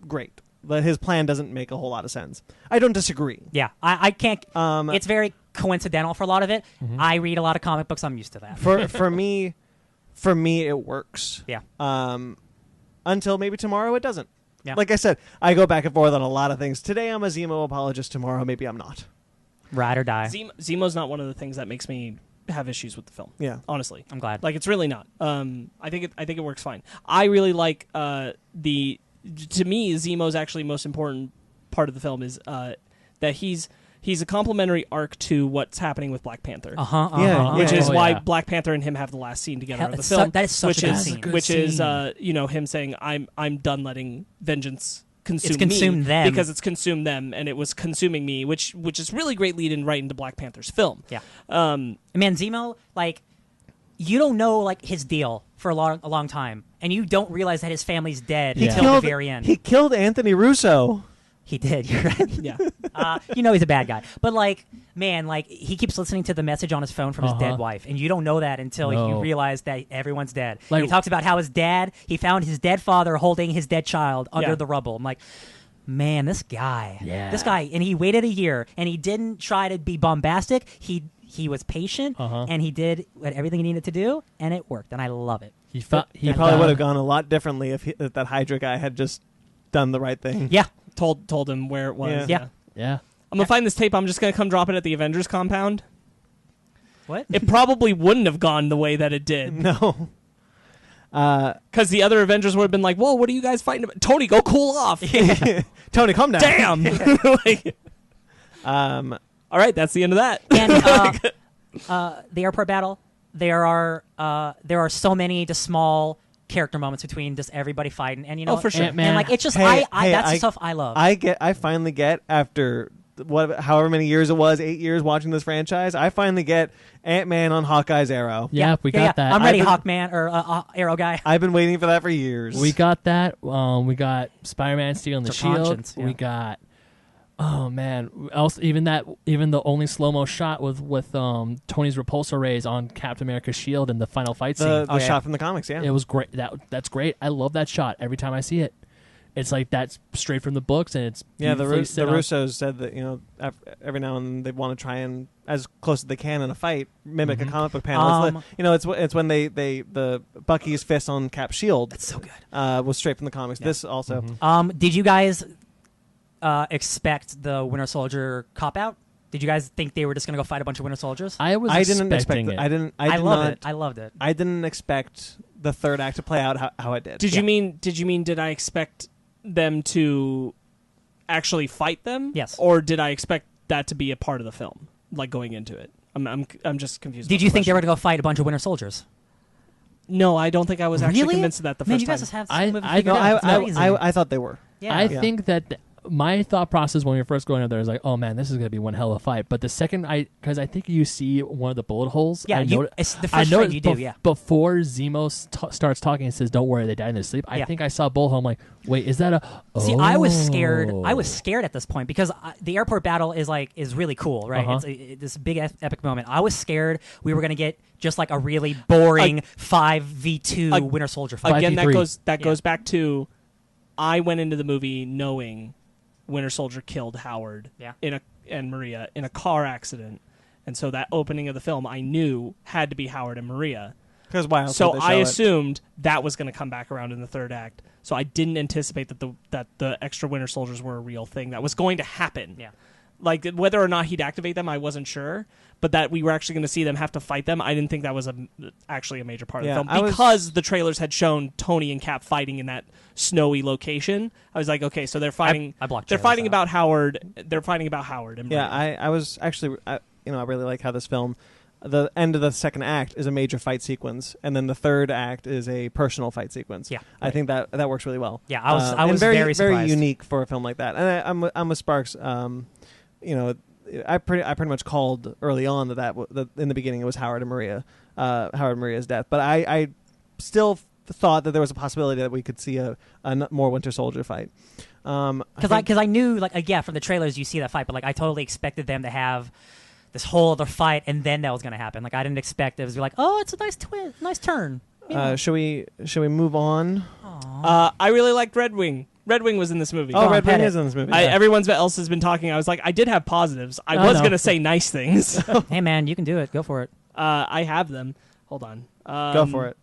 great. That his plan doesn't make a whole lot of sense. I don't disagree. Yeah, I can't. It's very coincidental for a lot of it. Mm-hmm. I read a lot of comic books. I'm used to that. For me, it works. Yeah. Until maybe tomorrow it doesn't. Yeah. Like I said, I go back and forth on a lot of things. Today I'm a Zemo apologist. Tomorrow maybe I'm not. Ride or die. Zemo's not one of the things that makes me have issues with the film. Yeah, honestly, I'm glad. It's really not. I think it works fine. I really like to me, Zemo's actually most important part of the film is that he's a complementary arc to what's happening with Black Panther. Which is why Black Panther and him have the last scene together in the film. That is such a good scene. Which is him saying, I'm done letting vengeance consumed them because it's consumed them, and it was consuming me, which is really great lead in right into Black Panther's film. Yeah. Man, Zemo, you don't know his deal for a long time, and you don't realize that his family's dead until the very end. He killed Anthony Russo. He did. You're right. Yeah. He's a bad guy, but he keeps listening to the message on his phone from his dead wife, and you don't know that until you realize that everyone's dead. He talks about how he found his dead father holding his dead child under the rubble. I'm like, man, this guy, and he waited a year, and he didn't try to be bombastic. He was patient, and he did everything he needed to do, and it worked, and I love it. He probably would have gone a lot differently if that Hydra guy had just done the right thing. Yeah. Told him where it was. Yeah. I'm gonna find this tape. I'm just gonna come drop it at the Avengers compound. What? It probably wouldn't have gone the way that it did. No. Because the other Avengers would have been like, "Whoa, what are you guys fighting about? Tony, go cool off." Tony, calm down. Damn. Like, all right, that's the end of that. And the airport battle, there are so many just small character moments between just everybody fighting, and for sure. And like it's just Hey, that's the stuff I love. I finally get after however many years it was, 8 years watching this franchise. I finally get Ant-Man on Hawkeye's arrow. Yeah, we got that. I'm ready, Hawkman or Arrow guy. I've been waiting for that for years. We got that. We got Spider-Man stealing the It's a shield. conscience, yeah. We got. Oh man! Also, even the only slow-mo shot with Tony's repulsor rays on Captain America's shield in the final fight scene. the shot from the comics. Yeah, It was great. That's great. I love that shot every time I see it. It's like that's straight from the books, and it's the beautifully set up. Russos said that every now and then they want to try and as close as they can in a fight mimic a comic book panel. It's when the Bucky's fist on Cap's shield. That's so good. Was straight from the comics. Yeah. This also. Did you guys expect the Winter Soldier cop out? Did you guys think they were just going to go fight a bunch of Winter Soldiers? I didn't expect it. I loved it. I didn't expect the third act to play out how it did. Did you mean? Did I expect them to actually fight them? Yes. Or did I expect that to be a part of the film, like going into it? I'm just confused. Did you think they were going to go fight a bunch of Winter Soldiers? No, I don't think I was actually convinced of that the Man, first you guys time. just have I- some movie I- figured no, out. It's amazing. I thought they were. Yeah. I think that my thought process when we were first going up there is like, oh man, this is going to be one hell of a fight. But the second because I think you see one of the bullet holes. Yeah, it's the first I frame you do, yeah. Before Zemo starts talking and says, don't worry, they died in their sleep. I think I saw a bullet hole. I'm like, wait, is that a... See, I was scared. I was scared at this point because the airport battle is really cool, right? Uh-huh. It's this big epic moment. I was scared we were going to get just like a really boring 5v2 Winter Soldier fight. Again, 5v3. that goes back to I went into the movie knowing Winter Soldier killed Howard and Maria in a car accident, and so that opening of the film I knew had to be Howard and Maria. Because why else So would they I show it? assumed that was going to come back around in the third act. So I didn't anticipate that the extra Winter Soldiers were a real thing that was going to happen. Yeah. Like whether or not he'd activate them, I wasn't sure. But that we were actually going to see them have to fight them, I didn't think that was actually a major part of the film because the trailers had shown Tony and Cap fighting in that snowy location. I was like, okay, so they're fighting. I blocked they're trailers fighting out. about Howard. They're fighting about Howard. And Yeah, Maria. I was actually, I really like how this film, the end of the second act is a major fight sequence, and then the third act is a personal fight sequence. Yeah. I think that works really well. Yeah, I was and very very surprised. unique for a film like that. And I'm with Sparks. I pretty much called early on that in the beginning it was Howard and Maria's death, but I still thought that there was a possibility that we could see a more Winter Soldier fight. Because I knew from the trailers you see that fight, but I totally expected them to have this whole other fight and then that was going to happen. I didn't expect it was like, oh, it's a nice turn. You know? Should we move on? I really liked Red Wing. Red Wing was in this movie. Oh, on, Red pet Wing it. is in this movie. Everyone else has been talking. I was like, I did have positives. I was going to say nice things. Hey man, you can do it. Go for it. I have them. Hold on. Go for it.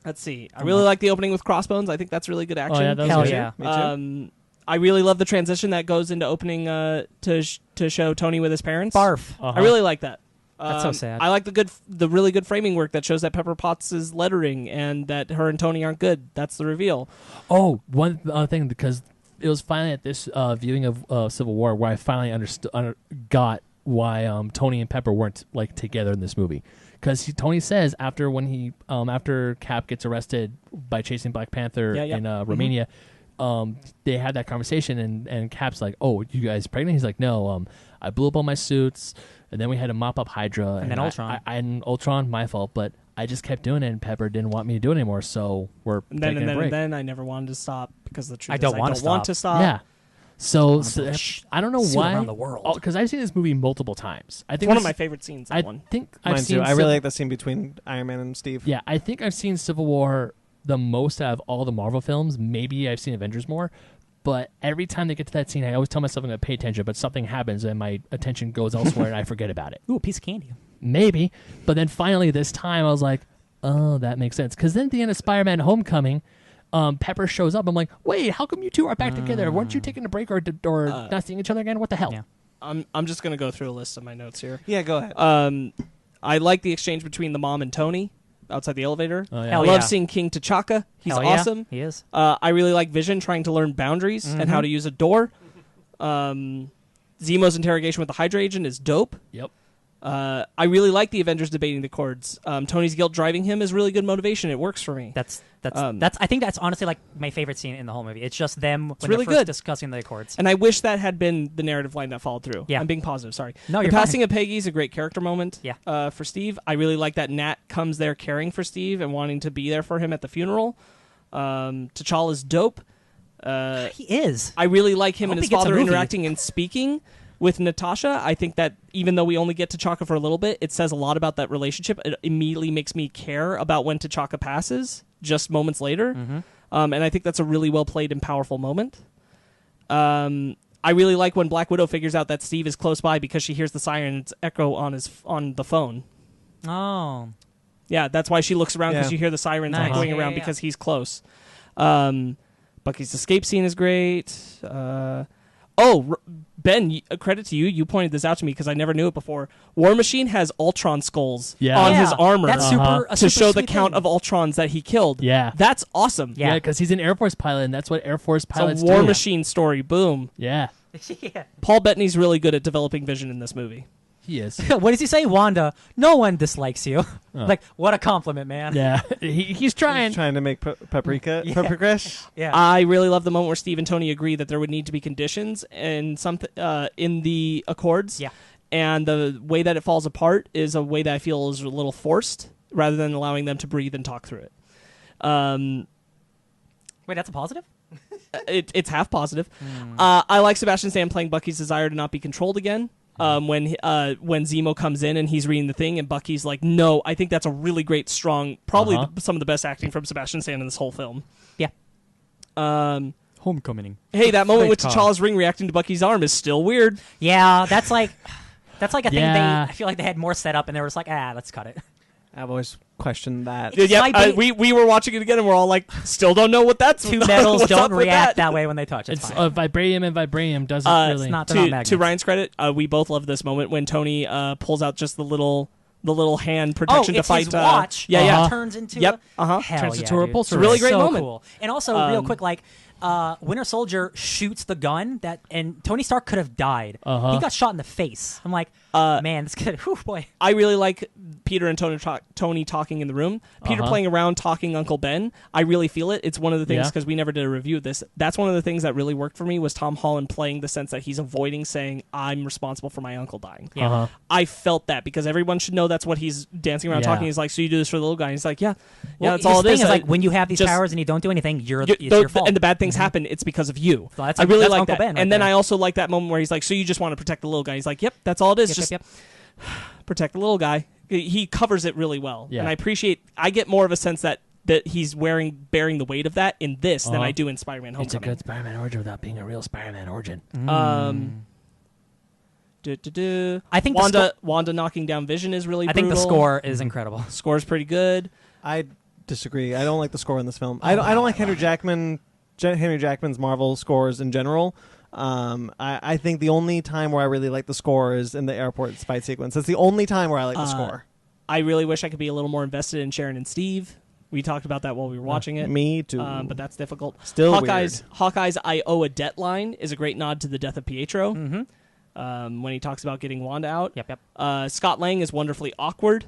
Let's see. I really like the opening with Crossbones. I think that's really good action. Oh, yeah, that was Hell good. yeah. Me too. I really love the transition that goes into opening to show Tony with his parents. Barf. I really like that. That's so sad. I like the really good framing work that shows that Pepper Potts is lettering and that her and Tony aren't good. That's the reveal. Oh, one other thing, because it was finally at this viewing of Civil War where I finally got why Tony and Pepper weren't together in this movie. Because Tony says after Cap gets arrested by chasing Black Panther in Romania, they had that conversation and Cap's like, "Oh, you guys pregnant?" He's like, "No, I blew up all my suits, and then we had to mop up Hydra, And then Ultron. and Ultron, my fault, but I just kept doing it, and Pepper didn't want me to do it anymore, so we're taking a break." And then I never wanted to stop because the truth I don't is want I to don't want stop. to stop. Yeah. So push I don't know suit why. around the world. Because I've seen this movie multiple times. I It's think one of this- my favorite scenes. I That one. think Mine I've seen. too. I really like the scene between Iron Man and Steve. Yeah, I think I've seen Civil War the most out of all the Marvel films. Maybe I've seen Avengers more. But every time they get to that scene, I always tell myself I'm going to pay attention, but something happens and my attention goes elsewhere and I forget about it. Ooh, a piece of candy. Maybe. But then finally this time I was like, oh, that makes sense. Because then at the end of Spider-Man Homecoming, Pepper shows up. I'm like, wait, how come you two are back together? Weren't you taking a break or not seeing each other again? What the hell? Yeah. I'm just gonna go through a list of my notes here. Yeah, go ahead. I like the exchange between the mom and Tony. outside the elevator. Oh, yeah. Hell I love yeah. seeing King T'Chaka. He's Hell yeah, awesome. He is. I really like Vision trying to learn boundaries and how to use a door. Zemo's interrogation with the Hydra agent is dope. Yep. I really like the Avengers debating the chords. Tony's guilt driving him is really good motivation. It works for me. That's I think that's honestly like my favorite scene in the whole movie. It's just them when really they're first good. discussing the Accords. And I wish that had been the narrative line that followed through. Yeah. I'm being positive, sorry. No, the you're passing fine. of Peggy is a great character moment for Steve. I really like that Nat comes there caring for Steve and wanting to be there for him at the funeral. T'Challa's dope. He is. I really like him I and hope his he gets a father movie. interacting and speaking with Natasha. I think that even though we only get T'Chaka for a little bit, it says a lot about that relationship. It immediately makes me care about when T'Chaka passes, just moments later. And I think that's a really well played and powerful moment. I really like when Black Widow figures out that Steve is close by because she hears the siren's echo on the phone. Oh. Yeah, that's why she looks around because Yeah. you hear the sirens Nice. echoing Yeah, around yeah. because he's close. Bucky's escape scene is great. Ben, credit to you. You pointed this out to me because I never knew it before. War Machine has Ultron skulls on his armor That's super, a to super show the sweet count thing. of Ultrons that he killed. Yeah. That's awesome. Yeah. Yeah, because he's an Air Force pilot, and that's what Air Force pilots It's a War do. Machine story. Boom. Yeah, Yeah. Paul Bettany's really good at developing vision in this movie. he is. What does he say? Wanda, no one dislikes you. Like, what a compliment, man. Yeah, he's trying. Trying to make paprika. Yeah. Paprikash. Yeah. I really love the moment where Steve and Tony agree that there would need to be conditions and in the Accords. Yeah. And the way that it falls apart is a way that I feel is a little forced, rather than allowing them to breathe and talk through it. Wait, that's a positive? It's half positive. I like Sebastian Stan playing Bucky's desire to not be controlled again. When Zemo comes in and he's reading the thing and Bucky's like, no, I think that's a really great, strong, probably some of the best acting from Sebastian Stan in this whole film. Yeah. Homecoming. Hey, that moment with Great T'Challa's ring reacting to Bucky's arm is still weird. Yeah, that's like a thing Yeah. I feel like they had more set up and they were just like, let's cut it. I've always questioned that. It Yeah, might be- we were watching it again and we're all like, still don't know what that's. Two metals what's up don't with react that way when they touch. It's It's fine. vibranium and vibranium doesn't really. it's not. They're not To magnets. Ryan's credit, we both love this moment when Tony pulls out just the little hand protection to it's fight. his watch. Yeah, yeah. It turns into Yep, Hell Turns yeah, into a dude. repulsor It's ray. Really great so moment. Cool. And also, real quick, like Winter Soldier shoots the gun and Tony Stark could have died. He got shot in the face. I'm like, man, this kid. Whew, boy. I really like Peter and Tony talking in the room. Peter playing around, talking Uncle Ben. I really feel it. It's one of the things, Yeah. because we never did a review of this. That's one of the things that really worked for me was Tom Holland playing the sense that he's avoiding saying, I'm responsible for my uncle dying. Yeah. I felt that because everyone should know that's what he's dancing around Yeah. talking. He's like, so you do this for the little guy? And he's like, yeah, Well, that's all it his is. thing is like when you have these just- powers and you don't do anything, it's your fault. And the bad things happen. It's because of you. So that's I really that's like Uncle that. Ben right and then there. I also like that moment where he's like, so you just want to protect the little guy? He's like, yep, that's all it is. Yep, just yep, protect the little guy. He covers it really well. Yeah. And I get more of a sense that he's bearing the weight of that in this than I do in Spider-Man It's a Homecoming. good Spider-Man origin without being a real Spider-Man origin. I think the Wanda knocking down Vision is really I think the brutal. score is incredible. Score's pretty good. I disagree. I don't like the score in this film. I don't like Henry Jackman's Marvel scores in general. I think the only time where I really like the score is in the airport fight sequence. That's the only time where I like the score. I really wish I could be a little more invested in Sharon and Steve. We talked about that while we were watching it. Me too. But that's difficult. Still Hawkeye's I owe a debt line is a great nod to the death of Pietro. When he talks about getting Wanda out. Yep. Scott Lang is wonderfully awkward.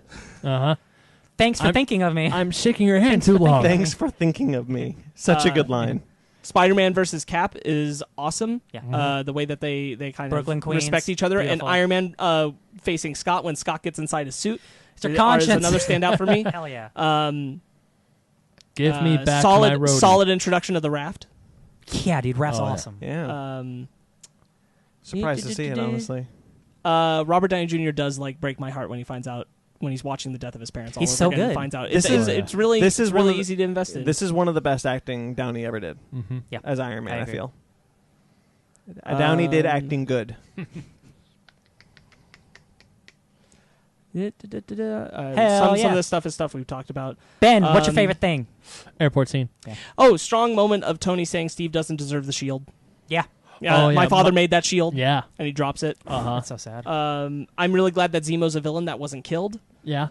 Thanks for thinking of me. I'm shaking your hand too long. Thanks for thinking of me. Such a good line. Spider-Man versus Cap is awesome. Yeah. The way that they kind Brooklyn of Queens, respect each other. beautiful. And Iron Man facing Scott when Scott gets inside his suit. Mr. Is Conscience. another standout for me. Hell yeah. Give me back solid, my roadie. solid introduction of the Raft. Yeah, dude, Raph's Oh, yeah. awesome. Yeah. Surprised to see it, honestly. Robert Downey Jr. does break my heart when he finds out when he's watching the death of his parents. All He's over so again and good. finds out This is- it's really this is it's one really of the- easy to invest in. This is one of the best acting Downey ever did Yeah. as Iron Man, I I agree. feel. Downey did acting good. Some Hell yeah. of this stuff is stuff we've talked about. Ben, what's your Um, favorite thing? Airport scene. Oh, strong moment of Tony saying Steve doesn't deserve the shield. Yeah. Oh, My yeah, father but- made that shield. Yeah. And he drops it. That's so sad. I'm really glad that Zemo's a villain that wasn't killed. Yeah.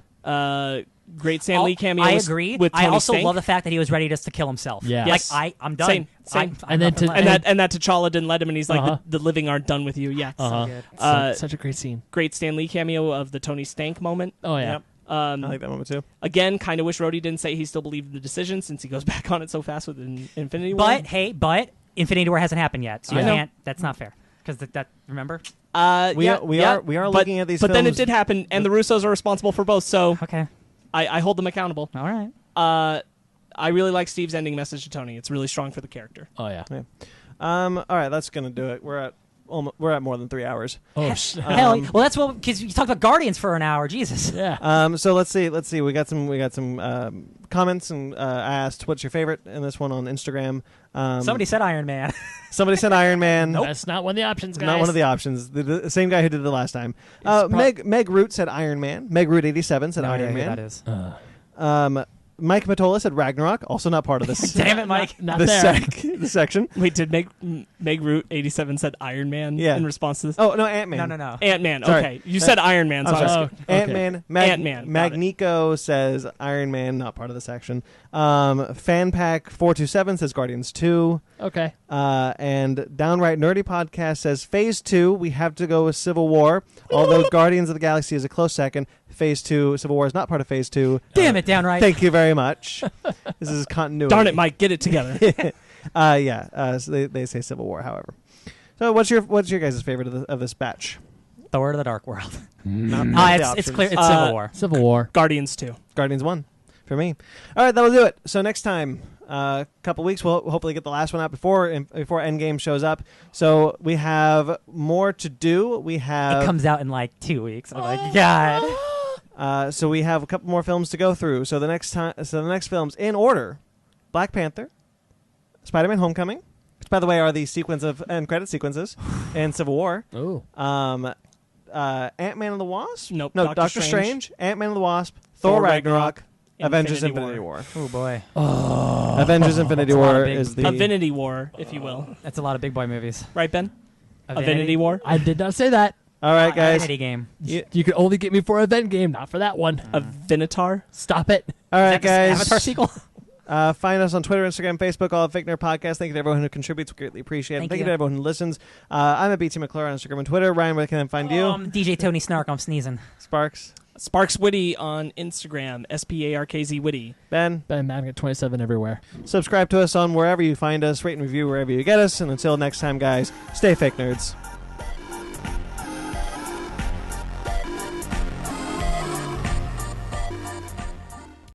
Great Stan Lee cameo. I with- agree. With I Tony also Stank. love the fact that he was ready just to kill himself. Yeah. Yes. Like I'm done. Same. I'm And then up and to- left. and that T'Challa didn't let him, and he's like, Uh-huh. the living aren't done with you. Yeah. good. Such a great scene. Great Stan Lee cameo of the Tony Stank moment. Oh yeah. Yep. I like that moment too. Again, kind of wish Rhodey didn't say he still believed in the decision since he goes back on it so fast with Infinity War. But Infinity War hasn't happened yet, so you I know. can't. That's not fair. Because that remember? We are but- looking at these But then it films- did happen, and the Russos are responsible for both, so Okay. I hold them accountable. All right. I really like Steve's ending message to Tony. It's really strong for the character. Oh yeah. All right, that's gonna do it. We're at more than 3 hours. Oh Hell, well, that's what because you talked about Guardians for an hour. Jesus. yeah. So let's see. We got some comments, and I asked, "What's your favorite?" in this one on Instagram. Somebody said Iron Man. Somebody said Iron Man. That's not one of the options, guys. Not one of the options. The same guy who did it last time. Meg Root said Iron Man. Meg Root 87 said No idea Iron who Man. that is. Mike Matola said Ragnarok. Also not part of this. Damn it, Mike. Not the there. the section. Wait, did Meg Root 87 said Iron Man Yeah. in response to this? Oh no, Ant-Man. No. Ant-Man. Sorry. Okay, you said Iron Man. So I was sorry. scared. Okay. Ant-Man. Ant-Man, got it. Magnico says Iron Man, not part of the section. Fanpack 427 says Guardians 2. Okay. And Downright Nerdy Podcast says Phase 2, we have to go with Civil War. Although Guardians of the Galaxy is a close second. Phase 2, Civil War is not part of Phase 2. Damn it, downright. Thank you very much. This is continuity. Darn it, Mike, get it together. So they say Civil War, however. So what's your guys' favorite of this batch? Thor to the Dark World. Not It's options. clear. It's Civil War. Civil War. Guardians 2. Guardians 1 for me. All right, that'll do it. So next time, couple weeks, we'll hopefully get the last one out before Endgame shows up. So we have more to do. We have It comes out in like 2 weeks. Oh my god. so we have a couple more films to go through. So the next films in order: Black Panther, Spider-Man: Homecoming, which by the way are the sequence of end credit sequences, and Civil War. Oh. Ant-Man and the Wasp. Nope, No, Doctor Doctor Strange. Strange. Ant-Man and the Wasp. Thor Ragnarok. Avengers: Infinity Infinity War. Oh boy. Avengers: Infinity That's a lot War of big- is the Infinity War, if you will. That's a lot of big boy movies. Right, Ben? Infinity War? I did not say that. All right, guys. Infinity Game. You could only get me for Event Game, not for that one. Avinitar? Stop it. All right, guys. Avatar sequel. Find us on Twitter, Instagram, Facebook, all at Fake Nerd Podcast. Thank you to everyone who contributes. We greatly appreciate it. Thank Thank you you. to everyone who listens. I'm at BT McClure on Instagram and Twitter. Ryan, where can I find you? DJ Tony Snark. I'm sneezing. Sparks. Sparks Witty on Instagram. SPARKZ Witty. Ben. Ben Madden 27 everywhere. Subscribe to us on wherever you find us. Rate and review wherever you get us. And until next time, guys, stay fake nerds.